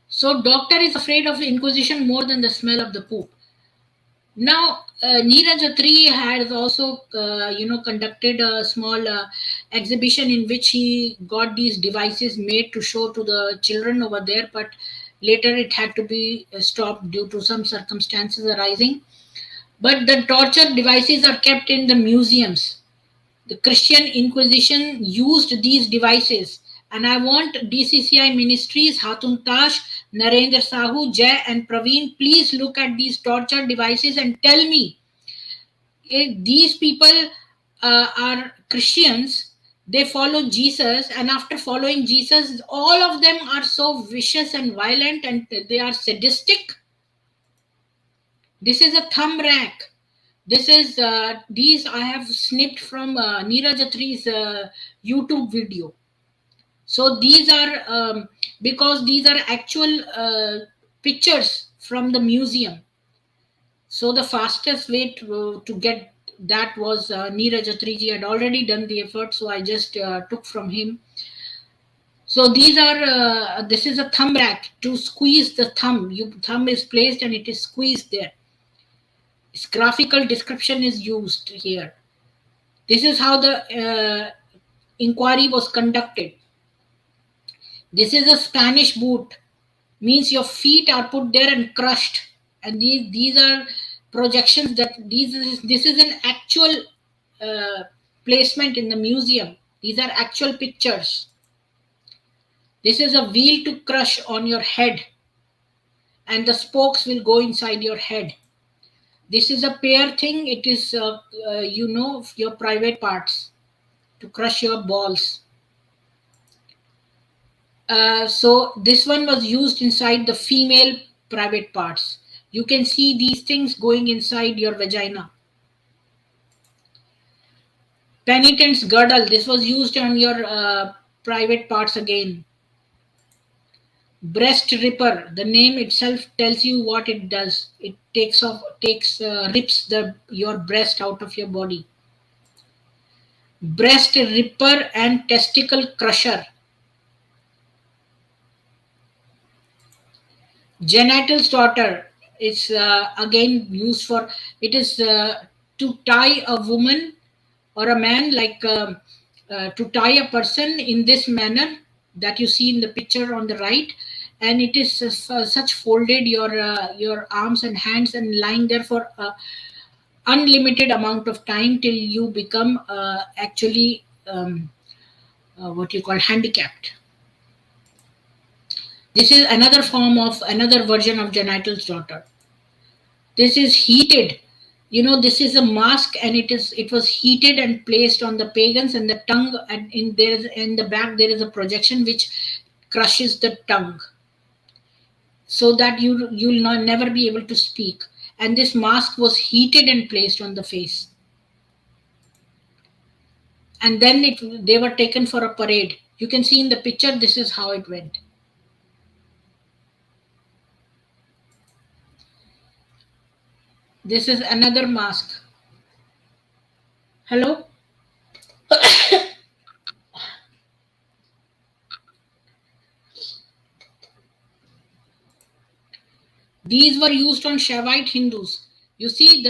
So doctor is afraid of the Inquisition more than the smell of the poop. Now, Neeraj Atri has also, conducted a small exhibition in which he got these devices made to show to the children over there, but later it had to be stopped due to some circumstances arising. But the torture devices are kept in the museums. The Christian Inquisition used these devices, and I want DCCI Ministries, Hatun Tash, Narendra, Sahoo, Jay, and Praveen, please look at these torture devices and tell me if these people are Christians, they follow Jesus, and after following Jesus, all of them are so vicious and violent and they are sadistic. This is a thumb rack. This is these I have snipped from Neeraj Atri's YouTube video. So these are because these are actual pictures from the museum. So the fastest way to get that was Neeraj Atriji had already done the effort, so I just took from him. So these are this is a thumb rack to squeeze the thumb. Your thumb is placed and it is squeezed there. Its graphical description is used here. This is how the inquiry was conducted. This is a Spanish boot, means your feet are put there and crushed. And these are projections that this is an actual placement in the museum. These are actual pictures. This is a wheel to crush on your head, and the spokes will go inside your head. This is a pear thing. It is your private parts to crush your balls. So this one was used inside the female private parts. You can see these things going inside your vagina. Penitent's girdle. This was used on your private parts again. Breast ripper. The name itself tells you what it does. It rips the your breast out of your body. Breast ripper and testicle crusher. Genital slaughter is again used for, it is to tie a woman or a man, like to tie a person in this manner that you see in the picture on the right, and it is such folded your arms and hands and lying there for unlimited amount of time till you become actually what you call handicapped. This is another version of genital slaughter. This is heated. This is a mask, and it was heated and placed on the pagans, and the tongue, and in the back there is a projection which crushes the tongue, so that you'll not never be able to speak. And this mask was heated and placed on the face, and then they were taken for a parade. You can see in the picture, this is how it went. This is another mask. Hello. These were used on Shaivite Hindus. You see,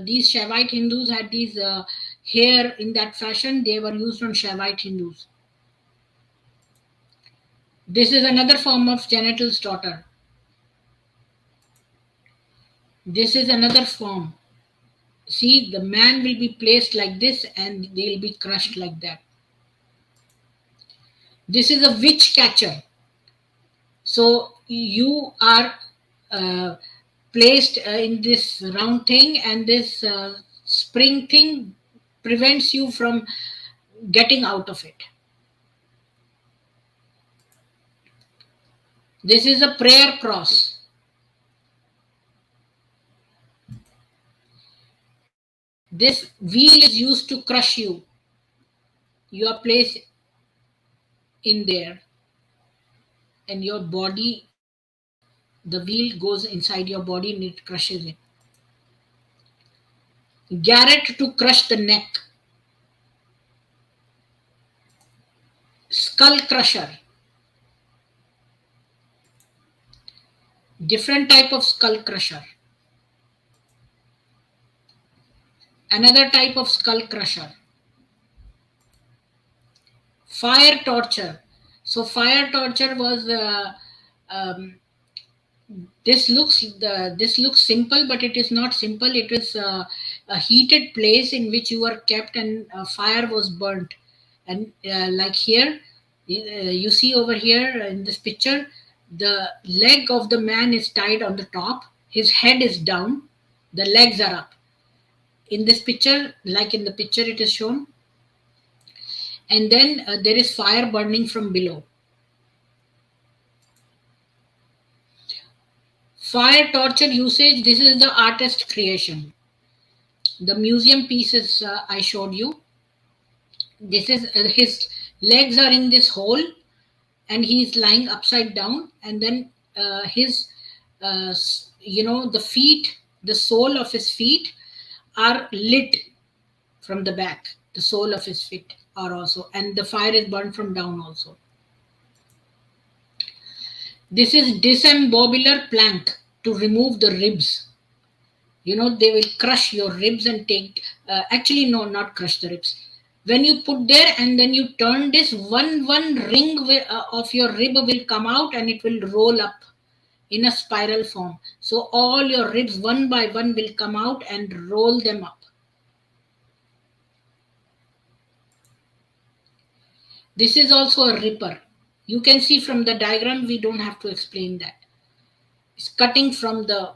these Shaivite Hindus had these hair in that fashion. They were used on Shaivite Hindus. This is another form of genital slaughter. This is another form. See, the man will be placed like this, and they'll be crushed like that. This is a witch catcher. So you are uh, placed in this round thing, and this spring thing prevents you from getting out of it. This is a prayer cross. This wheel is used to crush you. You are placed in there, and your body, the wheel goes inside your body and it crushes it. Garrote to crush the neck. Skull crusher. Different type of skull crusher. Another type of skull crusher. Fire torture. So fire torture was um, this looks simple, but it is not simple. It is a heated place in which you were kept, and fire was burnt. And like here, you see over here in this picture, the leg of the man is tied on the top, his head is down, the legs are up. In this picture, like in the picture it is shown, and then there is fire burning from below. Fire torture usage, this is the artist creation. The museum pieces I showed you. This is his legs are in this hole, and he's lying upside down, and then his the feet, the sole of his feet are lit from the back. The sole of his feet are also, and the fire is burned from down also. This is disembobbiler plank, to remove the ribs. They will crush your ribs and take, actually no, not crush the ribs. When you put there and then you turn this, one ring of your rib will come out, and it will roll up in a spiral form. So all your ribs one by one will come out and roll them up. This is also a ripper. You can see from the diagram, we don't have to explain that. It's cutting from the,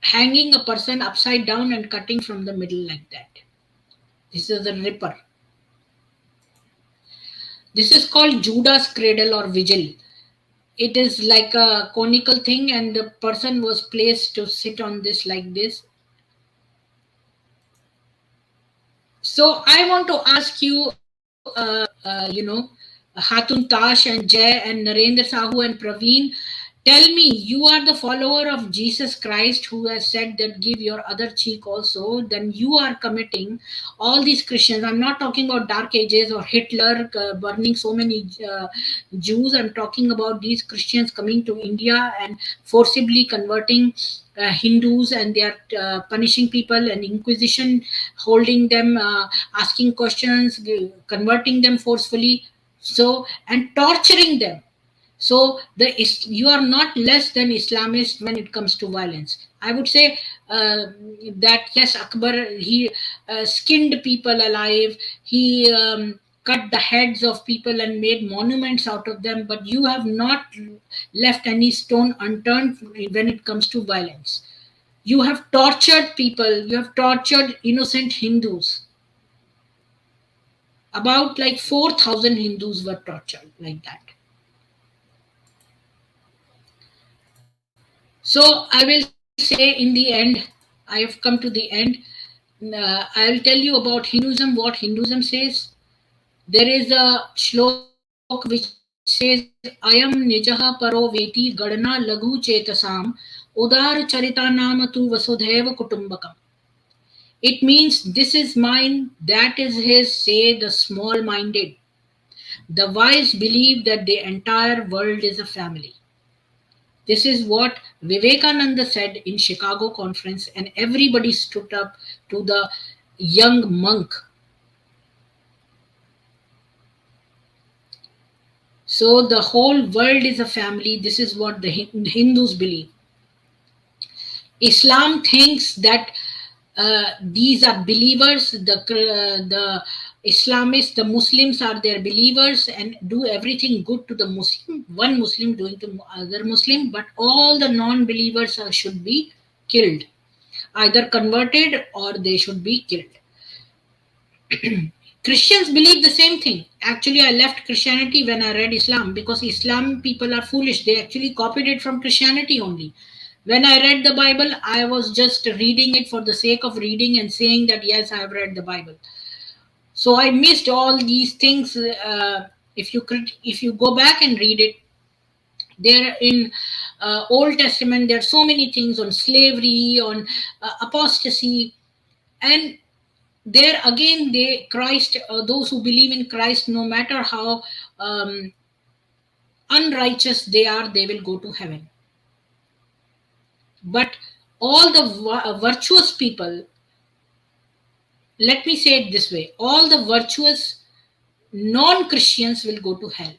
hanging a person upside down and cutting from the middle like that. This is the ripper. This is called Judas cradle or vigil. It is like a conical thing, and the person was placed to sit on this like this. So I want to ask you, Hatun Tash and Jay and Narendra Sahoo and Praveen. Tell me, you are the follower of Jesus Christ who has said that give your other cheek also, then you are committing all these Christians. I'm not talking about Dark Ages or Hitler burning so many Jews. I'm talking about these Christians coming to India and forcibly converting Hindus, and they are punishing people and Inquisition, holding them, asking questions, converting them forcefully, so, and torturing them. So you are not less than Islamist when it comes to violence. I would say that yes, Akbar, he skinned people alive. He cut the heads of people and made monuments out of them. But you have not left any stone unturned when it comes to violence. You have tortured people. You have tortured innocent Hindus. About like 4,000 Hindus were tortured like that. So I will say in the end, I have come to the end. I will tell you about Hinduism, what Hinduism says. There is a shlok which says, Ayam nijaha paro veti gadana lagu chetasam udar charita nama tu vasudhaiva kutumbakam. It means this is mine, that is his, say the small minded. The wise believe that the entire world is a family. This is what Vivekananda said in Chicago conference, and everybody stood up to the young monk. So the whole world is a family. This is what the Hindus believe. Islam thinks that these are believers. The Islamists, the Muslims are their believers and do everything good to the Muslim. One Muslim doing to other Muslim, but all the non-believers should be killed, either converted or they should be killed. Christians believe the same thing. Actually, I left Christianity when I read Islam because Islam people are foolish. They actually copied it from Christianity only. When I read the Bible, I was just reading it for the sake of reading and saying that yes, I have read the Bible. So I missed all these things. If you go back and read it, there in Old Testament, there are so many things on slavery, on apostasy, and there again they Christ, those who believe in Christ, no matter how unrighteous they are, they will go to heaven. But all the virtuous people, let me say it this way, all the virtuous non-Christians will go to hell.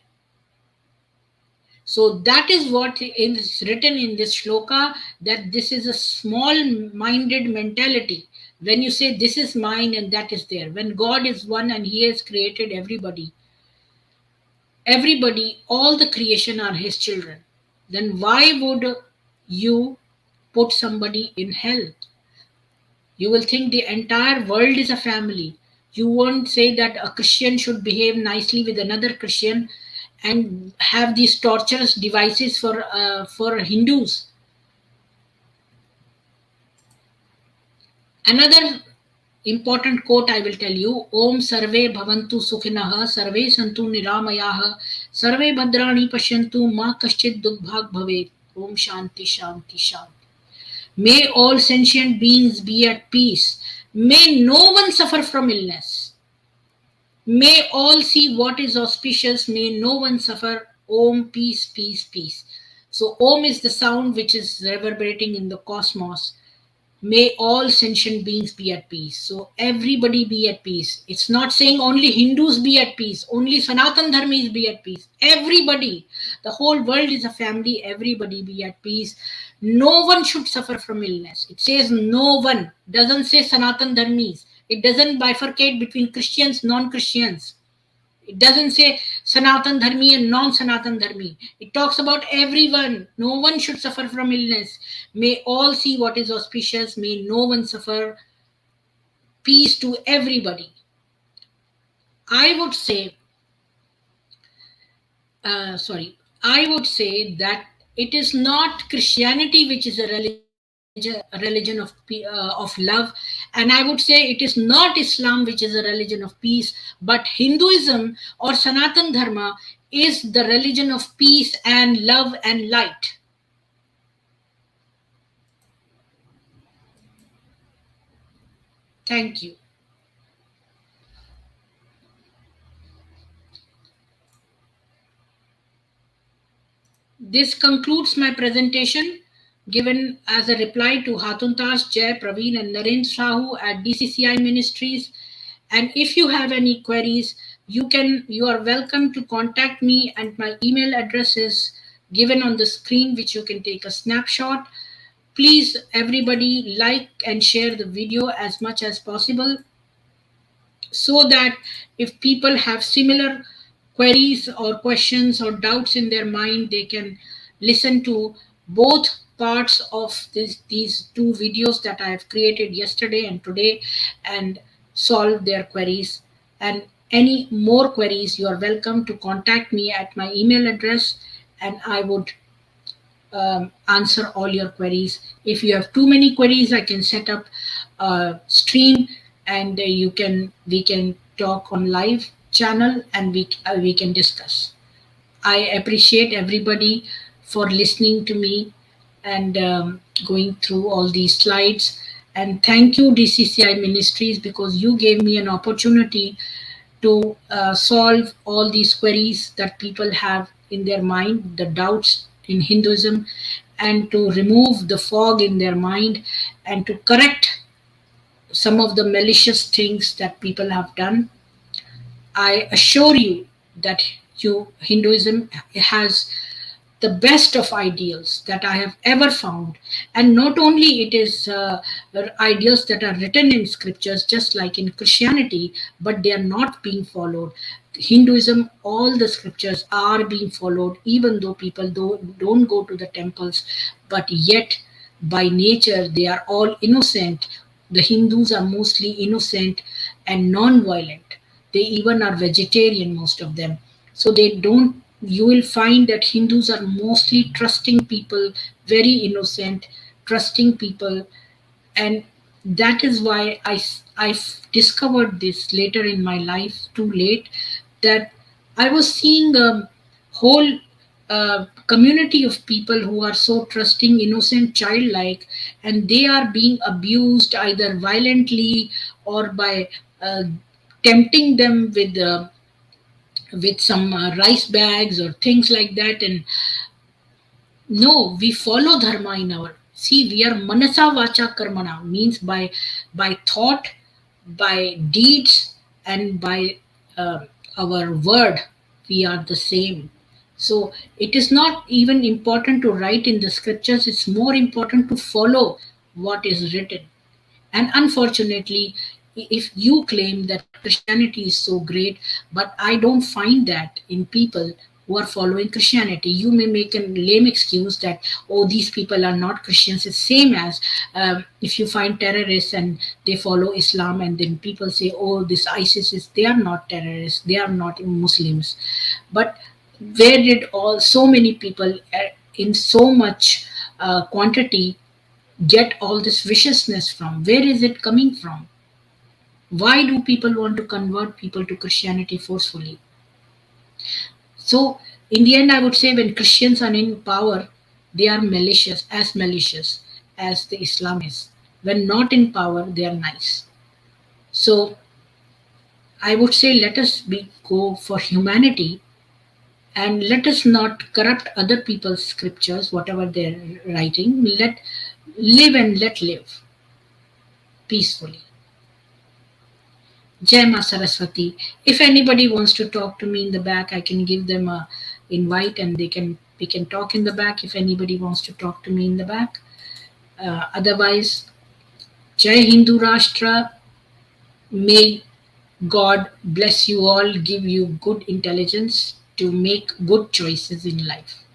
So that is what is written in this shloka, that this is a small minded mentality. When you say this is mine and that is there, when God is one and he has created everybody, all the creation are his children, then why would you put somebody in hell? You will think the entire world is a family. You won't say that a Christian should behave nicely with another Christian and have these torturous devices for Hindus. Another important quote I will tell you: Om Sarve Bhavantu Sukhinah, Sarve Santu Niramayah, Sarve Bhadrani Pashyantu, Ma Kaschid Dukbhag Bhavet. Om Shanti Shanti Shanti. May all sentient beings be at peace. May no one suffer from illness. May all see what is auspicious. May no one suffer. Om, peace, peace, peace. So, Om is the sound which is reverberating in the cosmos. May all sentient beings be at peace. So, everybody be at peace. It's not saying only Hindus be at peace, only Sanatan Dharmis be at peace. Everybody, the whole world is a family. Everybody be at peace. No one should suffer from illness. It says no one, doesn't say Sanatan Dharmis. It doesn't bifurcate between Christians, non-Christians. It doesn't say Sanatan Dharmi and non-Sanatan Dharmi. It talks about everyone. No one should suffer from illness. May all see what is auspicious. May no one suffer. Peace to everybody. I would say, I would say that it is not Christianity which is a religion religion of love, and I would say it is not Islam which is a religion of peace, but Hinduism or Sanatan Dharma is the religion of peace and love and light. Thank you. This concludes my presentation given as a reply to Hatun Tash, Jay, Praveen, and Narendra Sahoo at DCCI Ministries. And if you have any queries, you are welcome to contact me, and my email address is given on the screen, which you can take a snapshot. Please, everybody, like and share the video as much as possible, so that if people have similar queries or questions or doubts in their mind, they can listen to both parts of these two videos that I have created yesterday and today and solve their queries. And any more queries, you are welcome to contact me at my email address, and I would answer all your queries. If you have too many queries, I can set up a stream, and we can talk on live channel, and we can discuss. I appreciate everybody for listening to me and going through all these slides. And thank you, DCCI Ministries, because you gave me an opportunity to solve all these queries that people have in their mind, the doubts in Hinduism, and to remove the fog in their mind and to correct some of the malicious things that people have done. I assure you that Hinduism has the best of ideals that I have ever found. And not only it is ideals that are written in scriptures, just like in Christianity, but they are not being followed. Hinduism, all the scriptures are being followed, even though people don't go to the temples, but yet by nature they are all innocent. The Hindus are mostly innocent and non-violent. They even are vegetarian, most of them. So they don't, you will find that Hindus are mostly trusting people, very innocent, trusting people. And that is why I discovered this later in my life, too late, that I was seeing a whole community of people who are so trusting, innocent, childlike, and they are being abused either violently or by tempting them with some rice bags or things like that. And no, we follow dharma in our, see, we are manasa vacha karmana, means by thought, by deeds, and by our word, we are the same. So it is not even important to write in the scriptures, it's more important to follow what is written. And unfortunately, if you claim that Christianity is so great, but I don't find that in people who are following Christianity. You may make a lame excuse that, oh, these people are not Christians. It's same as if you find terrorists and they follow Islam, and then people say, oh, this ISIS is, they are not terrorists, they are not Muslims. But where did all so many people in so much quantity get all this viciousness from? Where is it coming from? Why do people want to convert people to Christianity forcefully? So, in the end, I would say when Christians are in power, they are malicious as the Islamists. When not in power, they are nice. So, I would say let us go for humanity, and let us not corrupt other people's scriptures, whatever they're writing. Let live and let live peacefully. Jai Ma Saraswati. If anybody wants to talk to me in the back, I can give them a invite, and we can talk in the back if anybody wants to talk to me in the back. Otherwise, Jai Hindu Rashtra. May God bless you all, give you good intelligence to make good choices in life.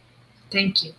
Thank you.